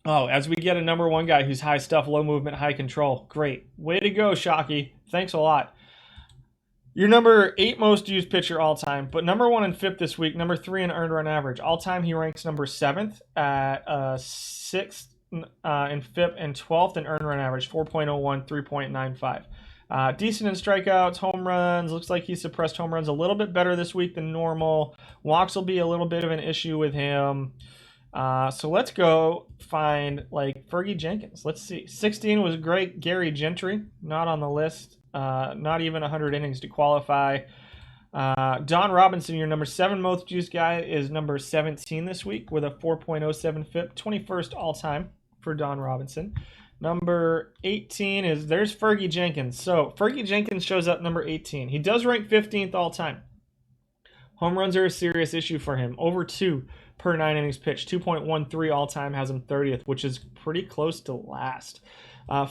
Oh, as we get a number 1 guy who's high stuff, low movement, high control. Great. Way to go, Shockey. Thanks a lot. Your number 8 most used pitcher all time, but number 1 in FIP this week, number 3 in earned run average. All time, he ranks number 7th at 6th in FIP and 12th in earned run average, 4.01, 3.95. Decent in strikeouts, home runs. Looks like he suppressed home runs a little bit better this week than normal. Walks will be a little bit of an issue with him. So let's go find like Fergie Jenkins. Let's see. 16 was great. Gary Gentry, not on the list. Not even 100 innings to qualify. Don Robinson, your number 7 most used guy, is number 17 this week with a 4.07 FIP, 21st all time for Don Robinson. Number 18 is, there's Fergie Jenkins. So Fergie Jenkins shows up number 18. He does rank 15th all time. Home runs are a serious issue for him. Over 2 per 9 innings pitched. 2.13 all time, has him 30th, which is pretty close to last.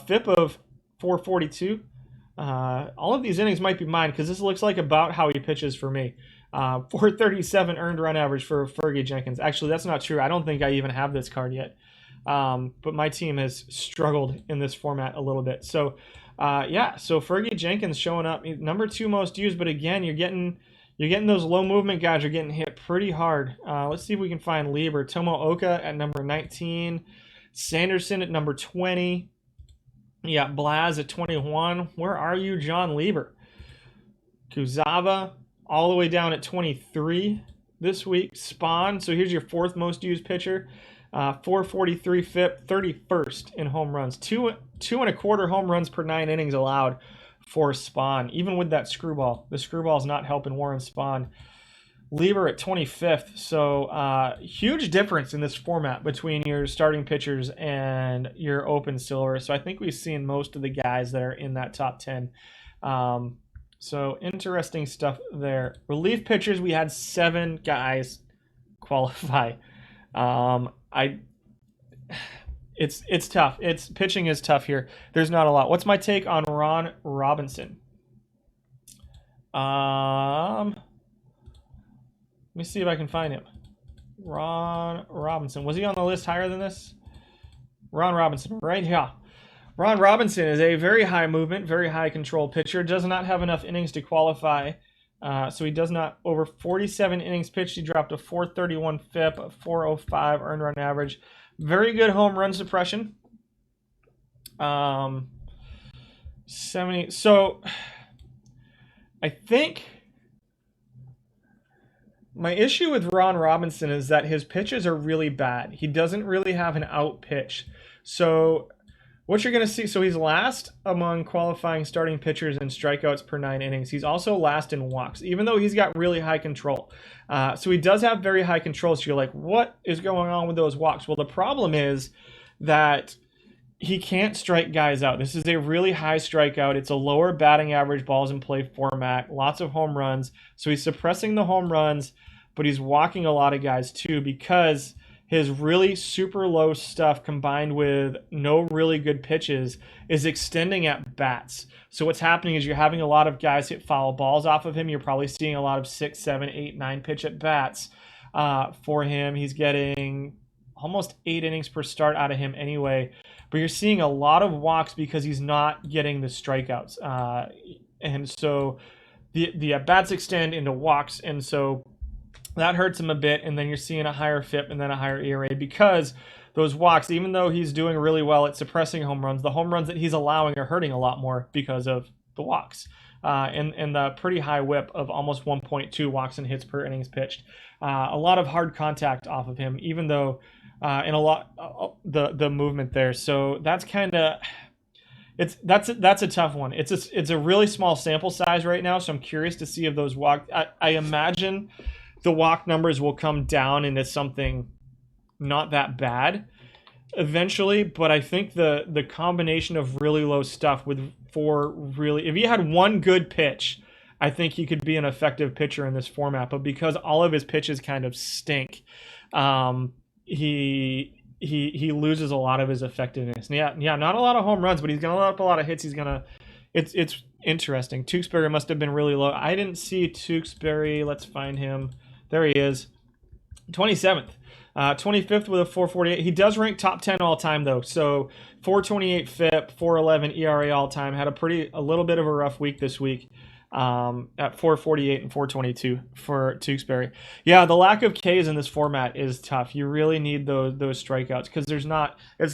FIP of 442. All of these innings might be mine because this looks like about how he pitches for me. 437 earned run average for Fergie Jenkins. Actually, that's not true. I don't think I even have this card yet. But my team has struggled in this format a little bit. So, so Fergie Jenkins showing up, number 2 most used. But again, you're getting those low movement guys are getting hit pretty hard. Let's see if we can find Lieber. Tomooka at number 19. Sanderson at number 20. Yeah, Blaz at 21. Where are you, John Lieber? Kuzawa all the way down at 23 this week. Spahn, so here's your 4th most used pitcher. 443 FIP, 31st in home runs. 2.25 home runs per 9 innings allowed for Spahn. Even with that screwball, the screwball's not helping Warren Spahn. Lieber at 25th. So huge difference in this format between your starting pitchers and your open silver. So I think we've seen most of the guys that are in that top 10. So interesting stuff there. Relief pitchers, we had 7 guys qualify. It's tough. Pitching is tough here. There's not a lot. What's my take on Ron Robinson? Let me see if I can find him. Ron Robinson. Was he on the list higher than this? Ron Robinson, right here. Ron Robinson is a very high movement, very high control pitcher. Does not have enough innings to qualify. So he does not, over 47 innings pitched, he dropped a 431 FIP, a 405 earned run average. Very good home run suppression. 70. So I think my issue with Ron Robinson is that his pitches are really bad. He doesn't really have an out pitch. So what you're going to see, so he's last among qualifying starting pitchers in strikeouts per 9 innings. He's also last in walks, even though he's got really high control. So he does have very high control. So you're like, what is going on with those walks? Well, the problem is that he can't strike guys out. This is a really high strikeout. It's a lower batting average balls in play format, lots of home runs. So he's suppressing the home runs, but he's walking a lot of guys too because his really super low stuff combined with no really good pitches is extending at bats. So what's happening is you're having a lot of guys hit foul balls off of him. You're probably seeing a lot of 6, 7, 8, 9 pitch at bats for him. He's getting almost 8 innings per start out of him anyway. But you're seeing a lot of walks because he's not getting the strikeouts. And so the at-bats extend into walks, and so that hurts him a bit, and then you're seeing a higher FIP and then a higher ERA because those walks, even though he's doing really well at suppressing home runs, the home runs that he's allowing are hurting a lot more because of the walks. And the pretty high whip of almost 1.2 walks and hits per innings pitched. A lot of hard contact off of him, even though and a lot the movement there. So that's kind of that's a tough one. It's a really small sample size right now, so I'm curious to see if those walk. I imagine the walk numbers will come down into something not that bad. eventually, but I think the combination of really low stuff with if he had one good pitch, I think he could be an effective pitcher in this format. But because all of his pitches kind of stink, he loses a lot of his effectiveness. And yeah, not a lot of home runs, but he's gonna let up a lot of hits. It's interesting. Tewksbury must have been really low. I didn't see Tewksbury. Let's find him. There he is. 27th. 25th with a 4.48. He does rank top 10 all time though. So 4.28 FIP, 4.11 ERA all time. Had a little bit of a rough week this week. At 4.48 and 4.22 for Tewksbury. Yeah, the lack of Ks in this format is tough. You really need those strikeouts because it's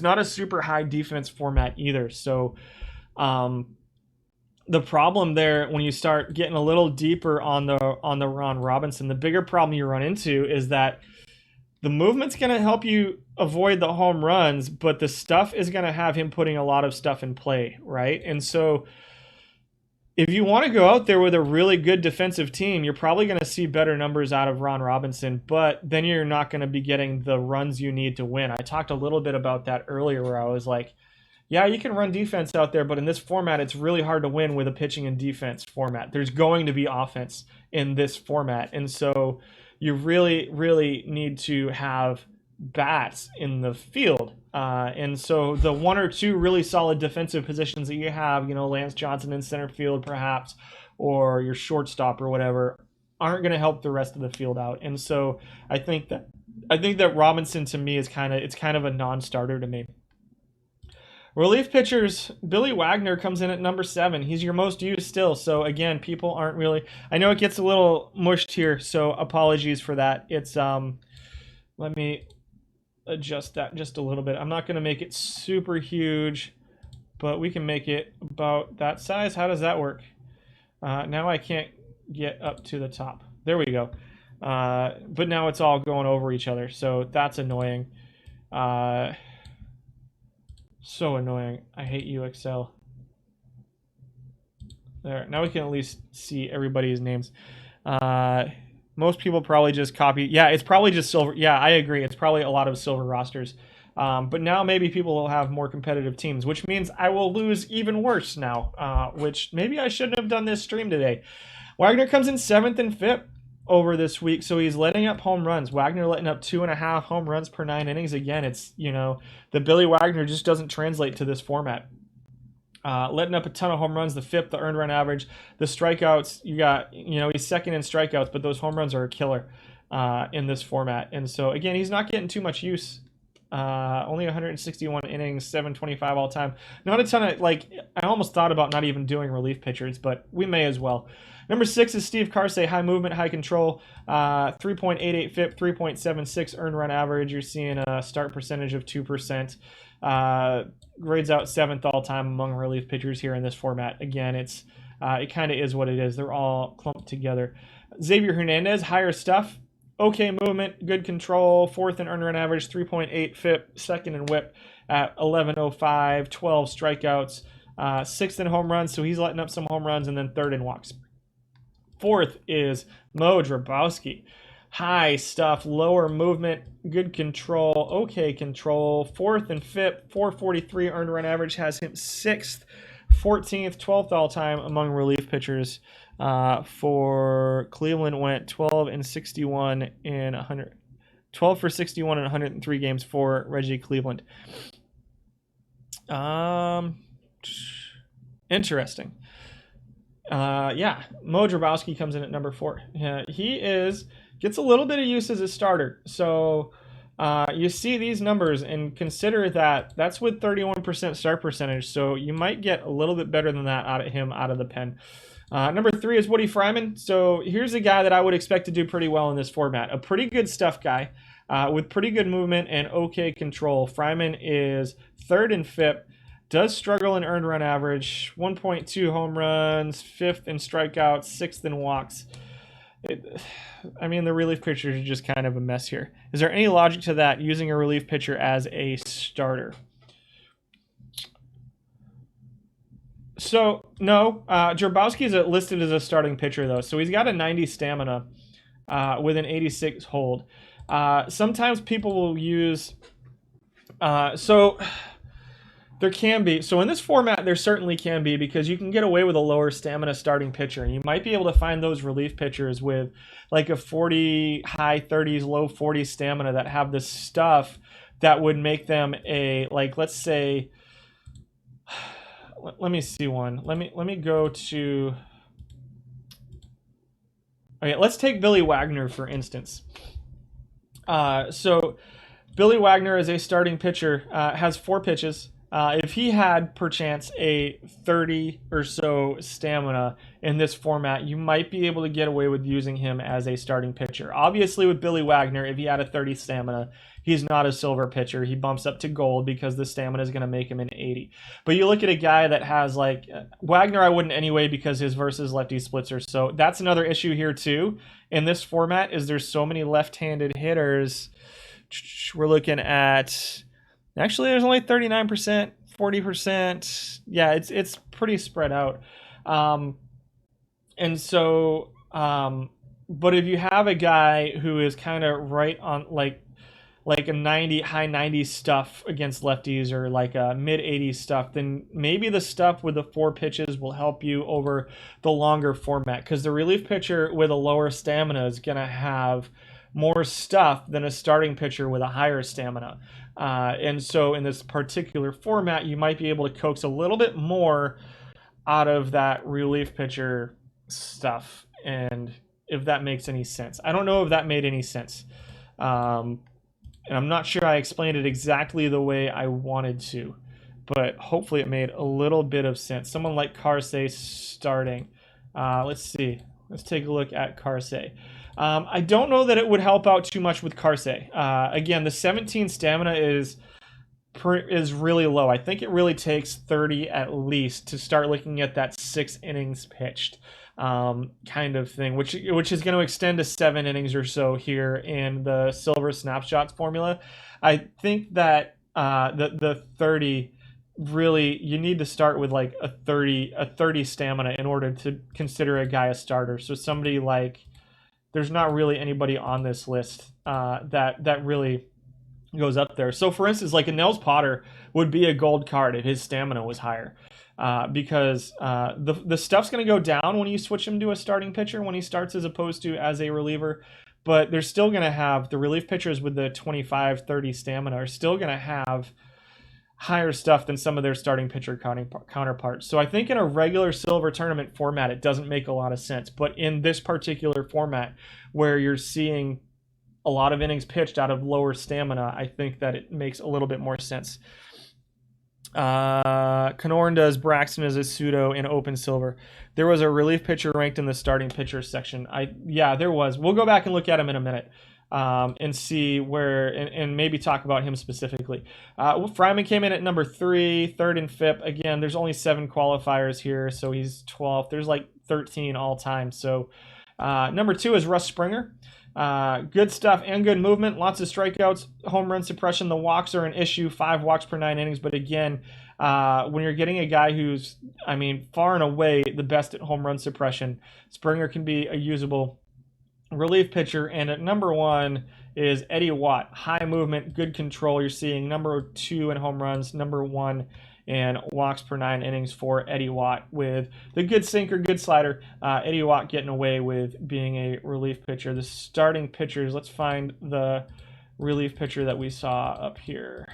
not a super high defense format either. So the problem there when you start getting a little deeper on the Ron Robinson, the bigger problem you run into is that the movement's going to help you avoid the home runs, but the stuff is going to have him putting a lot of stuff in play, right? And so if you want to go out there with a really good defensive team, you're probably going to see better numbers out of Ron Robinson, but then you're not going to be getting the runs you need to win. I talked a little bit about that earlier where I was like, yeah, you can run defense out there, but in this format, it's really hard to win with a pitching and defense format. There's going to be offense in this format, and so you really, really need to have bats in the field. And so the one or two really solid defensive positions that you have, Lance Johnson in center field perhaps, or your shortstop or whatever, aren't going to help the rest of the field out. And so I think that Robinson to me is kind of a non-starter to me. Relief pitchers, Billy Wagner comes in at number 7. He's your most used still. So again, people aren't really, I know it gets a little mushed here, so apologies for that. It's let me adjust that just a little bit. I'm not going to make it super huge, but we can make it about that size. How does that work? Now I can't get up to the top. There we go. But now it's all going over each other, so that's annoying. So annoying. I hate you, Excel. There. Now we can at least see everybody's names. Most people probably just copy. Yeah, it's probably just silver. Yeah, I agree. It's probably a lot of silver rosters. But now maybe people will have more competitive teams, which means I will lose even worse now, which maybe I shouldn't have done this stream today. Wagner comes in 7th and 5th over this week, so he's letting up home runs. Wagner letting up 2.5 home runs per 9 innings. Again, it's, the Billy Wagner just doesn't translate to this format. Letting up a ton of home runs, the 5th, the earned run average, the strikeouts, you got, he's 2nd in strikeouts, but those home runs are a killer in this format. And so, again, he's not getting too much use. Only 161 innings, 725 all time. Not a ton of, I almost thought about not even doing relief pitchers, but we may as well. Number 6 is Steve Karsay, high movement, high control, 3.88 FIP, 3.76 earned run average. You're seeing a start percentage of 2%. Grades out 7th all time among relief pitchers here in this format. Again, it kind of is what it is. They're all clumped together. Xavier Hernandez, higher stuff, okay movement, good control, 4th in earned run average, 3.8 FIP, 2nd in WHIP at 11.05, 12 strikeouts, 6th in home runs, so he's letting up some home runs, and then 3rd in walks. 4th is Mo Drabowski. High stuff, lower movement, good control, okay control. 4th and 5th, 443 earned run average has him 6th, 14th, 12th all time among relief pitchers. For Cleveland went 12 and 61 in 100, 12 for 61 in 103 games for Reggie Cleveland. Interesting. Yeah, Mo Drabowski comes in at number 4. He gets a little bit of use as a starter. So you see these numbers and consider that that's with 31% start percentage. So you might get a little bit better than that out of the pen. Number 3 is Woody Fryman. So here's a guy that I would expect to do pretty well in this format. A pretty good stuff guy with pretty good movement and okay control. Fryman is 3rd in FIP. Does struggle in earned run average, 1.2 home runs, 5th in strikeouts, 6th in walks. The relief pitchers are just kind of a mess here. Is there any logic to that, using a relief pitcher as a starter? So, no. Drabowski is listed as a starting pitcher, though. So he's got a 90 stamina with an 86 hold. Sometimes people will use So there can be. So in this format, there certainly can be, because you can get away with a lower stamina starting pitcher. And you might be able to find those relief pitchers with like a 40, high 30s, low 40s stamina that have the stuff that would make them a, like, let's say, let me see one. Let me go to, okay, let's take Billy Wagner, for instance. So Billy Wagner as a starting pitcher has 4 pitches. If he had perchance a 30 or so stamina in this format, you might be able to get away with using him as a starting pitcher. Obviously, with Billy Wagner, if he had a 30 stamina, he's not a silver pitcher. He bumps up to gold because the stamina is going to make him an 80. But you look at a guy that has, like, Wagner, I wouldn't anyway, because his versus lefty splits are so. That's another issue here too in this format, is there's so many left-handed hitters. We're looking at, actually, there's only 39%, 40%. Yeah, it's pretty spread out. And so, but if you have a guy who is kind of right on, like a 90, high 90s stuff against lefties, or like a mid 80s stuff, then maybe the stuff with the 4 pitches will help you over the longer format, because the relief pitcher with a lower stamina is going to have more stuff than a starting pitcher with a higher stamina. And so in this particular format, you might be able to coax a little bit more out of that relief pitcher stuff. And if that makes any sense, I don't know if that made any sense. And I'm not sure I explained it exactly the way I wanted to, but hopefully it made a little bit of sense. Someone like Carsey starting. Let's see. Let's take a look at Carsey. I don't know that it would help out too much with Carsey. Again, the 17 stamina is really low. I think it really takes 30 at least to start looking at that 6 innings pitched kind of thing, which is going to extend to 7 innings or so here in the Silver Snapshots formula. I think that the 30, really, you need to start with like a 30 stamina in order to consider a guy a starter. So somebody like, there's not really anybody on this list that really goes up there. So for instance, like a Nels Potter would be a gold card if his stamina was higher, because the stuff's going to go down when you switch him to a starting pitcher when he starts, as opposed to as a reliever. But they're still going to have, the relief pitchers with the 25, 30 stamina are still going to have higher stuff than some of their starting pitcher counterparts. So I think in a regular silver tournament format, it doesn't make a lot of sense. But in this particular format, where you're seeing a lot of innings pitched out of lower stamina, I think that it makes a little bit more sense. Knorn does Braxton as a pseudo in open silver. There was a relief pitcher ranked in the starting pitcher section. Yeah, there was. We'll go back and look at him in a minute. And see where, and maybe talk about him specifically. Fryman came in at number 3, third in FIP. Again, there's only 7 qualifiers here, so he's 12th. There's like 13 all time. So number 2 is Russ Springer. Good stuff and good movement. Lots of strikeouts, home run suppression. The walks are an issue, 5 walks per 9 innings. But again, when you're getting a guy who's, I mean, far and away the best at home run suppression, Springer can be a usable relief pitcher. And at number 1 is Eddie Watt. High movement, good control. You're seeing number 2 in home runs, number 1 in walks per 9 innings for Eddie Watt, with the good sinker, good slider. Eddie Watt getting away with being a relief pitcher. The starting pitchers, let's find the relief pitcher that we saw up here.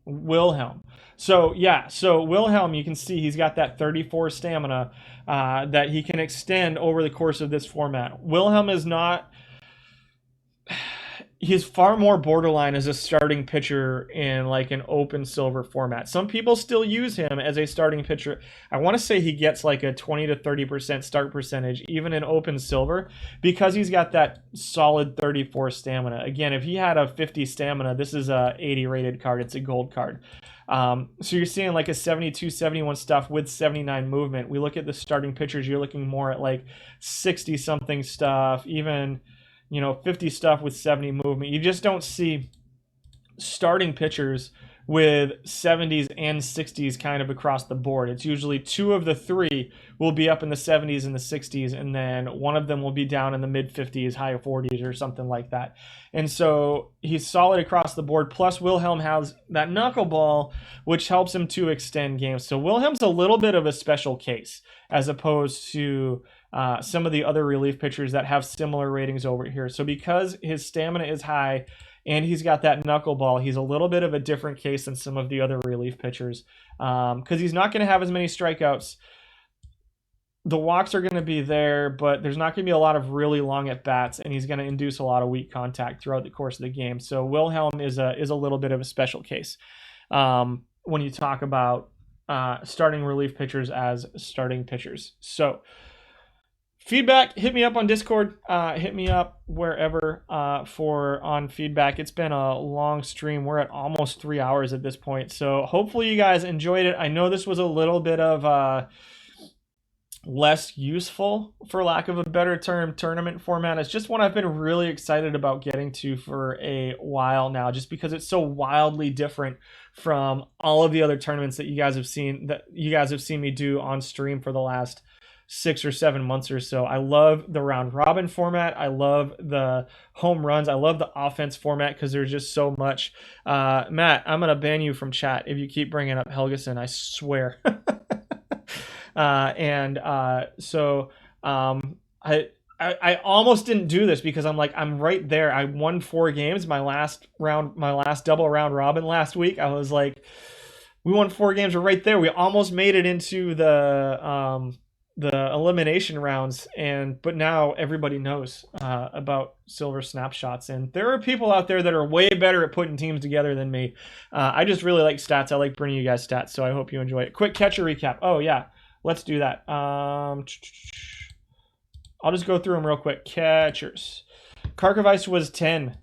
Wilhelm. So yeah, so Wilhelm, you can see he's got that 34 stamina that he can extend over the course of this format. Wilhelm is not, he's far more borderline as a starting pitcher in like an open silver format. Some people still use him as a starting pitcher. I want to say he gets like a 20 to 30% start percentage even in open silver, because he's got that solid 34 stamina. Again, if he had a 50 stamina, this is a 80 rated card. It's a gold card. So you're seeing like a 72, 71 stuff with 79 movement. We look at the starting pitchers, you're looking more at like 60 something stuff, even, 50 stuff with 70 movement. You just don't see starting pitchers with 70s and 60s kind of across the board. It's usually 2 of the 3 will be up in the 70s and the 60s, and then 1 of them will be down in the mid 50s, high 40s, or something like that. And so he's solid across the board. Plus, Wilhelm has that knuckleball, which helps him to extend games. So Wilhelm's a little bit of a special case as opposed to some of the other relief pitchers that have similar ratings over here. So because his stamina is high and he's got that knuckleball, he's a little bit of a different case than some of the other relief pitchers because he's not going to have as many strikeouts. The walks are going to be there, but there's not going to be a lot of really long at bats, and he's going to induce a lot of weak contact throughout the course of the game. So Wilhelm is a little bit of a special case when you talk about starting relief pitchers as starting pitchers. So feedback, hit me up on Discord, hit me up wherever on feedback. It's been a long stream. We're at almost 3 hours at this point, so hopefully you guys enjoyed it. I know this was a little bit of less useful, for lack of a better term, tournament format. It's just one I've been really excited about getting to for a while now, just because it's so wildly different from all of the other tournaments that you guys have seen me do on stream for the last 6 or 7 months or so. I love the round robin format. I love the home runs. I love the offense format because there's just so much. Matt, I'm going to ban you from chat if you keep bringing up Helgeson, I swear. I almost didn't do this because I'm right there. I won 4 games. My last double round robin last week, I was like, we won 4 games. We're right there. We almost made it into the elimination rounds, but now everybody knows about Silver Snapshots, and there are people out there that are way better at putting teams together than me. I just really like stats. I like bringing you guys stats, so I hope you enjoy it. Quick catcher recap. Oh yeah, let's do that. I'll just go through them real quick. Catchers. Karkovice was 10.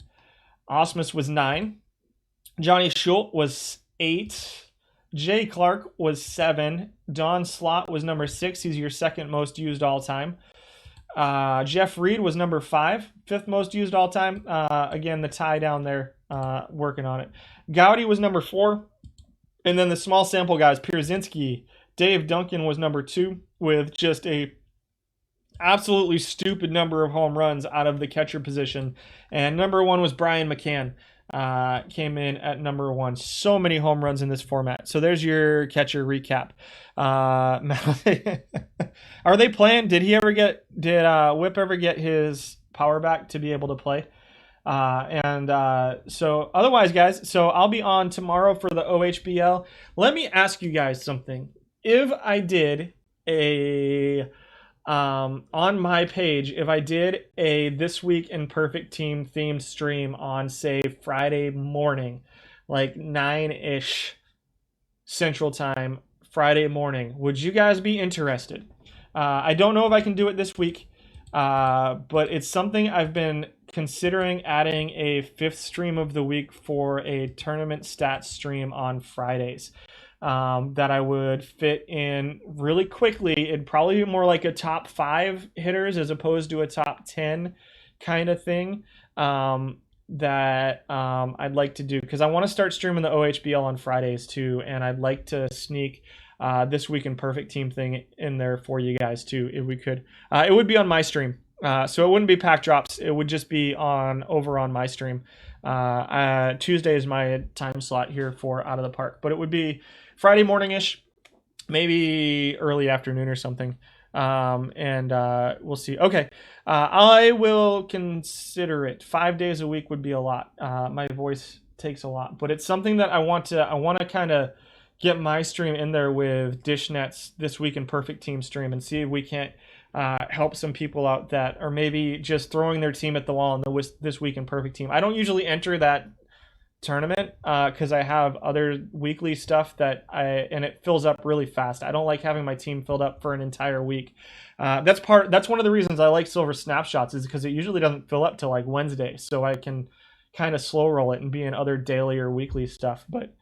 Ausmus was 9. Johnny Schultz was 8. Jay Clark was 7. Don Slott was number 6. He's your second most used all time. Jeff Reed was number 5, 5th most used all time. Again, the tie down there, working on it. Gowdy was number 4. And then the small sample guys, Pierzinski, Dave Duncan was number 2 with just a absolutely stupid number of home runs out of the catcher position. And number 1 was Brian McCann. Came in at number 1. So many home runs in this format. So there's your catcher recap. Are they playing? Did Whip ever get his power back to be able to play? So otherwise, guys, so I'll be on tomorrow for the OHBL. Let me ask you guys something. If I did on my page, if I did a This Week in Perfect Team themed stream on, say, Friday morning, like 9-ish Central Time, Friday morning, would you guys be interested? I don't know if I can do it this week, but it's something I've been considering adding a 5th stream of the week for a tournament stats stream on Fridays. That I would fit in really quickly. It'd probably be more like a top 5 hitters as opposed to a top 10 kind of thing that I'd like to do, because I want to start streaming the OHBL on Fridays too, and I'd like to sneak This Week in Perfect Team thing in there for you guys too, if we could. It would be on my stream, so it wouldn't be pack drops. It would just be over on my stream. Tuesday is my time slot here for Out of the Park, but it would be Friday morning-ish, maybe early afternoon or something. We'll see. Okay. I will consider it. 5 days a week would be a lot. My voice takes a lot, but it's something that I want to kind of get my stream in there with DishNet's This Week in Perfect Team stream and see if we can't help some people out that are maybe just throwing their team at the wall in the This Week in Perfect Team. I don't usually enter that tournament because I have other weekly stuff and it fills up really fast. I don't like having my team filled up for an entire week. That's one of the reasons I like Silver Snapshots, is because it usually doesn't fill up till like Wednesday, so I can kind of slow roll it and be in other daily or weekly stuff. But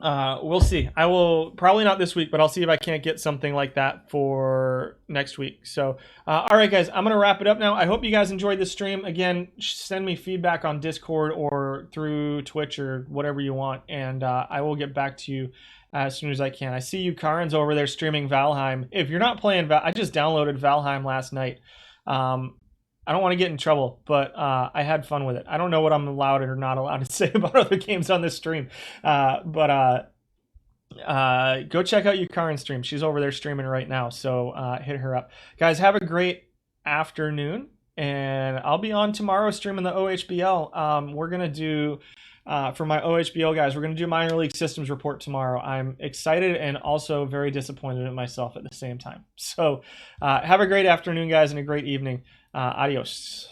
We'll see. I will probably not this week, but I'll see if I can't get something like that for next week. So, all right, guys, I'm going to wrap it up now. I hope you guys enjoyed this stream. Again, send me feedback on Discord or through Twitch or whatever you want, and I will get back to you as soon as I can. I see you, Karin's over there streaming Valheim. If you're not playing I just downloaded Valheim last night. I don't want to get in trouble, but I had fun with it. I don't know what I'm allowed or not allowed to say about other games on this stream, but go check out Yukarin's stream. She's over there streaming right now, so hit her up. Guys, have a great afternoon, and I'll be on tomorrow streaming the OHBL. We're going to do, for my OHBL guys, we're going to do minor league systems report tomorrow. I'm excited and also very disappointed in myself at the same time. So have a great afternoon, guys, and a great evening. Adios.